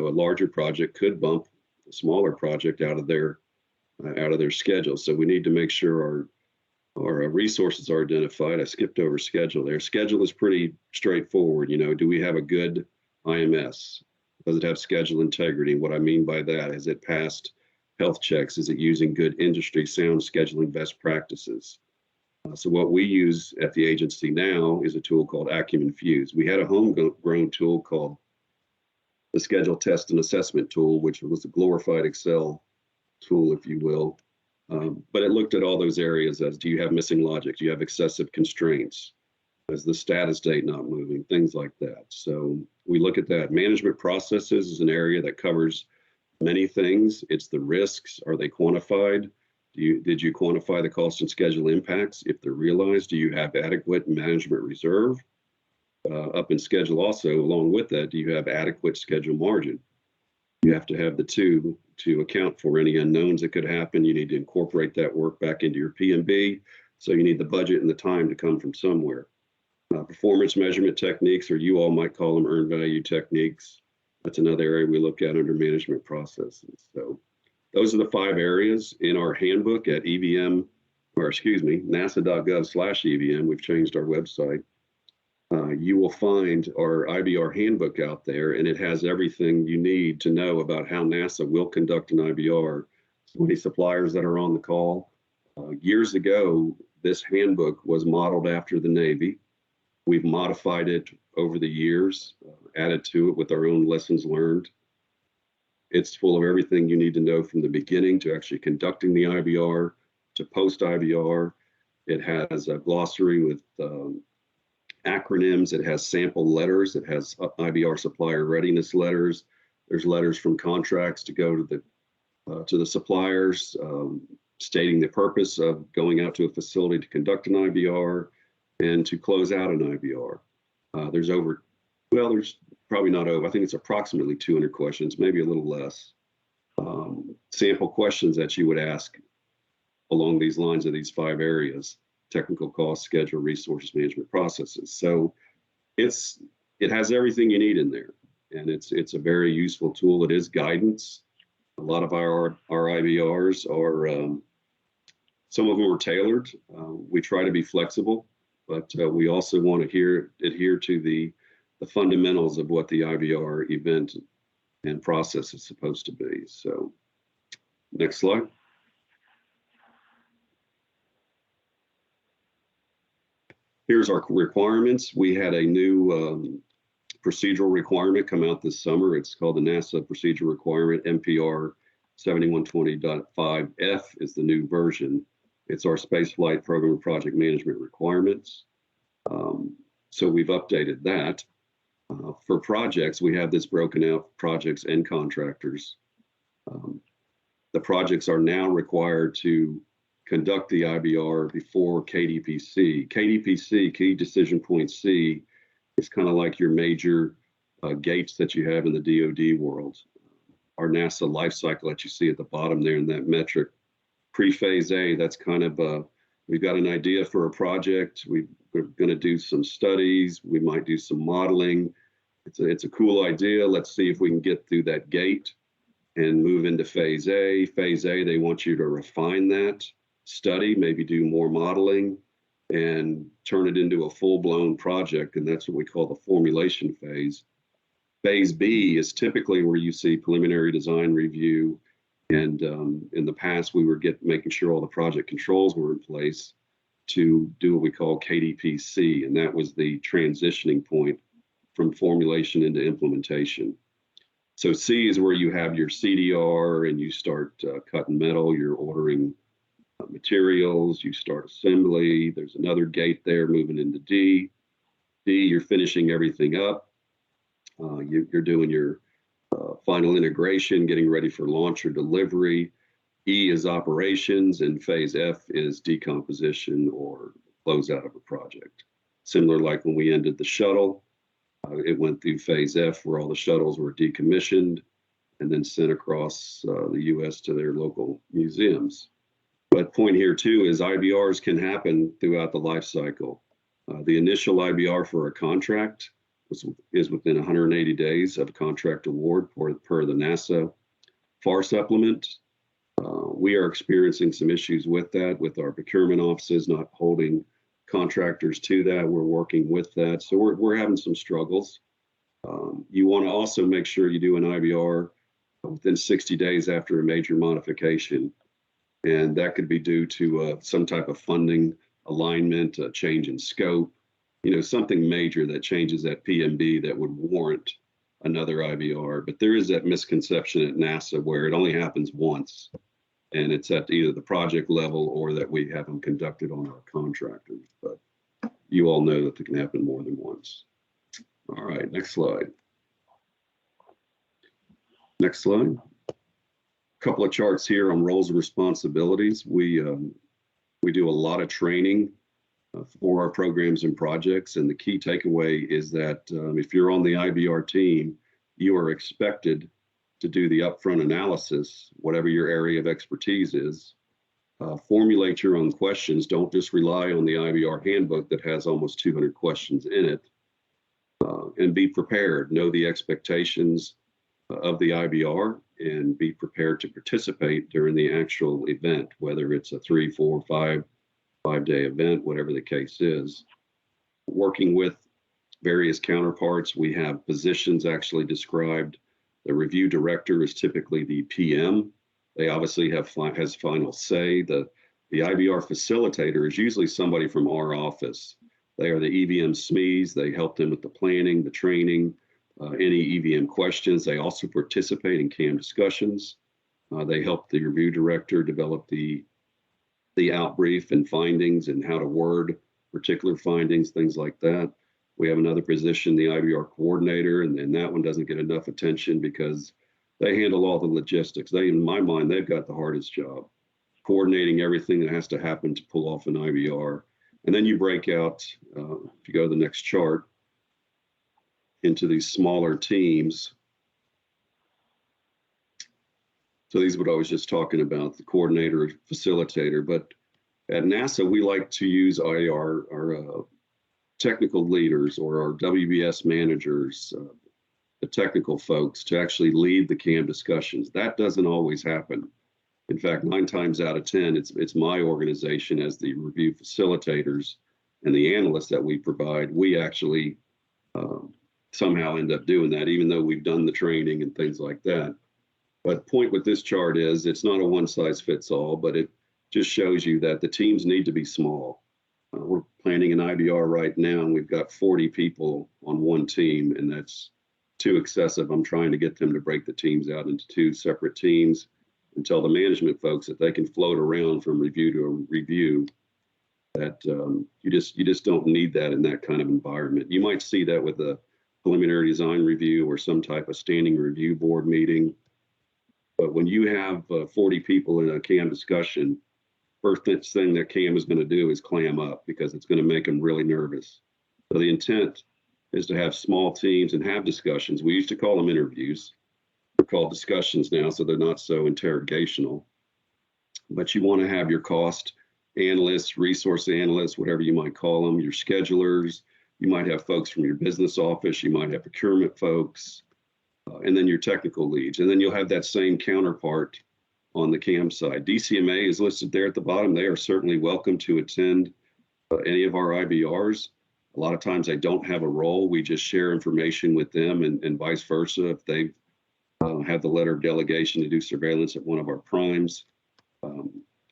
larger project could bump a smaller project out of their schedule. So we need to make sure our resources are identified. I skipped over schedule there. Schedule is pretty straightforward. Do we have a good IMS? Does it have schedule integrity? What I mean by that is, it passed health checks? Is it using good industry sound scheduling best practices? So what we use at the agency now is a tool called Acumen Fuse. We had a homegrown tool called the Schedule Test and Assessment tool, which was a glorified Excel tool, if you will. But it looked at all those areas as, do you have missing logic? Do you have excessive constraints? Is the status date not moving? Things like that. So we look at that. Management processes is an area that covers many things. It's the risks. Are they quantified? Did you quantify the cost and schedule impacts? If they're realized, do you have adequate management reserve? Up in schedule also, along with that, do you have adequate schedule margin? You have to have the two to account for any unknowns that could happen. You need to incorporate that work back into your PMB. So you need the budget and the time to come from somewhere. Performance measurement techniques, or you all might call them earned value techniques. That's another area we look at under management processes. So those are the 5 areas in our handbook at nasa.gov/EVM. We've changed our website. You will find our IBR handbook out there, and it has everything you need to know about how NASA will conduct an IBR. So many suppliers that are on the call. Years ago, this handbook was modeled after the Navy. We've modified it over the years, added to it with our own lessons learned. It's full of everything you need to know from the beginning to actually conducting the IBR to post-IBR. It has a glossary with acronyms. It has sample letters. It has IBR supplier readiness letters. There's letters from contracts to go to the suppliers, stating the purpose of going out to a facility to conduct an IBR and to close out an IBR. There's probably not over, I think it's approximately 200 questions, maybe a little less. Sample questions that you would ask along these lines of these 5 areas: technical cost, schedule, resources management, processes. So it has everything you need in there, and it's a very useful tool. It is guidance. A lot of our IBRs are, some of them are tailored. We try to be flexible, but we also want to adhere to the fundamentals of what the IBR event and process is supposed to be. So next slide. Here's our requirements. We had a new procedural requirement come out this summer. It's called the NASA Procedure Requirement, NPR 7120.5F is the new version. It's our spaceflight program and project management requirements. So we've updated that. For projects, we have this broken out, projects and contractors. The projects are now required to conduct the IBR before KDPC. KDPC, Key Decision Point C, is kind of like your major gates that you have in the DoD world. Our NASA life cycle that you see at the bottom there in that metric. Pre-phase A, that's kind of, we've got an idea for a project. We're going to do some studies. We might do some modeling. It's a cool idea. Let's see if we can get through that gate and move into phase A. Phase A, they want you to refine that study, maybe do more modeling and turn it into a full-blown project. And that's what we call the formulation phase. Phase B is typically where you see preliminary design review. And in the past, we were making sure all the project controls were in place to do what we call KDPC. And that was the transitioning point from formulation into implementation. So C is where you have your CDR and you start cutting metal, you're ordering materials, you start assembly. There's another gate there moving into D. D, you're finishing everything up. You're doing your final integration, getting ready for launch or delivery. E is operations, and phase F is decomposition or closeout of a project. Similar like when we ended the shuttle, it went through phase F where all the shuttles were decommissioned and then sent across the US to their local museums. But point here too is IBRs can happen throughout the life cycle. The initial IBR for a contract is within 180 days of contract award per the NASA FAR supplement. We are experiencing some issues with that, with our procurement offices not holding contractors to that. We're working with that. So we're having some struggles. You want to also make sure you do an IBR within 60 days after a major modification. And that could be due to some type of funding alignment, a change in scope, something major that changes that PMB that would warrant another IBR. But there is that misconception at NASA where it only happens once, and it's at either the project level or that we have them conducted on our contractors. But you all know that it can happen more than once. All right, next slide. Next slide. Couple of charts here on roles and responsibilities. We do a lot of training for our programs and projects, and the key takeaway is that if you're on the IBR team, you are expected to do the upfront analysis, whatever your area of expertise is. Formulate your own questions. Don't just rely on the IBR handbook that has almost 200 questions in it, and be prepared. Know the expectations of the IBR and be prepared to participate during the actual event, whether it's a 3, 4, 5-day event, whatever the case is. Working with various counterparts, we have positions actually described. The review director is typically the PM. They obviously has final say. The IBR facilitator is usually somebody from our office. They are the EVM SMEs. They help them with the planning, the training, any EVM questions. They also participate in CAM discussions. They help the review director develop the outbrief and findings and how to word particular findings, things like that. We have another position, the IBR coordinator, and that one doesn't get enough attention because they handle all the logistics. In my mind, they've got the hardest job. coordinating everything that has to happen to pull off an IBR. And then you break out, if you go to the next chart, into these smaller teams. So these are what I was just talking about, the coordinator, facilitator. But at NASA, we like to use our technical leaders or our WBS managers, the technical folks, to actually lead the CAM discussions. That doesn't always happen. In fact, 9 times out of 10, it's my organization as the review facilitators and the analysts that we provide. We actually somehow end up doing that, even though we've done the training and things like that. But point with this chart is it's not a one size fits all, but it just shows you that the teams need to be small. We're planning an IBR right now, and we've got 40 people on one team, and that's too excessive. I'm trying to get them to break the teams out into 2 separate teams and tell the management folks that they can float around from review to review, that you just don't need that in that kind of environment. You might see that with a preliminary design review or some type of standing review board meeting. But when you have 40 people in a CAM discussion, first thing that CAM is going to do is clam up, because it's going to make them really nervous. So the intent is to have small teams and have discussions. We used to call them interviews. They're called discussions now, so they're not so interrogational. But you want to have your cost analysts, resource analysts, whatever you might call them, your schedulers. You might have folks from your business office. You might have procurement folks. And then your technical leads. And then you'll have that same counterpart on the CAM side. DCMA is listed there at the bottom. They are certainly welcome to attend any of our IBRs. A lot of times they don't have a role. We just share information with them, and vice versa. If they have the letter of delegation to do surveillance at one of our primes,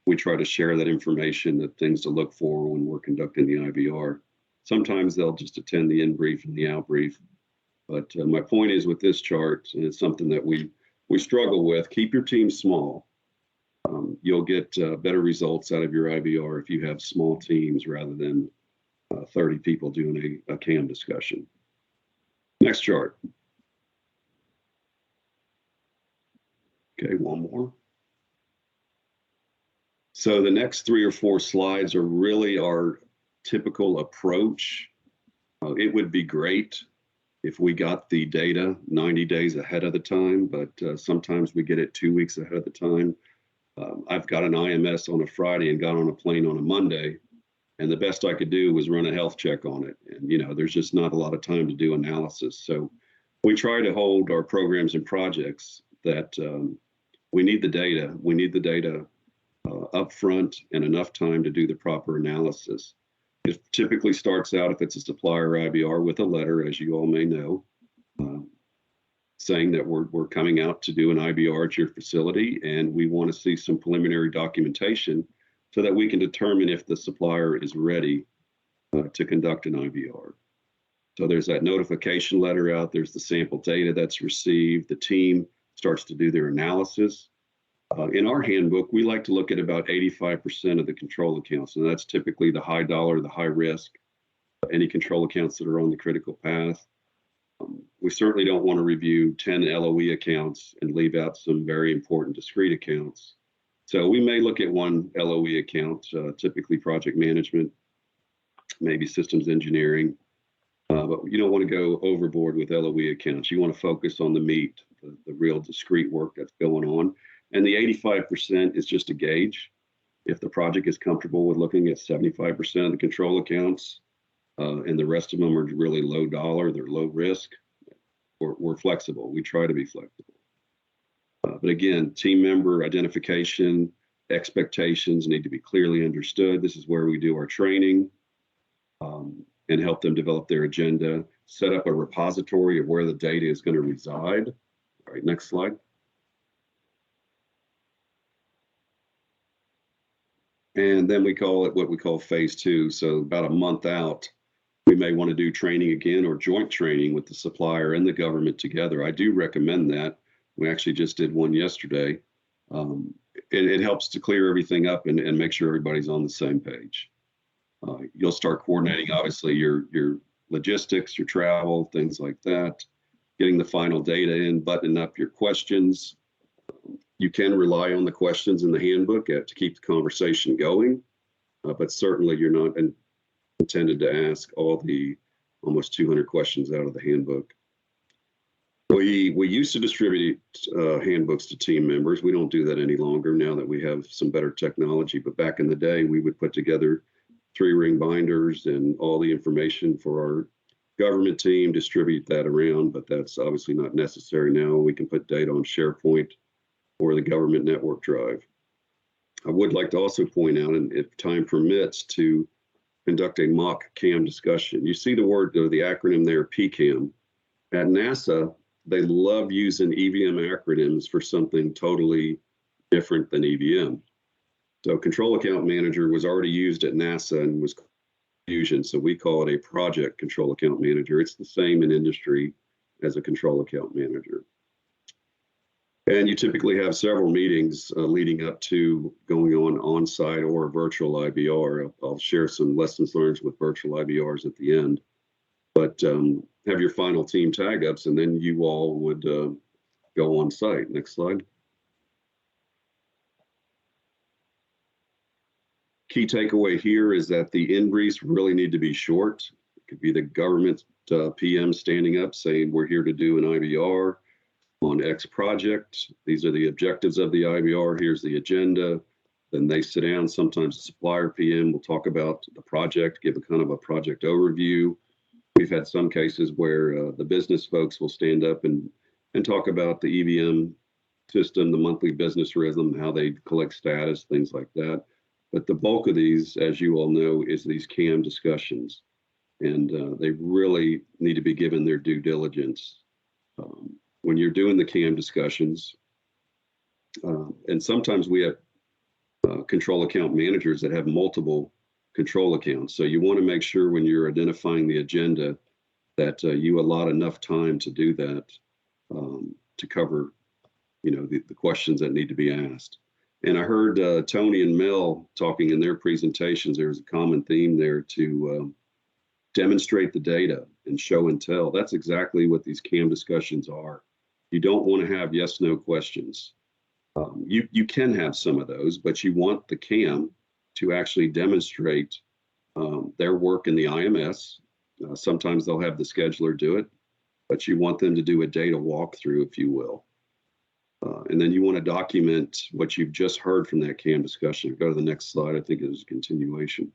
we try to share that information, the things to look for when we're conducting the IBR. Sometimes they'll just attend the in-brief and the out-brief. But my point is, with this chart, and it's something that we struggle with, keep your team small. You'll get better results out of your IBR if you have small teams rather than 30 people doing a CAM discussion. Next chart. Okay, one more. So the next 3 or 4 slides are really our typical approach. It would be great if we got the data 90 days ahead of the time, but sometimes we get it 2 weeks ahead of the time. I've got an IMS on a Friday and got on a plane on a Monday, and the best I could do was run a health check on it. And there's just not a lot of time to do analysis. So we try to hold our programs and projects that we need the data. We need the data up front and enough time to do the proper analysis. It typically starts out, if it's a supplier IBR, with a letter, as you all may know, saying that we're coming out to do an IBR at your facility, and we want to see some preliminary documentation so that we can determine if the supplier is ready to conduct an IBR. So there's that notification letter out, there's the sample data that's received, the team starts to do their analysis. In our handbook, we like to look at about 85% of the control accounts, and that's typically the high dollar, the high risk, any control accounts that are on the critical path. We certainly don't want to review 10 LOE accounts and leave out some very important discrete accounts. So we may look at one LOE account, typically project management, maybe systems engineering, but you don't want to go overboard with LOE accounts. You want to focus on the meat, the real discrete work that's going on. And the 85% is just a gauge. If the project is comfortable with looking at 75% of the control accounts, and the rest of them are really low dollar, they're low risk, we're flexible. We try to be flexible. But again, team member identification, expectations need to be clearly understood. This is where we do our training and help them develop their agenda, set up a repository of where the data is going to reside. All right, next slide. And then we call it what we call phase 2. So about a month out, we may want to do training again or joint training with the supplier and the government together. I do recommend that. We actually just did one yesterday. It helps to clear everything up and make sure everybody's on the same page. You'll start coordinating, obviously, your logistics, your travel, things like that, getting the final data in, buttoning up your questions. You can rely on the questions in the handbook to keep the conversation going, but certainly you're not intended to ask all the almost 200 questions out of the handbook. We used to distribute handbooks to team members. We don't do that any longer now that we have some better technology. But back in the day, we would put together 3-ring binders and all the information for our government team, distribute that around. But that's obviously not necessary now. We can put data on SharePoint or the government network drive. I would like to also point out, and if time permits, to conduct a mock CAM discussion. You see the word or the acronym there, PCAM. At NASA, they love using EVM acronyms for something totally different than EVM. So control account manager was already used at NASA and was confusion. So we call it a project control account manager. It's the same in industry as a control account manager. And you typically have several meetings leading up to going on-site or a virtual IBR. I'll share some lessons learned with virtual IBRs at the end. But have your final team tag ups, and then you all would go on site. Next slide. Key takeaway here is that the in-briefs really need to be short. It could be the government PM standing up saying, we're here to do an IBR on X project. These are the objectives of the IBR. Here's the agenda. Then they sit down. Sometimes the supplier PM will talk about the project, give a kind of a project overview. We've had some cases where the business folks will stand up and talk about the EVM system, the monthly business rhythm, how they collect status, things like that. But the bulk of these, as you all know, is these CAM discussions. And they really need to be given their due diligence. When you're doing the CAM discussions, and sometimes we have control account managers that have multiple control accounts. So you want to make sure when you're identifying the agenda that you allot enough time to do that, to cover, the questions that need to be asked. And I heard Tony and Mel talking in their presentations. There's a common theme there to demonstrate the data and show and tell. That's exactly what these CAM discussions are. You don't want to have yes, no questions. You can have some of those, but you want the CAM to actually demonstrate their work in the IMS. Sometimes they'll have the scheduler do it, but you want them to do a data walkthrough, if you will. And then you want to document what you've just heard from that CAM discussion. Go to the next slide. I think it was a continuation.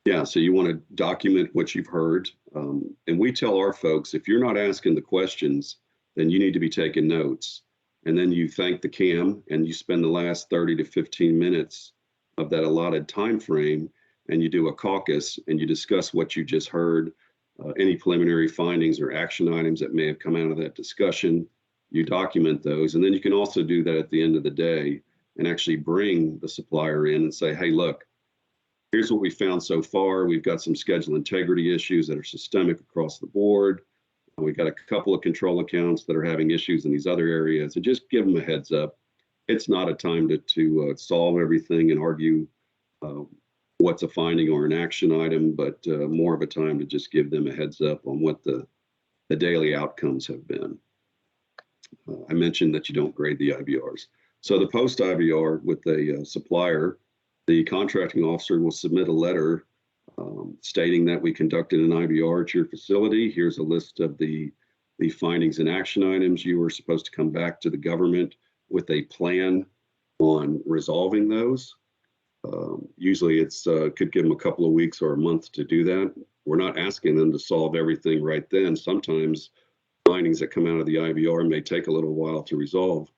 Yeah, so you want to document what you've heard. And we tell our folks, if you're not asking the questions, then you need to be taking notes. And then you thank the CAM and you spend the last 30 to 15 minutes of that allotted time frame and you do a caucus and you discuss what you just heard, any preliminary findings or action items that may have come out of that discussion. You document those. And then you can also do that at the end of the day and actually bring the supplier in and say, hey, look, here's what we found so far. We've got some schedule integrity issues that are systemic across the board. We've got a couple of control accounts that are having issues in these other areas, and just give them a heads up. It's not a time to solve everything and argue what's a finding or an action item, but more of a time to just give them a heads up on what the daily outcomes have been. I mentioned that you don't grade the IBRs. So the post IBR with a supplier, the contracting officer will submit a letter stating that we conducted an IBR at your facility. Here's a list of the findings and action items. You were supposed to come back to the government with a plan on resolving those. Usually it's could give them a couple of weeks or a month to do that. We're not asking them to solve everything right then. Sometimes findings that come out of the IBR may take a little while to resolve.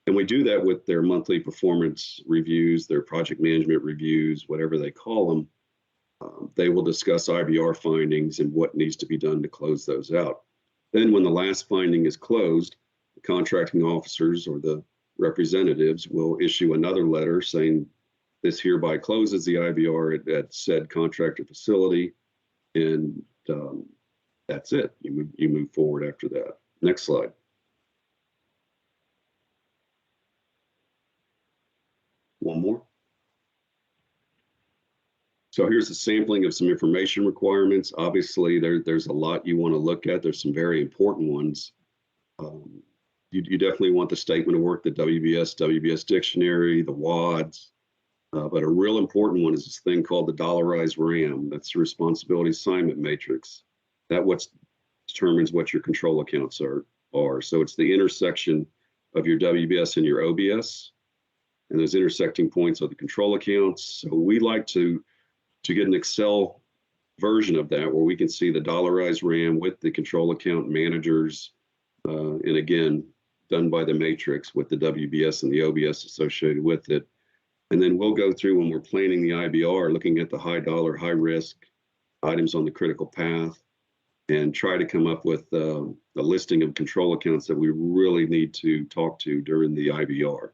And we do that with their monthly performance reviews, their project management reviews, whatever they call them. They will discuss IBR findings and what needs to be done to close those out. Then when the last finding is closed, the contracting officers or the representatives will issue another letter saying this hereby closes the IBR at said contractor facility, and that's it. You move forward after that. Next slide. One more. So here's a sampling of some information requirements. Obviously, there's a lot you want to look at. There's some very important ones. You definitely want the statement of work, the WBS dictionary, the WADs. But a real important one is this thing called the dollarized RAM. That's the responsibility assignment matrix. That what determines what your control accounts are. So it's the intersection of your WBS and your OBS, and those intersecting points are the control accounts. So we like to get an Excel version of that where we can see the dollarized RAM with the control account managers, and again, done by the matrix with the WBS and the OBS associated with it. And then we'll go through when we're planning the IBR, looking at the high dollar, high risk items on the critical path, and try to come up with a listing of control accounts that we really need to talk to during the IBR.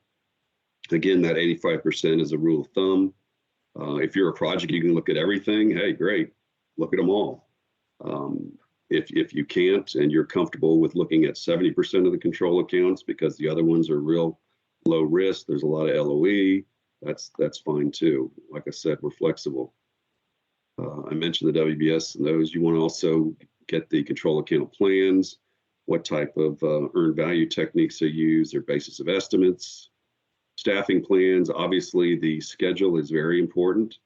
Again, that 85% is a rule of thumb. If you're a project, you can look at everything. Hey, great, look at them all. If you can't and you're comfortable with looking at 70% of the control accounts because the other ones are real low risk, there's a lot of LOE, that's fine too. Like I said, we're flexible. I mentioned the WBS and those. You want to also get the control account plans, what type of earned value techniques they use, their basis of estimates, staffing plans. Obviously, the schedule is very important.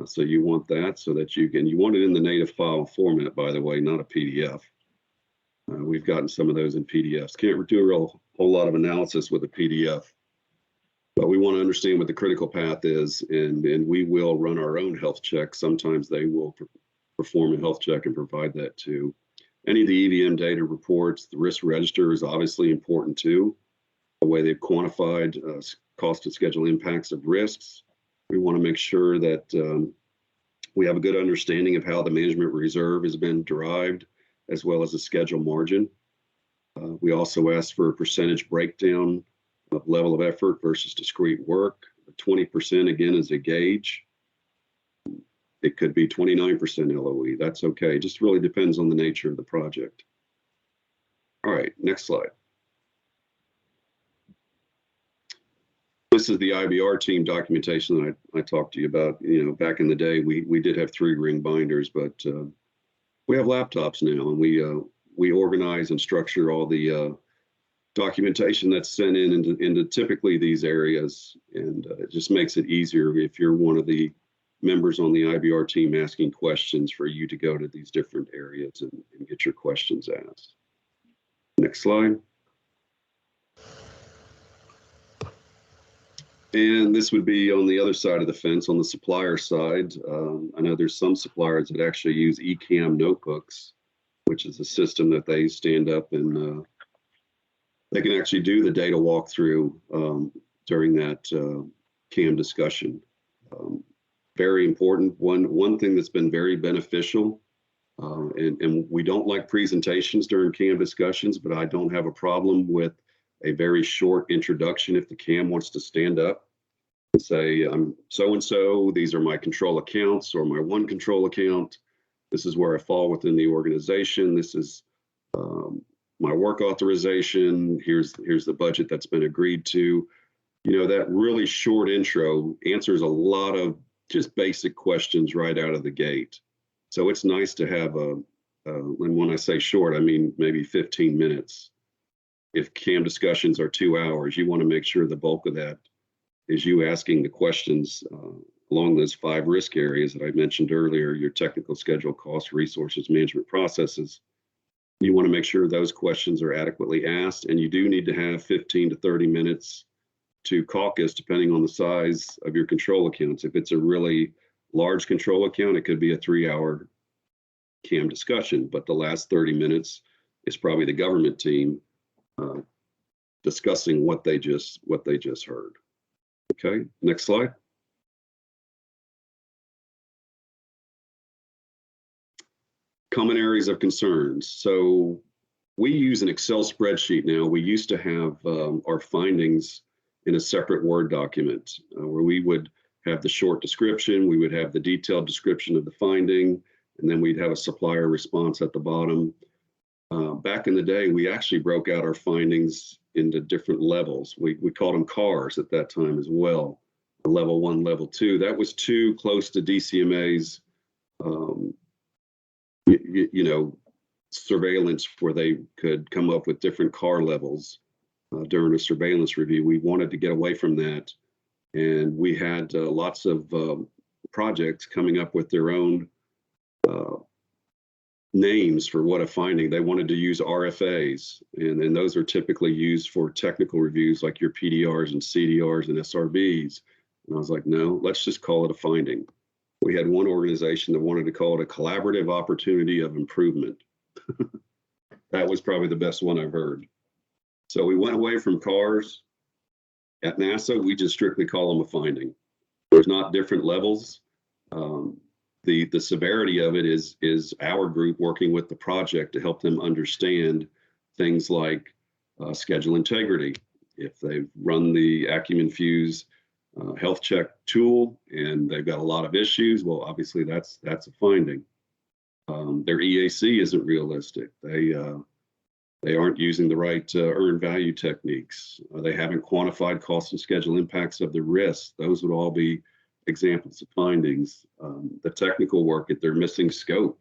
So you want that so that you want it in the native file format, by the way, not a PDF. We've gotten some of those in PDFs. Can't do a whole lot of analysis with a PDF, but we want to understand what the critical path is, and we will run our own health check. Sometimes they will perform a health check and provide that too. Any of the EVM data reports, the risk register is obviously important too. The way they've quantified cost and schedule impacts of risks. We want to make sure that we have a good understanding of how the management reserve has been derived, as well as the schedule margin. We also ask for a percentage breakdown of level of effort versus discrete work. 20% again is a gauge. It could be 29% LOE. That's okay. Just really depends on the nature of the project. All right, next slide. This is the IBR team documentation that I talked to you about. You know, back in the day, we did have 3-ring binders, but we have laptops now, and we organize and structure all the documentation that's sent into typically these areas, and it just makes it easier if you're one of the members on the IBR team asking questions for you to go to these different areas and get your questions asked. Next slide. And this would be on the other side of the fence, on the supplier side. I know there's some suppliers that actually use eCam notebooks, which is a system that they stand up and they can actually do the data walkthrough during that CAM discussion. Very important. One thing that's been very beneficial, and we don't like presentations during CAM discussions, but I don't have a problem with a very short introduction if the CAM wants to stand up and say, I'm so-and-so, these are my control accounts or my one control account. This is where I fall within the organization. This is my work authorization. Here's the budget that's been agreed to. You know, that really short intro answers a lot of just basic questions right out of the gate. So it's nice to have and when I say short, I mean maybe 15 minutes. If CAM discussions are 2 hours, you want to make sure the bulk of that is you asking the questions along those 5 risk areas that I mentioned earlier, your technical schedule, cost, resources, management processes. You want to make sure those questions are adequately asked, and you do need to have 15 to 30 minutes to caucus, depending on the size of your control accounts. If it's a really large control account, it could be a 3-hour CAM discussion, but the last 30 minutes is probably the government team discussing what they just heard. Okay, next slide. Common areas of concerns. So we use an Excel spreadsheet now. We used to have our findings in a separate Word document where we would have the short description, we would have the detailed description of the finding, and then we'd have a supplier response at the bottom. Back in the day, we actually broke out our findings into different levels. We called them CARs at that time as well. Level 1, level 2. That was too close to DCMA's, you know, surveillance where they could come up with different car levels during a surveillance review. We wanted to get away from that. And we had lots of projects coming up with their own names for what a finding. They wanted to use RFAs, and those are typically used for technical reviews like your PDRs and CDRs and SRBs. And I was like, no, let's just call it a finding. We had one organization that wanted to call it a collaborative opportunity of improvement. That was probably the best one I've heard. So we went away from cars. At NASA, we just strictly call them a finding. There's not different levels. The severity of it is our group working with the project to help them understand things like schedule integrity. If they've run the Acumen Fuse health check tool and they've got a lot of issues, well, obviously that's a finding. Their EAC isn't realistic. They aren't using the right earned value techniques. They haven't quantified cost and schedule impacts of the risks. Those would all be examples of findings. The technical work, if they're missing scope,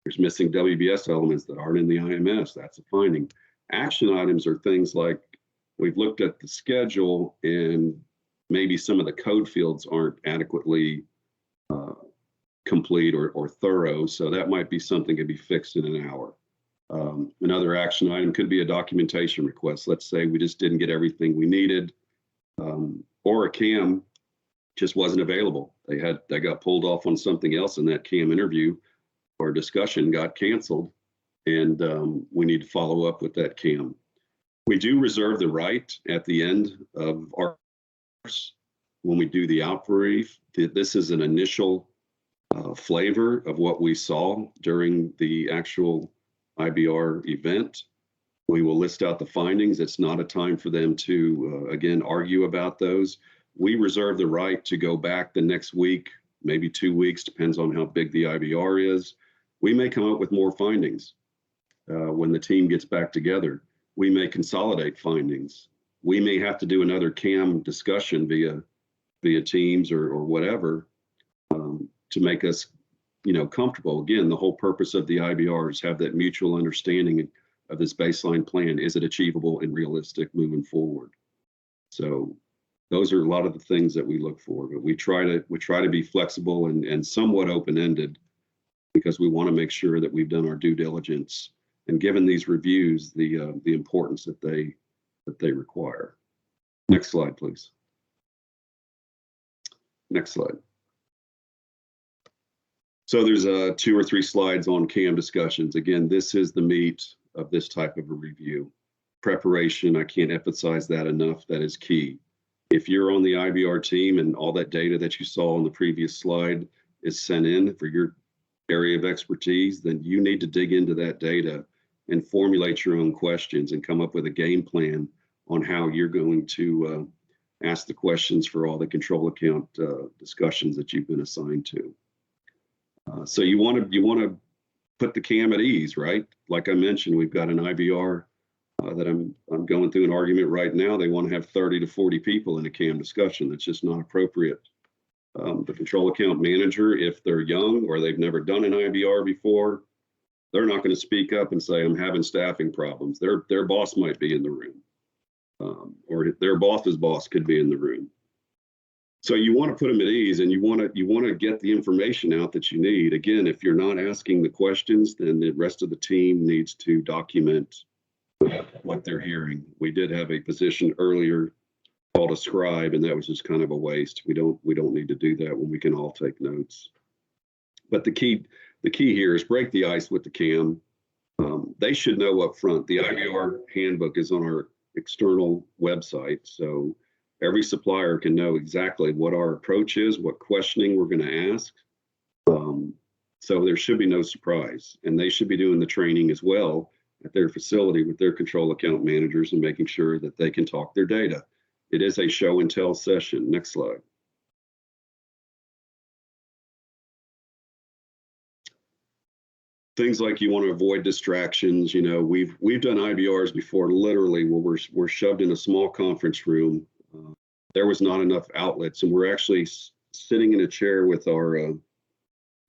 there's missing WBS elements that aren't in the IMS, that's a finding. Action items are things like we've looked at the schedule and maybe some of the code fields aren't adequately complete or thorough. So that might be something that can be fixed in an hour. Another action item could be a documentation request. Let's say we just didn't get everything we needed, or a CAM just wasn't available. They got pulled off on something else in that CAM interview or discussion got canceled, and we need to follow up with that CAM. We do reserve the right at the end of our when we do the outbrief. This is an initial flavor of what we saw during the actual IBR event. We will list out the findings. It's not a time for them to, again, argue about those. We reserve the right to go back the next week, maybe 2 weeks, depends on how big the IBR is. We may come up with more findings when the team gets back together. We may consolidate findings. We may have to do another CAM discussion via Teams or whatever to make us comfortable. Again, the whole purpose of the IBR is have that mutual understanding of this baseline plan. Is it achievable and realistic moving forward? So those are a lot of the things that we look for, but we try to be flexible and somewhat open-ended because we want to make sure that we've done our due diligence and given these reviews the importance that they require. Next slide, please. Next slide. So there's 2 or 3 slides on CAM discussions. Again, this is the meat of this type of a review. Preparation, I can't emphasize that enough. That is key. If you're on the IBR team and all that data that you saw on the previous slide is sent in for your area of expertise, then you need to dig into that data and formulate your own questions and come up with a game plan on how you're going to ask the questions for all the control account discussions that you've been assigned to. So you want to put the CAM at ease, right? Like I mentioned, we've got an IBR that I'm going through an argument right now. They want to have 30 to 40 people in a CAM discussion. That's just not appropriate. The control account manager, if they're young or they've never done an IBR before, they're not going to speak up and say, I'm having staffing problems. Their boss might be in the room, or their boss's boss could be in the room. So you want to put them at ease, and you want to get the information out that you need. Again, if you're not asking the questions, then the rest of the team needs to document what they're hearing. We did have a position earlier called a scribe, and that was just kind of a waste. We don't need to do that when we can all take notes. But the key here is break the ice with the CAM. They should know up front. The IBR handbook is on our external website, so every supplier can know exactly what our approach is, what questioning we're going to ask. So there should be no surprise, and they should be doing the training as well at their facility with their control account managers and making sure that they can talk their data. It is a show and tell session. Next slide. Things like you want to avoid distractions. We've done IBRs before, literally, where we're shoved in a small conference room. There was not enough outlets, and we're actually sitting in a chair with our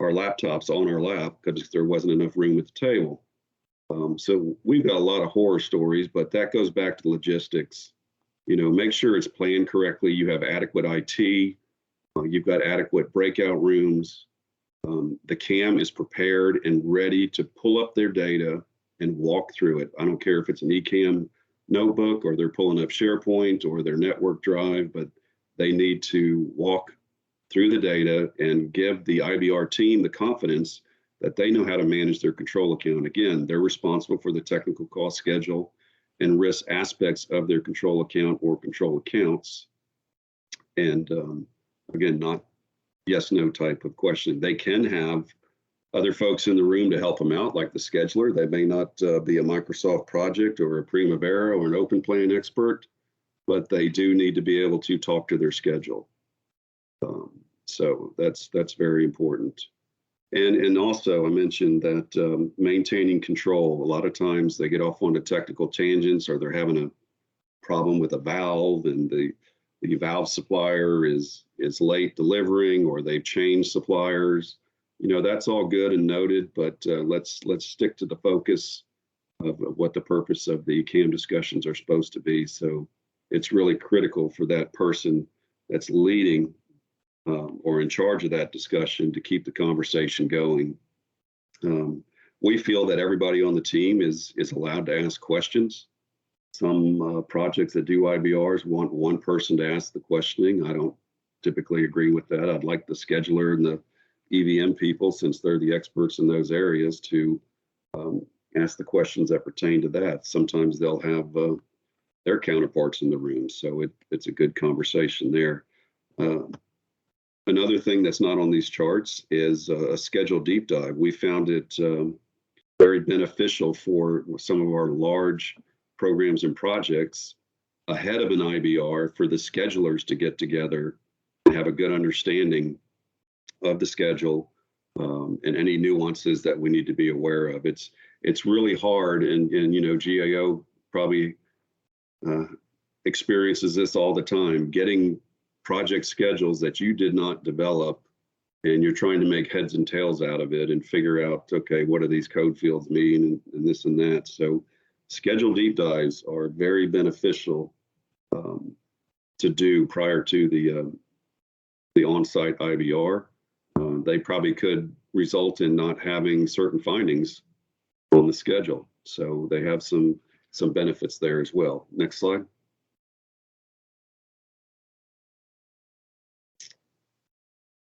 laptops on our lap because there wasn't enough room at the table. So we've got a lot of horror stories, but that goes back to logistics. Make sure it's planned correctly. You have adequate IT. You've got adequate breakout rooms. The CAM is prepared and ready to pull up their data and walk through it. I don't care if it's an eCAM notebook or they're pulling up SharePoint or their network drive, but they need to walk through the data and give the IBR team the confidence that they know how to manage their control account. Again, they're responsible for the technical cost schedule and risk aspects of their control account or control accounts. And again, not yes, no type of question. They can have other folks in the room to help them out, like the scheduler. They may not be a Microsoft project or a Primavera or an open plan expert, but they do need to be able to talk to their schedule. So that's very important. And also I mentioned that maintaining control, a lot of times they get off onto technical tangents or they're having a problem with a valve and the valve supplier is late delivering or they've changed suppliers. That's all good and noted, but let's stick to the focus of what the purpose of the CAM discussions are supposed to be. So it's really critical for that person that's leading or in charge of that discussion to keep the conversation going. We feel that everybody on the team is allowed to ask questions. Some projects that do IBRs want one person to ask the questioning. I don't typically agree with that. I'd like the scheduler and the EVM people, since they're the experts in those areas, to ask the questions that pertain to that. Sometimes they'll have their counterparts in the room, so it's a good conversation there. Another thing that's not on these charts is a scheduled deep dive. We found it very beneficial for some of our large programs and projects ahead of an IBR for the schedulers to get together and have a good understanding of the schedule and any nuances that we need to be aware of. It's really hard, and GAO probably experiences this all the time, getting project schedules that you did not develop, and you're trying to make heads and tails out of it and figure out, okay, what do these code fields mean and this and that. So schedule deep dives are very beneficial to do prior to the on-site IBR. They probably could result in not having certain findings on the schedule. So they have some benefits there as well. Next slide.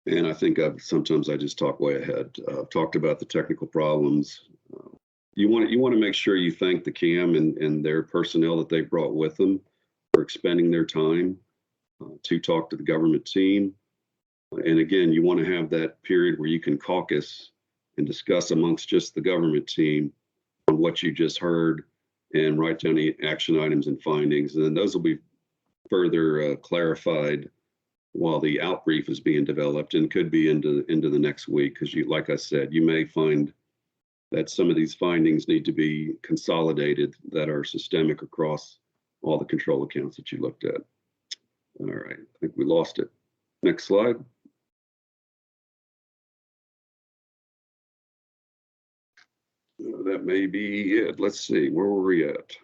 And I think sometimes I just talk way ahead. I've talked about the technical problems. You want to make sure you thank the CAM and their personnel that they brought with them for expending their time to talk to the government team. And again, you want to have that period where you can caucus and discuss amongst just the government team on what you just heard and write down the action items and findings. And then those will be further clarified while the out brief is being developed, and could be into the next week, because like I said, you may find that some of these findings need to be consolidated that are systemic across all the control accounts that you looked at. All right, I think we lost it. Next slide. That may be it. Let's see, where were we at?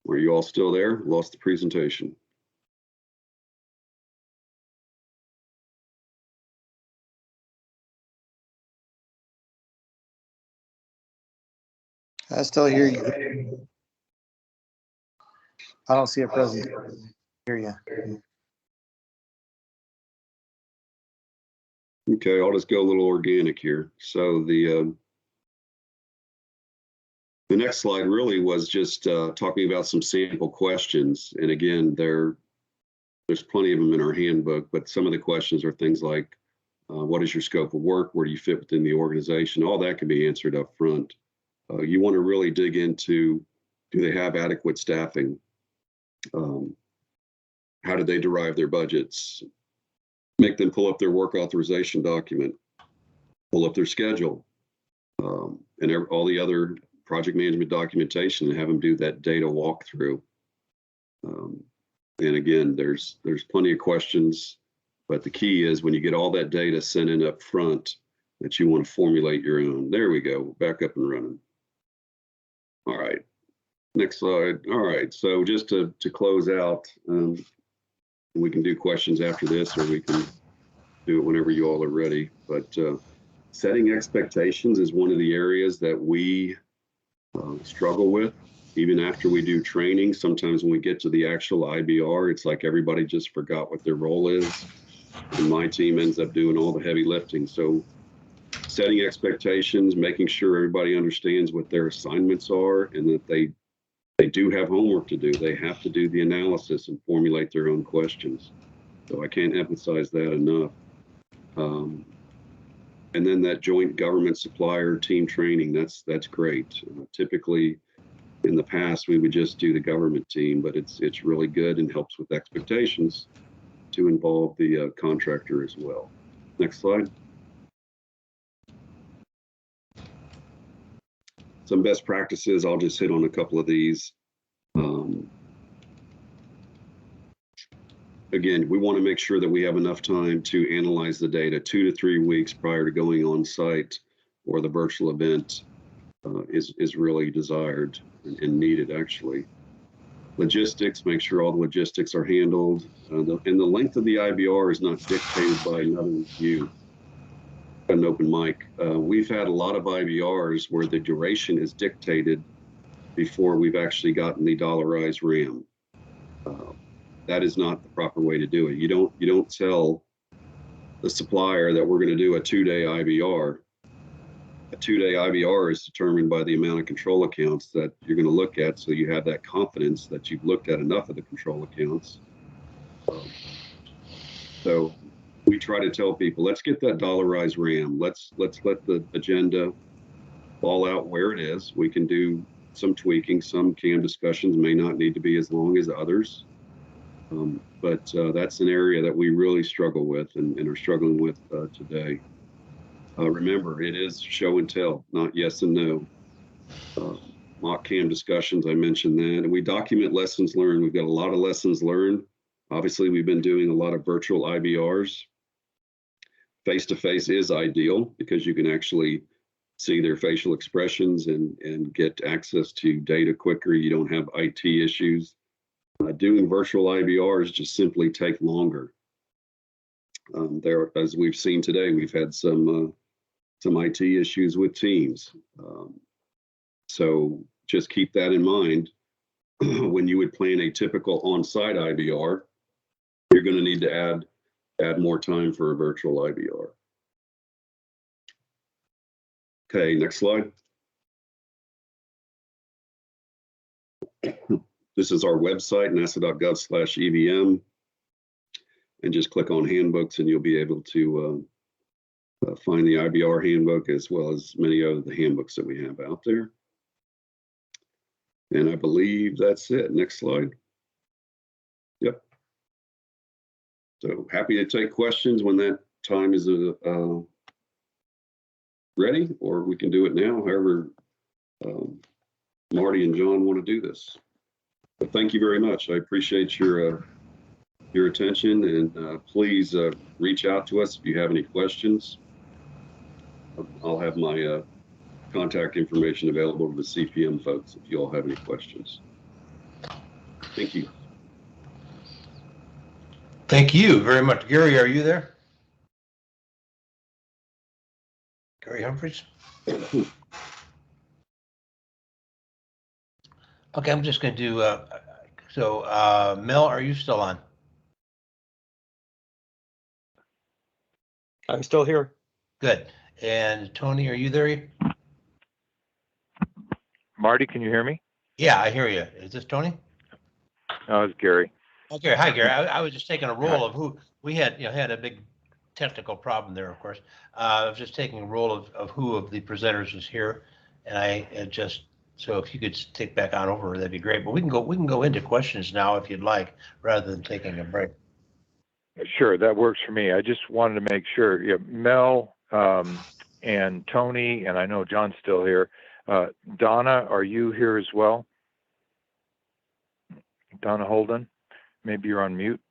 Were you all still there? Lost the presentation.
I still hear you. I don't see a present. Hear you.
Okay, I'll just go a little organic here. So the next slide really was just talking about some sample questions. And again, there's plenty of them in our handbook, but some of the questions are things like, what is your scope of work? Where do you fit within the organization? All that can be answered up front. You want to really dig into, do they have adequate staffing? How do they derive their budgets? Make them pull up their work authorization document, pull up their schedule, and all the other project management documentation, and have them do that data walkthrough. And again, there's plenty of questions, but the key is when you get all that data sent in up front, that you want to formulate your own. There we go, back up and running. All right, next slide. All right, so just to close out, we can do questions after this, or we can do it whenever you all are ready. But setting expectations is one of the areas that we struggle with. Even after we do training, sometimes when we get to the actual IBR, it's like everybody just forgot what their role is. And my team ends up doing all the heavy lifting. So setting expectations, making sure everybody understands what their assignments are and that they do have homework to do. They have to do the analysis and formulate their own questions. So I can't emphasize that enough. And then that joint government supplier team training, that's great. Typically, in the past, we would just do the government team, but it's really good and helps with expectations to involve the contractor as well. Next slide. Some best practices, I'll just hit on a couple of these. Again, we want to make sure that we have enough time to analyze the data 2 to 3 weeks prior to going on site, or the virtual event is really desired and needed, actually. Logistics, make sure all the logistics are handled. And the length of the IBR is not dictated by another review. An open mic. We've had a lot of IBRs where the duration is dictated before we've actually gotten the dollarized RAM. That is not the proper way to do it. You don't tell the supplier that we're going to do a 2-day IBR. A 2-day IBR is determined by the amount of control accounts that you're going to look at, so you have that confidence that you've looked at enough of the control accounts. So we try to tell people, let's get that dollarized RAM. Let's let the agenda fall out where it is. We can do some tweaking. Some CAM discussions may not need to be as long as others. But that's an area that we really struggle with and are struggling with today. Remember, it is show and tell, not yes and no. Mock CAM discussions, I mentioned that. And we document lessons learned. We've got a lot of lessons learned. Obviously, we've been doing a lot of virtual IBRs. Face-to-face is ideal because you can actually see their facial expressions and get access to data quicker. You don't have IT issues. Doing virtual IBRs just simply take longer. There, as we've seen today, we've had some IT issues with Teams. So just keep that in mind. When you would plan a typical on-site IBR, you're going to need to add more time for a virtual IBR. Okay, next slide. This is our website, nasa.gov/EVM, and just click on handbooks and you'll be able to find the IBR handbook as well as many other handbooks that we have out there. And I believe that's it. Next slide. Yep. So happy to take questions when that time is ready, or we can do it now, however Marty and John want to do this. But thank you very much. I appreciate your attention, and please reach out to us if you have any questions. I'll have my contact information available to the CPM folks if you all have any questions. Thank you.
Thank you very much. Gary, are you there? Gary Humphreys? Okay, I'm just going to do, Mel, are you still on?
I'm still here.
Good. And Tony, are you there?
Marty, can you hear me?
Yeah, I hear you. Is this Tony?
No, it's Gary.
Okay, hi Gary. I was just taking a roll of who we had. Had a big technical problem there, of course. I was just taking a roll of who of the presenters is here, and I just so if you could take back on over, that'd be great. But we can go into questions now if you'd like, rather than taking a break.
Sure, that works for me. I just wanted to make sure. Yeah, Mel and Tony, and I know John's still here. Donna, are you here as well? Donna Holden, maybe you're on mute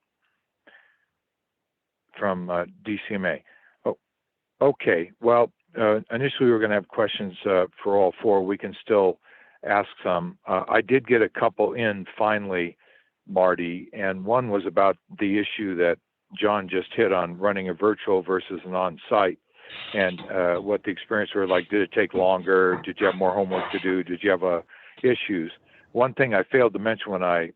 from DCMA. Oh, Okay, well, initially we were going to have questions for all four. We can still ask some. I did get a couple in finally, Marty, and one was about the issue that John just hit on, running a virtual versus an on-site, and what the experience were like. Did it take longer? Did you have more homework to do? Did you have issues? One thing I failed to mention when I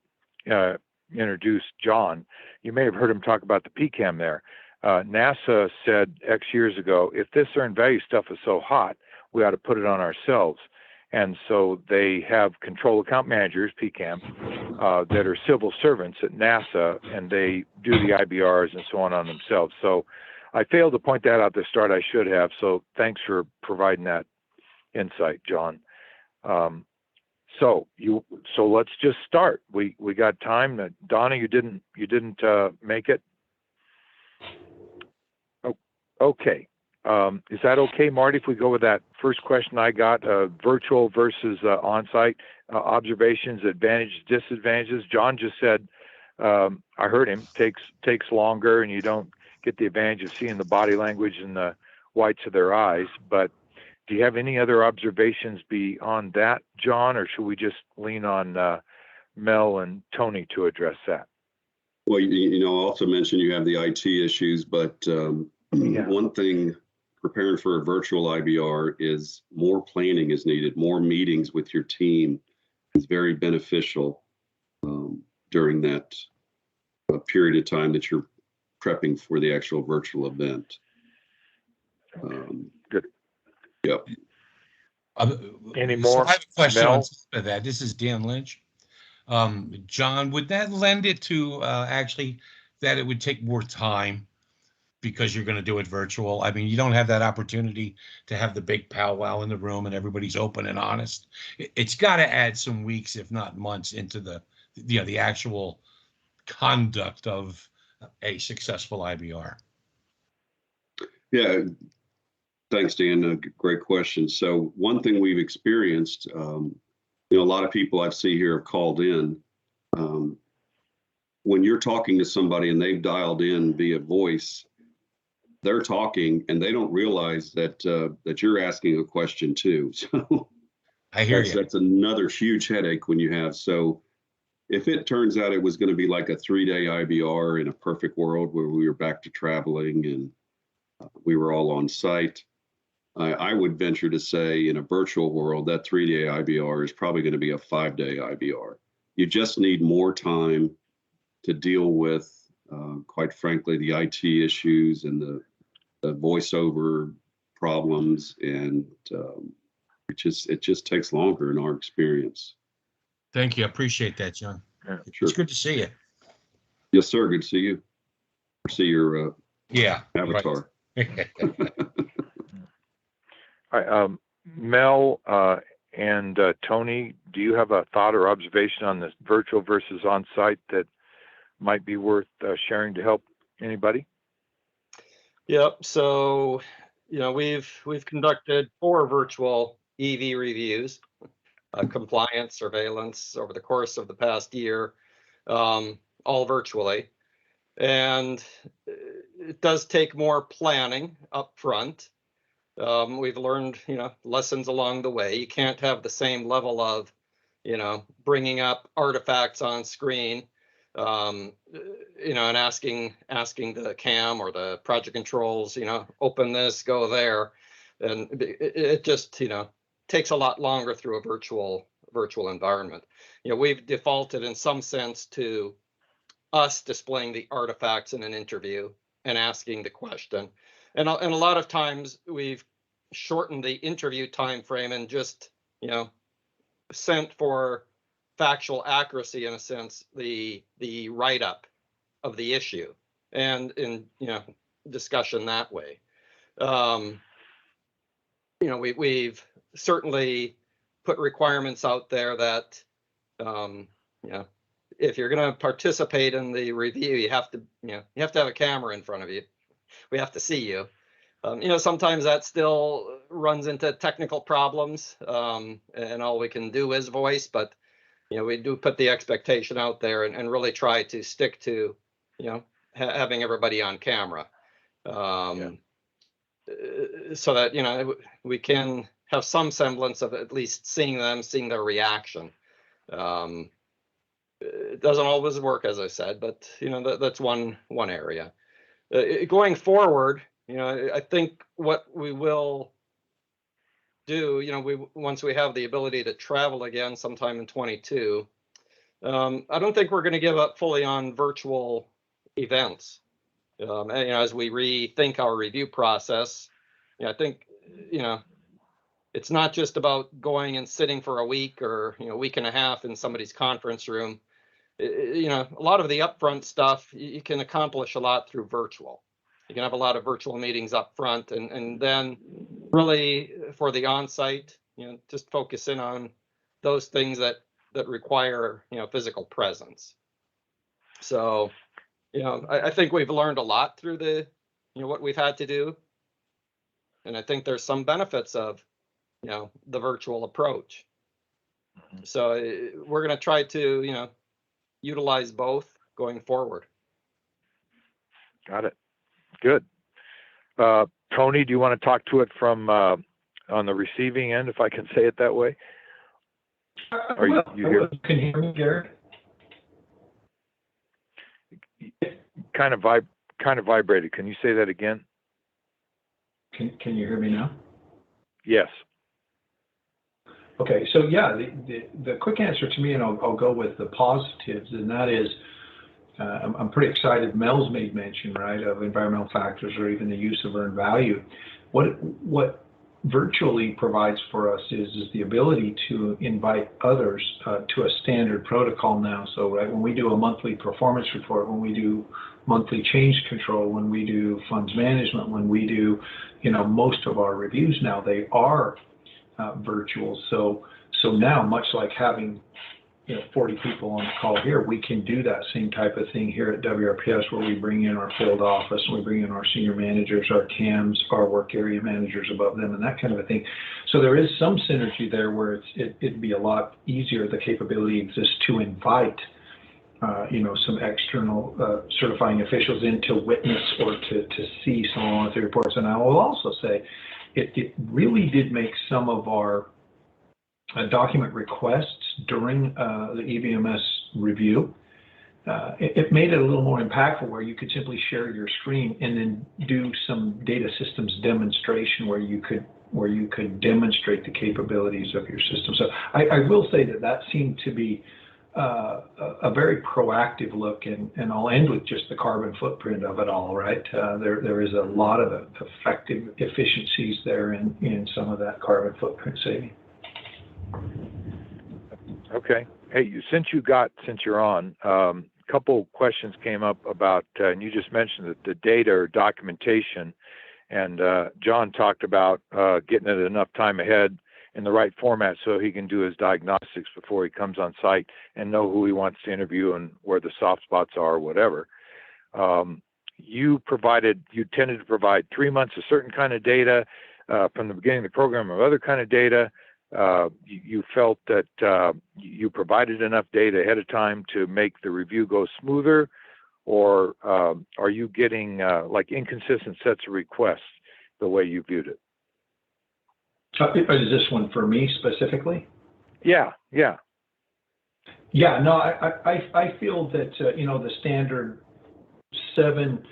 introduced John, you may have heard him talk about the PCAM there. NASA said X years ago, if this earned value stuff is so hot, we ought to put it on ourselves. And so they have control account managers, PCAM, that are civil servants at NASA, and they do the IBRs and so on themselves. So I failed to point that out at the start. I should have. So thanks for providing that insight, John. So let's just start. We got time. Donna, you didn't make it. Okay. Is that okay, Marty, if we go with that first question I got, virtual versus on-site observations, advantages, disadvantages? John just said, I heard him, takes longer and you don't get the advantage of seeing the body language and the whites of their eyes. But do you have any other observations beyond that, John, or should we just lean on Mel and Tony to address that?
Well, I'll also mention you have the IT issues, but one thing preparing for a virtual IBR is more planning is needed. More meetings with your team is very beneficial during that period of time that you're prepping for the actual virtual event.
Good.
Yep.
Any more?
So I have a question
Mel?
on top of that. This is Dan Lynch. John, would that lend it to actually that it would take more time because you're going to do it virtual? I mean, you don't have that opportunity to have the big powwow in the room and everybody's open and honest. It's got to add some weeks, if not months, into the actual conduct of a successful IBR.
Yeah. Thanks, Dan. Great question. So one thing we've experienced, a lot of people I see here have called in. When you're talking to somebody and they've dialed in via voice, they're talking and they don't realize that that you're asking a question too. So
I hear you.
That's another huge headache when you have. So if it turns out it was going to be like a 3-day IBR in a perfect world where we were back to traveling and we were all on site, I would venture to say in a virtual world, that 3-day IBR is probably going to be a 5-day IBR. You just need more time to deal with, quite frankly, the IT issues and the voiceover problems, and it just takes longer in our experience.
Thank you. I appreciate that, John.
Yeah, sure.
It's good to see you.
Yes, sir. Good to see you. See your avatar.
Right.
All right, Mel and Tony, do you have a thought or observation on this virtual versus on-site that might be worth sharing to help anybody?
Yep. So, we've conducted 4 virtual EV reviews, compliance, surveillance over the course of the past year, all virtually. And it does take more planning up front. We've learned, lessons along the way. You can't have the same level of, bringing up artifacts on screen, and asking the cam or the project controls, open this, go there. And it just, takes a lot longer through a virtual environment. We've defaulted in some sense to us displaying the artifacts in an interview and asking the question. And a lot of times we've shortened the interview time frame and just, sent for factual accuracy, in a sense, the write-up of the issue and in, discussion that way. We've certainly put requirements out there that, if you're going to participate in the review, you have to have a camera in front of you. We have to see you. Sometimes that still runs into technical problems, and all we can do is voice, but, we do put the expectation out there and really try to stick to, having everybody on camera. so that, we can have some semblance of at least seeing them, seeing their reaction. It doesn't always work, as I said, but that's one area. Going forward, I think what we will do, once we have the ability to travel again sometime in 22, I don't think we're going to give up fully on virtual events. And, as we rethink our review process, I think, it's not just about going and sitting for a week or, a week and a half in somebody's conference room. A lot of the upfront stuff, you can accomplish a lot through virtual. You can have a lot of virtual meetings up front, and then really for the on-site, just focus in on those things that require, physical presence. So, I think we've learned a lot through the, what we've had to do. And I think there's some benefits of, the virtual approach. So we're going to try to, utilize both going forward.
Got it. Good. Tony, do you want to talk to it from on the receiving end, if I can say it that way? Are you here?
Can you hear me, Garrett?
Kind of vibrated. Can you say that again?
Can you hear me now?
Yes.
Okay, so yeah, the quick answer to me, and I'll go with the positives, and that is, I'm pretty excited. Mel's made mention, right, of environmental factors or even the use of earned value. What virtually provides for us is the ability to invite others to a standard protocol now. So, right, when we do a monthly performance report, when we do monthly change control, when we do funds management, when we do, most of our reviews now, they are virtual. So now, much like having 40 people on the call here, we can do that same type of thing here at WRPS, where we bring in our field office and we bring in our senior managers, our CAMs, our work area managers above them, and that kind of a thing. So there is some synergy there where it'd be a lot easier. The capability exists to invite some external certifying officials in to witness or to see some of the reports. And I will also say it really did make some of our document requests during the EVMS review. It made it a little more impactful, where you could simply share your screen and then do some data systems demonstration where you could demonstrate the capabilities of your system. So I will say that seemed to be a very proactive look, and I'll end with just the carbon footprint of it all, right? There is a lot of effective efficiencies there in some of that carbon footprint saving.
Okay. Hey, since you're on, a couple questions came up about, and you just mentioned that the data or documentation, and John talked about getting it enough time ahead in the right format so he can do his diagnostics before he comes on site and know who he wants to interview and where the soft spots are or whatever. You tended to provide 3 months of certain kind of data from the beginning of the program, or other kind of data. You felt that you provided enough data ahead of time to make the review go smoother, or are you getting like inconsistent sets of requests the way you viewed it?
Is this one for me specifically?
Yeah.
Yeah, no, I feel that, the standard 7,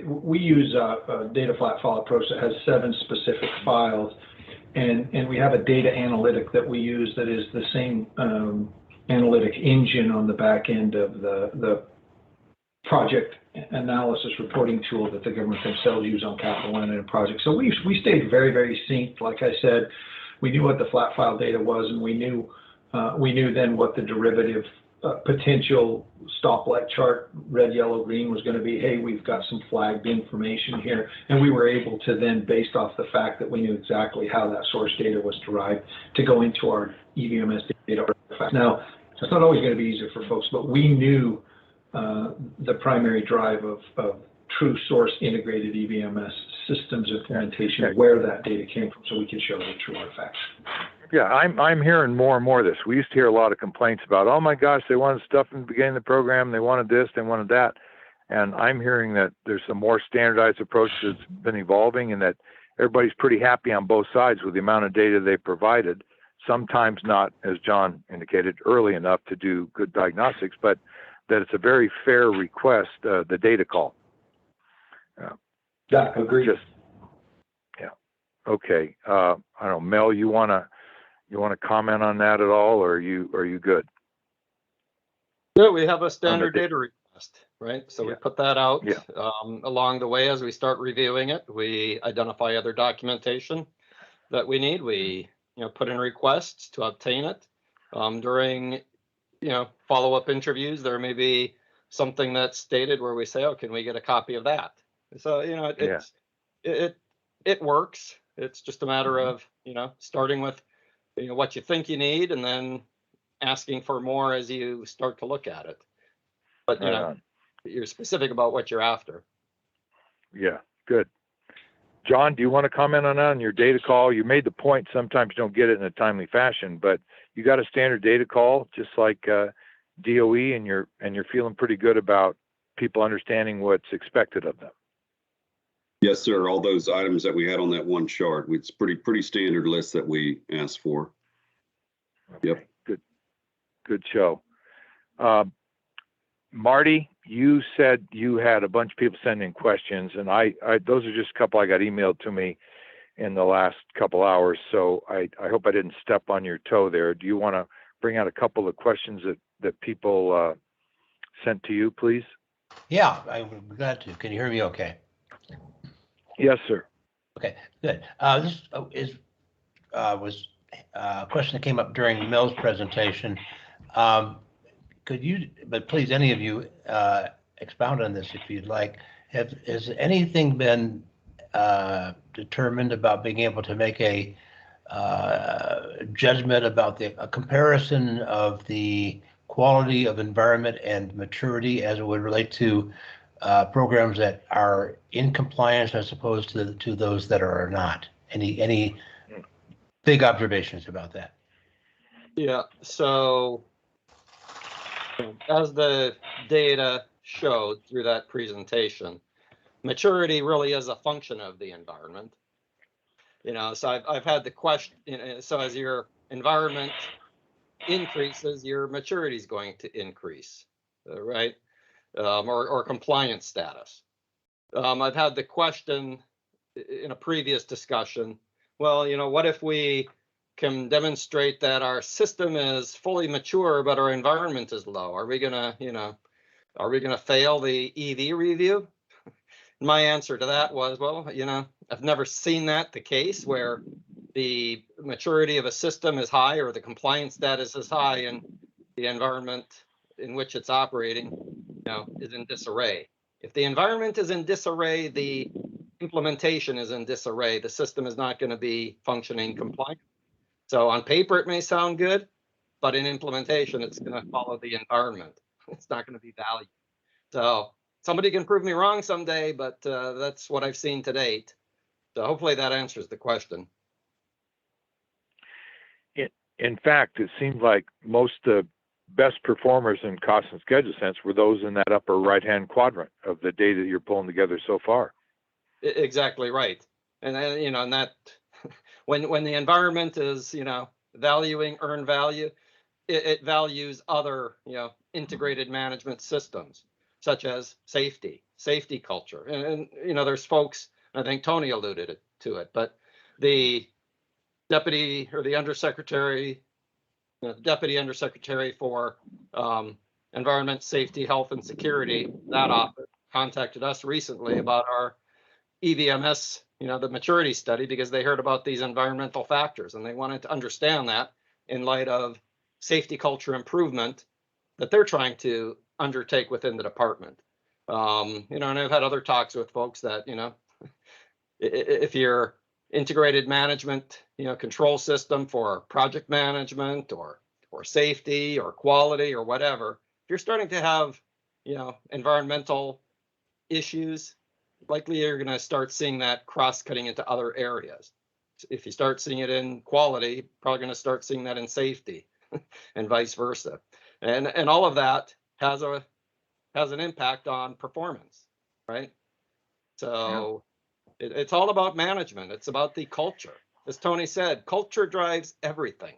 we use a data flat file approach that has 7 specific files. And we have a data analytic that we use that is the same analytic engine on the back end of the project analysis reporting tool that the government themselves use on capital and projects. So we stayed very, very synced. Like I said, we knew what the flat file data was, and we knew then what the derivative potential stoplight chart, red, yellow, green, was going to be. Hey, we've got some flagged information here, and we were able to then, based off the fact that we knew exactly how that source data was derived, to go into our EVMS data artifacts. Now, it's not always going to be easier for folks, but we knew the primary drive of true source integrated EVMS systems implementation, where that data came from, so we can show the true artifacts.
Yeah, I'm hearing more and more of this. We used to hear a lot of complaints about, oh my gosh, they wanted stuff in the beginning of the program, they wanted this, they wanted that. And I'm hearing that there's a more standardized approach that's been evolving and that everybody's pretty happy on both sides with the amount of data they provided. Sometimes not, as John indicated, early enough to do good diagnostics, but that it's a very fair request, the data call.
Yeah, agreed.
Yeah. Okay. I don't know, Mel, you wanna comment on that at all, or are you good?
No, we have a standard data request, right? So we
Yeah.
put that out
Yeah.
along the way as we start reviewing it. We identify other documentation that we need. We put in requests to obtain it. During follow-up interviews, there may be something that's stated where we say, oh, can we get a copy of that? So it works. It's just a matter of starting with what you think you need and then asking for more as you start to look at it. But you're specific about what you're after.
Yeah, good. John, do you want to comment on that on your data call? You made the point sometimes you don't get it in a timely fashion, but you got a standard data call just like DOE, and you're feeling pretty good about people understanding what's expected of them.
Yes, sir. All those items that we had on that one chart, it's pretty standard list that we asked for.
Okay, yep. Good show. Marty, you said you had a bunch of people sending questions, and I those are just a couple I got emailed to me in the last couple hours, so I hope I didn't step on your toe there. Do you want to bring out a couple of questions that people sent to you, please?
Yeah, I'm glad to. Can you hear me okay?
Yes, sir.
Okay, good. This was a question that came up during Mel's presentation. Could you, but please, any of you, expound on this if you'd like. Has anything been determined about being able to make a judgment about a comparison of the quality of environment and maturity as it would relate to programs that are in compliance as opposed to those that are not? Any big observations about that?
Yeah, so as the data showed through that presentation, maturity really is a function of the environment. So I've had the question, so as your environment increases, your maturity is going to increase, right? Or compliance status. I've had the question in a previous discussion, well, what if we can demonstrate that our system is fully mature, but our environment is low? Are we gonna fail the EV review? My answer to that was, well, I've never seen that the case where the maturity of a system is high or the compliance status is high and the environment in which it's operating, is in disarray. If the environment is in disarray, the implementation is in disarray. The system is not going to be functioning compliant. So on paper, it may sound good, but in implementation, it's going to follow the environment. It's not going to be valued. So somebody can prove me wrong someday, but that's what I've seen to date. So hopefully that answers the question.
In fact, it seems like most best performers in cost and schedule sense were those in that upper right-hand quadrant of the data that you're pulling together so far.
Exactly right. And then, and that when the environment is, valuing earned value, it values other, integrated management systems, such as safety culture. And there's folks, I think Tony alluded to it, but the deputy or the undersecretary, deputy undersecretary for environment, safety, health, and security, that office contacted us recently about our EVMS, the maturity study, because they heard about these environmental factors and they wanted to understand that in light of safety culture improvement that they're trying to undertake within the department. And I've had other talks with folks that, if you're integrated management, control system for project management or safety or quality or whatever, if you're starting to have, environmental issues, likely you're going to start seeing that cross-cutting into other areas. If you start seeing it in quality, probably going to start seeing that in safety and vice versa. And all of that has a has an impact on performance, right? So it's all about management. It's about the culture. As Tony said, culture drives everything.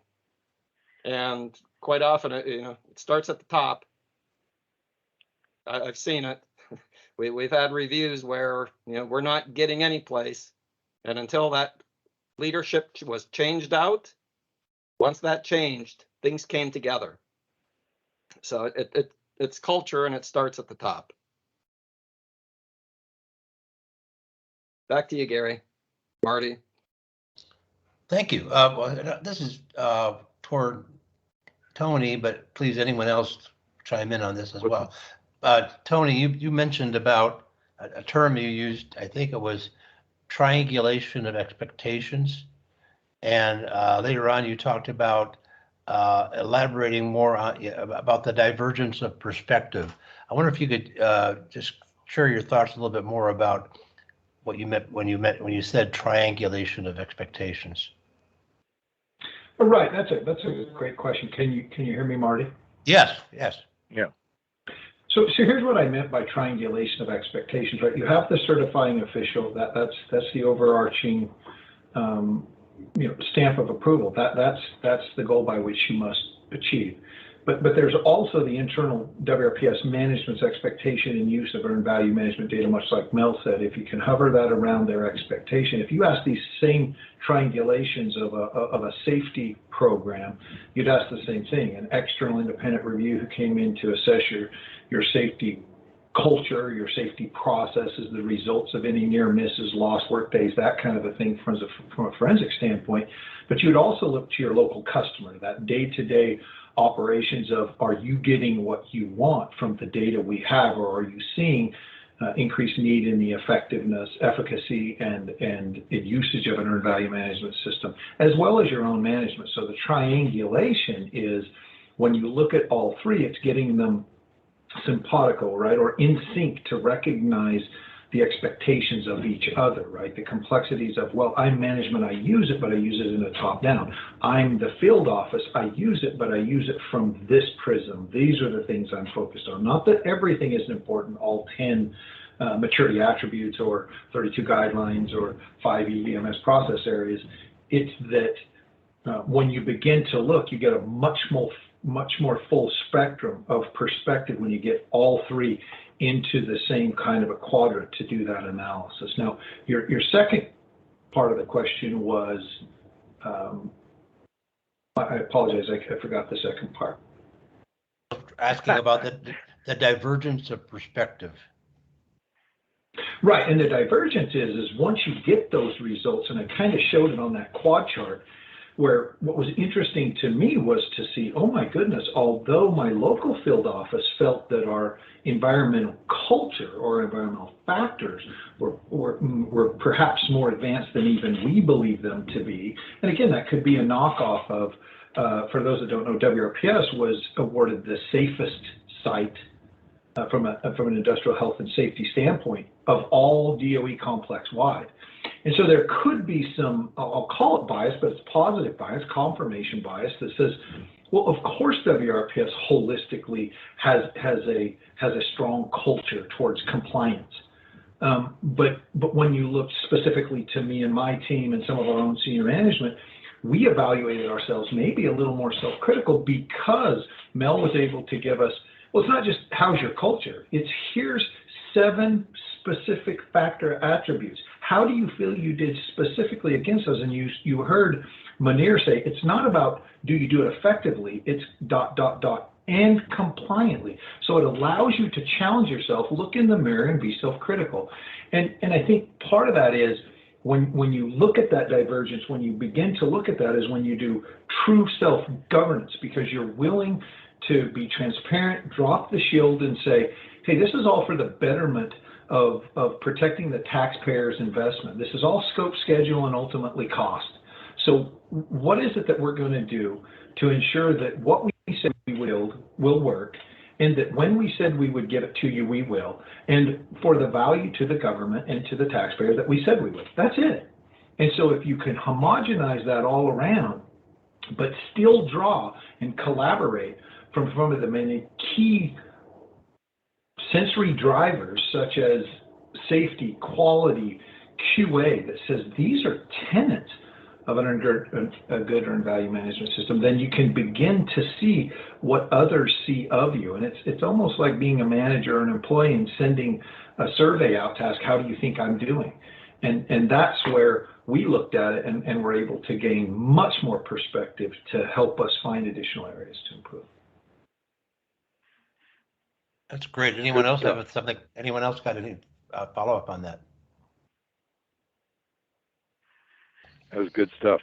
And quite often, it starts at the top. I've seen it. We've had reviews where, we're not getting any place. And until that leadership was changed out, once that changed, things came together. So it's culture, and it starts at the top. Back to you, Gary. Marty.
Thank you. This is toward Tony, but please, anyone else chime in on this as well. Tony, you mentioned about a term you used, I think it was triangulation of expectations. And later on, you talked about elaborating more on about the divergence of perspective. I wonder if you could just share your thoughts a little bit more about what you meant when you said triangulation of expectations.
Right, that's a great question. Can you hear me, Marty?
Yes.
Yeah.
So here's what I meant by triangulation of expectations, right? You have the certifying official, that's the overarching stamp of approval. That's the goal by which you must achieve. But there's also the internal WRPS management's expectation and use of earned value management data, much like Mel said. If you can hover that around their expectation, if you ask these same triangulations of a safety program, you'd ask the same thing. An external independent review who came in to assess your safety culture, your safety processes, the results of any near misses, lost work days, that kind of a thing from a forensic standpoint. But you'd also look to your local customer, that day-to-day operations of, are you getting what you want from the data we have, or are you seeing increased need in the effectiveness, efficacy, and usage of an earned value management system, as well as your own management. So the triangulation is, when you look at all three, it's getting them simpatico, right, or in sync to recognize the expectations of each other, right? The complexities of, well, I'm management, I use it, but I use it in a top down. I'm the field office, I use it, but I use it from this prism. These are the things I'm focused on. Not that everything is important, all 10 maturity attributes or 32 guidelines or 5 EVMS process areas. It's that when you begin to look, you get a much more full spectrum of perspective when you get all three into the same kind of a quadrant to do that analysis. Now, your second part of the question was, I apologize, I forgot the second part.
Asking about the divergence of perspective.
Right, and the divergence is once you get those results, and I kind of showed it on that quad chart, where what was interesting to me was to see, oh my goodness, although my local field office felt that our environmental culture or environmental factors were perhaps more advanced than even we believe them to be. And again, that could be a knockoff of, for those that don't know, WRPS was awarded the safest site from an industrial health and safety standpoint of all DOE complex wide. And so there could be some, I'll call it bias, but it's positive bias, confirmation bias that says, well, of course WRPS holistically has a strong culture towards compliance. But when you look specifically to me and my team and some of our own senior management, we evaluated ourselves maybe a little more self-critical because Mel was able to give us, well, it's not just how's your culture, it's here's 7 specific factor attributes. How do you feel you did specifically against those? And you heard Munir say, it's not about do you do it effectively, it's ... and compliantly. So it allows you to challenge yourself, look in the mirror and be self-critical. And I think part of that is when you look at that divergence, when you begin to look at that is when you do true self-governance, because you're willing to be transparent, drop the shield and say, hey, this is all for the betterment of protecting the taxpayer's investment. This is all scope, schedule, and ultimately cost. So what is it that we're going to do to ensure that what we said we will work, and that when we said we would give it to you, we will, and for the value to the government and to the taxpayer that we said we would. That's it. And so if you can homogenize that all around, but still draw and collaborate from the many key sensory drivers such as safety, quality, QA that says these are tenets of a good earned value management system, then you can begin to see what others see of you. And it's almost like being a manager or an employee and sending a survey out to ask, how do you think I'm doing? And that's where we looked at it and were able to gain much more perspective to help us find additional areas to improve.
That's great. Anyone else have something? Anyone else got any follow up on that?
That was good stuff.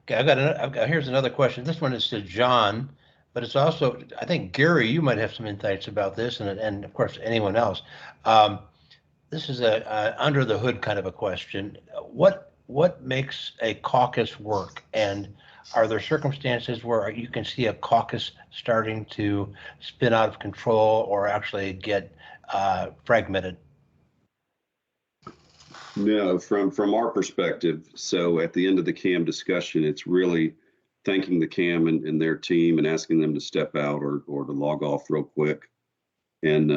Okay, here's another question. This one is to John, but it's also, I think, Gary, you might have some insights about this, and of course, anyone else. This is a under the hood kind of a question. What makes a caucus work? And are there circumstances where you can see a caucus starting to spin out of control or actually get fragmented?
No, from our perspective, so at the end of the CAM discussion, it's really thanking the CAM and their team and asking them to step out or to log off real quick. And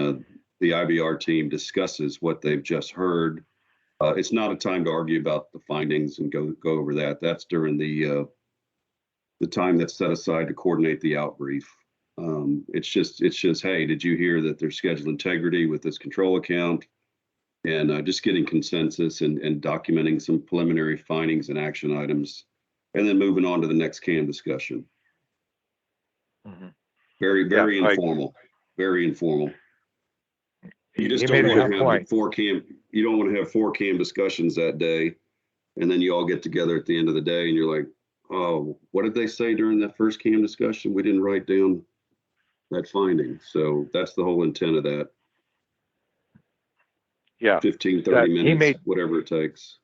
the IBR team discusses what they've just heard. It's not a time to argue about the findings and go over that. That's during the time that's set aside to coordinate the outbrief. It's just, hey, did you hear that there's schedule integrity with this control account? And just getting consensus and documenting some preliminary findings and action items, and then moving on to the next CAM discussion.
Mm-hmm.
Very informal. Very informal. You just don't want to have four CAM. You don't want to have 4 CAM discussions that day, and then you all get together at the end of the day, and you're like, "Oh, what did they say during that first CAM discussion? We didn't write down that finding." So that's the whole intent of that.
Yeah,
15, 30 minutes, whatever it takes.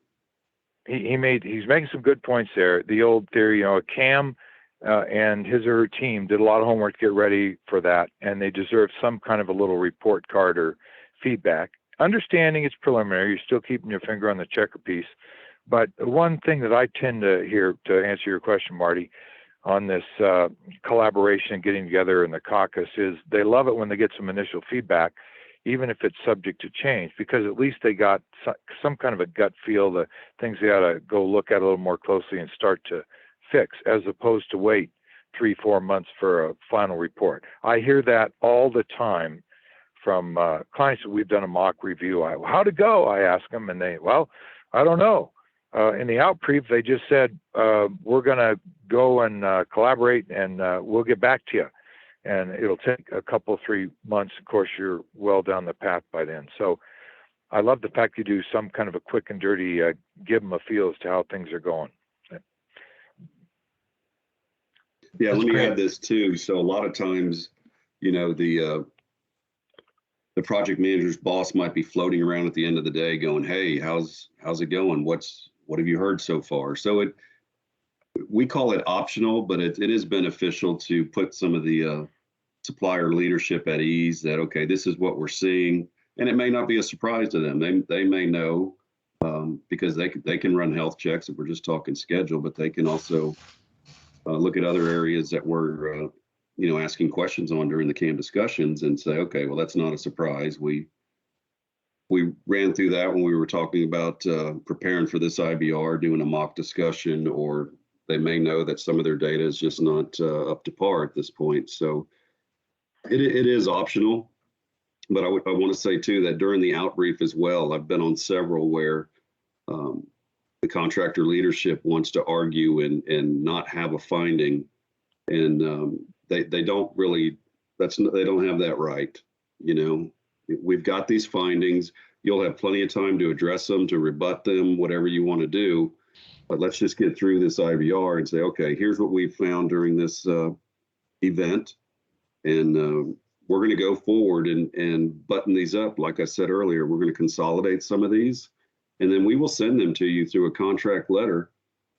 He's making some good points there. The old theory, Cam and his or her team did a lot of homework to get ready for that, and they deserve some kind of a little report card or feedback. Understanding it's preliminary, you're still keeping your finger on the checker piece. But one thing that I tend to hear, to answer your question, Marty, on this collaboration and getting together in the caucus, is they love it when they get some initial feedback, even if it's subject to change, because at least they got some kind of a gut feel, the things they ought to go look at a little more closely and start to fix, as opposed to wait 3-4 months for a final report. I hear that all the time from clients that we've done a mock review. How'd it go? I ask them, and they, well, I don't know. In the outbrief, they just said, we're going to go and collaborate, and we'll get back to you. And it'll take a couple, 3 months. Of course, you're well down the path by then. So I love the fact you do some kind of a quick and dirty, give them a feel as to how things are going.
Yeah, let me add this too. So a lot of times, the project manager's boss might be floating around at the end of the day going, "Hey, how's it going? What have you heard so far?" So we call it optional, but it is beneficial to put some of the supplier leadership at ease that, okay, this is what we're seeing. And it may not be a surprise to them. They may know because they can run health checks if we're just talking schedule, but they can also look at other areas that we're asking questions on during the CAM discussions and say, okay, well, that's not a surprise. We ran through that when we were talking about preparing for this IBR, doing a mock discussion, or they may know that some of their data is just not up to par at this point. So it is optional, but I want to say too that during the outbrief as well, I've been on several where the contractor leadership wants to argue and not have a finding, and they don't really. They don't have that right. We've got these findings. You'll have plenty of time to address them, to rebut them, whatever you want to do. But let's just get through this IBR and say, okay, here's what we found during this event. And we're going to go forward and button these up. Like I said earlier, we're going to consolidate some of these, and then we will send them to you through a contract letter.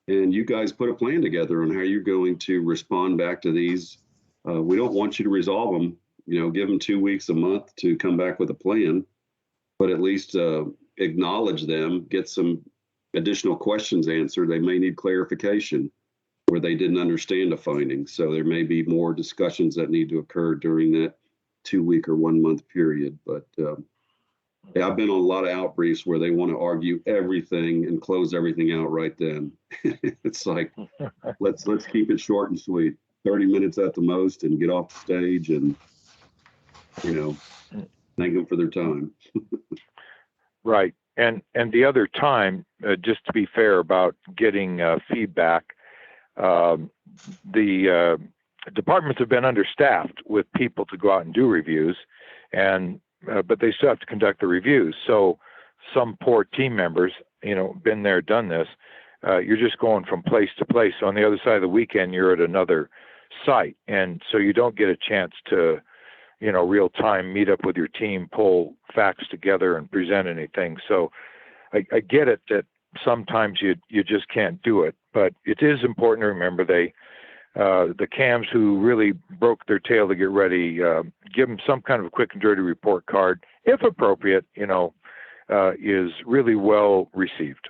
And you guys put a plan together on how you're going to respond back to these. We don't want you to resolve them, give them 2 weeks, a month to come back with a plan, but at least acknowledge them, get some additional questions answered. They may need clarification where they didn't understand a finding. So there may be more discussions that need to occur during that 2-week or 1 month period. But yeah, I've been on a lot of outbriefs where they want to argue everything and close everything out right then. It's like, let's keep it short and sweet, 30 minutes at the most, and get off the stage and, thank them for their time.
Right. And the other time, just to be fair about getting feedback, the departments have been understaffed with people to go out and do reviews, but they still have to conduct the reviews. So some poor team members, been there, done this. You're just going from place to place. So on the other side of the weekend, you're at another site, and so you don't get a chance to real time meet up with your team, pull facts together and present anything. So I get it that sometimes you just can't do it, but it is important to remember the CAMs who really broke their tail to get ready, give them some kind of a quick and dirty report card, if appropriate, is really well received.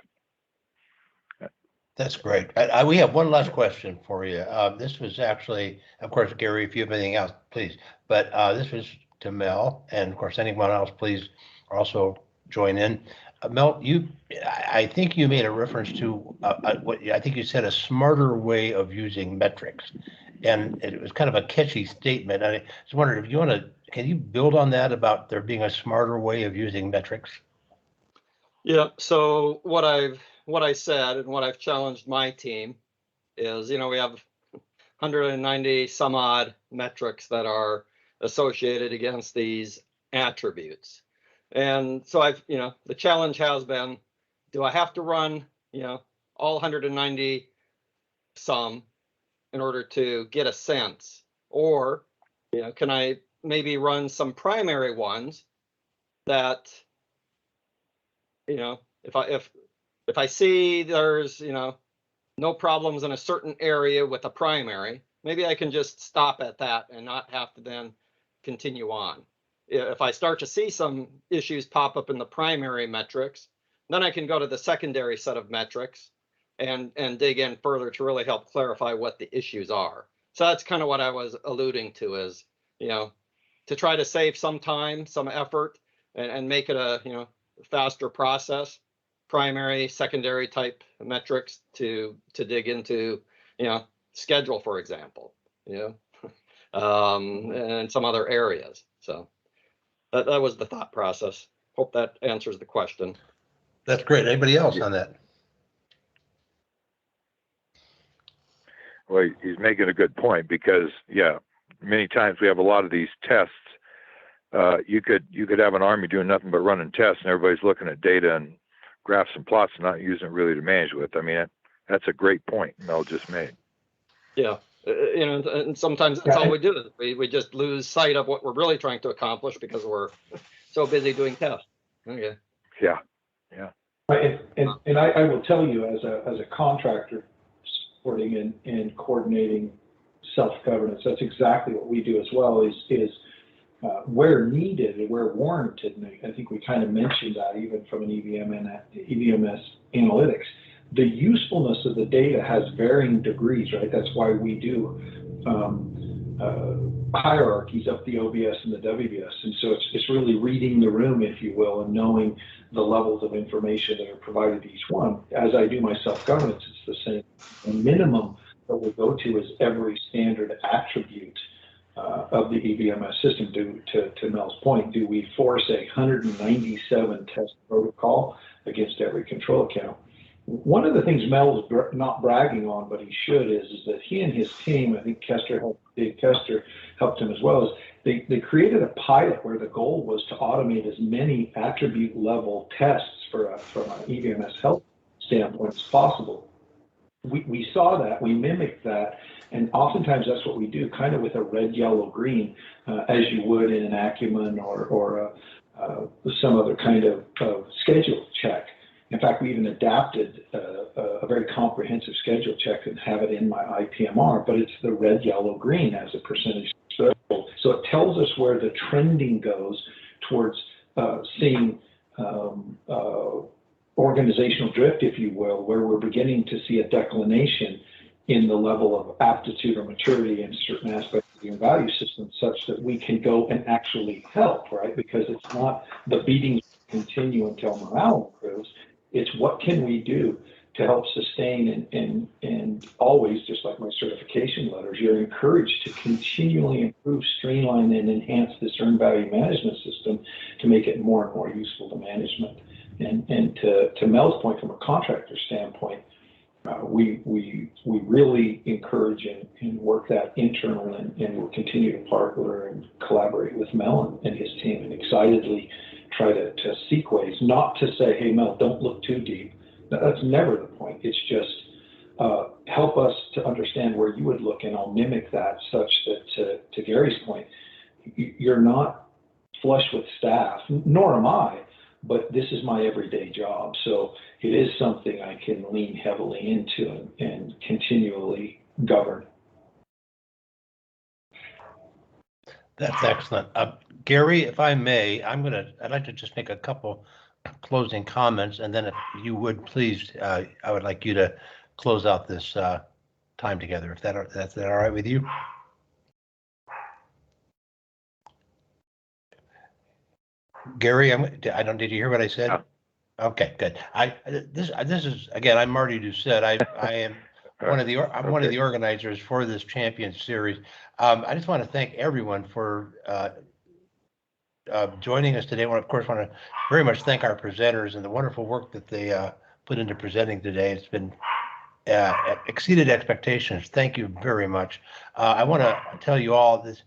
That's great. We have one last question for you. This was actually, of course, Gary, if you have anything else, please. But this was to Mel, and of course, anyone else, please also join in. Mel, I think you made a reference to what I think you said, a smarter way of using metrics, and it was kind of a catchy statement. I was wondering if can you build on that about there being a smarter way of using metrics?
Yeah. So what I said and what I've challenged my team is, we have 190 some odd metrics that are associated against these attributes. And so the challenge has been, do I have to run, all 190 some in order to get a sense? Or, can I maybe run some primary ones that, if I see there's, no problems in a certain area with a primary, maybe I can just stop at that and not have to then continue on. If I start to see some issues pop up in the primary metrics, then I can go to the secondary set of metrics and dig in further to really help clarify what the issues are. So that's kind of what I was alluding to, is, to try to save some time, some effort, and make it a, faster process, primary, secondary type metrics to dig into, schedule, for example, and some other areas. So that was the thought process. Hope that answers the question.
That's great. Anybody else on that?
Well, he's making a good point, because many times we have a lot of these tests. You could have an army doing nothing but running tests, and everybody's looking at data and graphs and plots and not using it really to manage with. I mean, that's a great point Mel just made.
Yeah. And sometimes that's all we do. We just lose sight of what we're really trying to accomplish because we're so busy doing tests. Okay.
Yeah.
And I will tell you, as a contractor supporting and coordinating self-governance, that's exactly what we do as well, is where needed and where warranted. And I think we kind of mentioned that even from an EVM and EVMS analytics. The usefulness of the data has varying degrees, right? That's why we do hierarchies up the OBS and the WBS. And so it's really reading the room, if you will, and knowing the levels of information that are provided to each one. As I do my self-governance, it's the same. The minimum that we'll go to is every standard attribute of the EVMS system. To Mel's point, do we force a 197 test protocol against every control account? One of the things Mel is not bragging on, but he should, is that he and his team, I think Dave Kester helped him as well, is they created a pilot where the goal was to automate as many attribute level tests from an EVMS health standpoint as possible. We saw that, we mimicked that, and oftentimes that's what we do, kind of with a red, yellow, green, as you would in an Acumen or some other kind of schedule check. In fact, we even adapted a very comprehensive schedule check and have it in my IPMR, but it's the red, yellow, green as a percentage threshold. So it tells us where the trending goes towards seeing organizational drift, if you will, where we're beginning to see a declination in the level of aptitude or maturity in certain aspects your value system such that we can go and actually help, right? Because it's not the beatings continue until morale improves. It's what can we do to help sustain and always, just like my certification letters, you're encouraged to continually improve, streamline, and enhance this earned value management system to make it more and more useful to management. And to Mel's point, from a contractor standpoint, we really encourage and work that internal, and we'll continue to partner and collaborate with Mel and his team, and excitedly try to seek ways, not to say, hey, Mel, don't look too deep. That's never the point. It's just help us to understand where you would look, and I'll mimic that, such that, to Gary's point, you're not flush with staff, nor am I, but this is my everyday job. So it is something I can lean heavily into and continually govern.
That's excellent. Gary, if I may, I'd like to just make a couple closing comments, and then if you would please, I would like you to close out this time together, if that's all right with you. Gary, did you hear what I said?
Yeah.
Okay, good. This is, again, I'm Marty Doucette. I am one of the organizers for this Champions Series. I just want to thank everyone for joining us today. Of course, want to very much thank our presenters and the wonderful work that they put into presenting today. It's been exceeded expectations. Thank you very much. I want to tell you all this.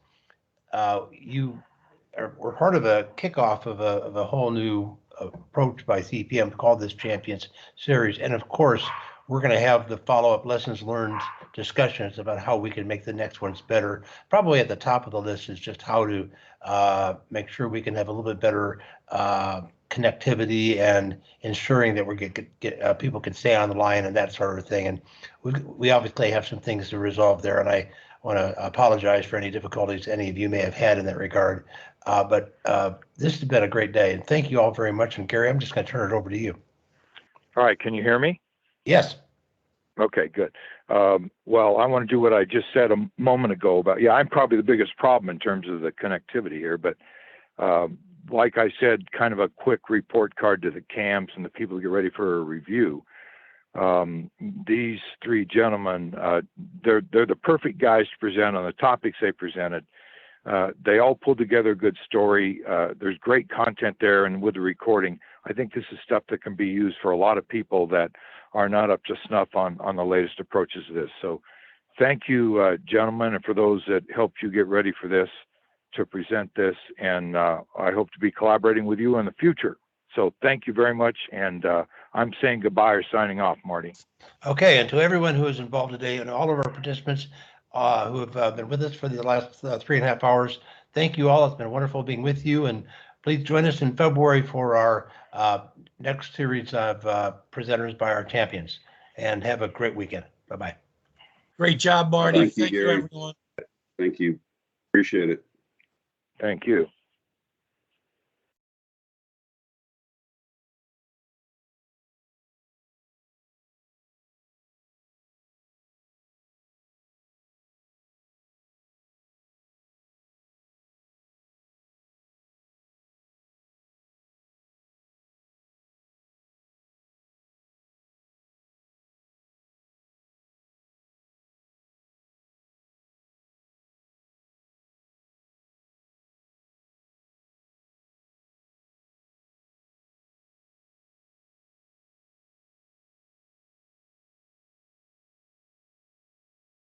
We're part of a kickoff of a whole new approach by CPM called this Champions Series, and of course, we're going to have the follow-up lessons learned discussions about how we can make the next ones better. Probably at the top of the list is just how to make sure we can have a little bit better connectivity and ensuring that we get people can stay on the line and that sort of thing. And we obviously have some things to resolve there, and I want to apologize for any difficulties any of you may have had in that regard. But this has been a great day, and thank you all very much. And Gary, I'm just going to turn it over to you.
All right, can you hear me?
Yes.
Okay, good. Well, I want to do what I just said a moment ago about, I'm probably the biggest problem in terms of the connectivity here, but like I said, kind of a quick report card to the camps and the people who get ready for a review. These three gentlemen, they're the perfect guys to present on the topics they presented. They all pulled together a good story. There's great content there, and with the recording, I think this is stuff that can be used for a lot of people that are not up to snuff on the latest approaches to this. So thank you, gentlemen, and for those that helped you get ready for this, to present this, and I hope to be collaborating with you in the future. So thank you very much, and I'm saying goodbye or signing off, Marty.
Okay, and to everyone who is involved today and all of our participants who have been with us for the last 3.5 hours, thank you all. It's been wonderful being with you, and please join us in February for our next series of presenters by our champions, and have a great weekend. Bye-bye.
Great job, Marty.
Thank you, Gary.
everyone.
Thank you. Appreciate it.
Thank you.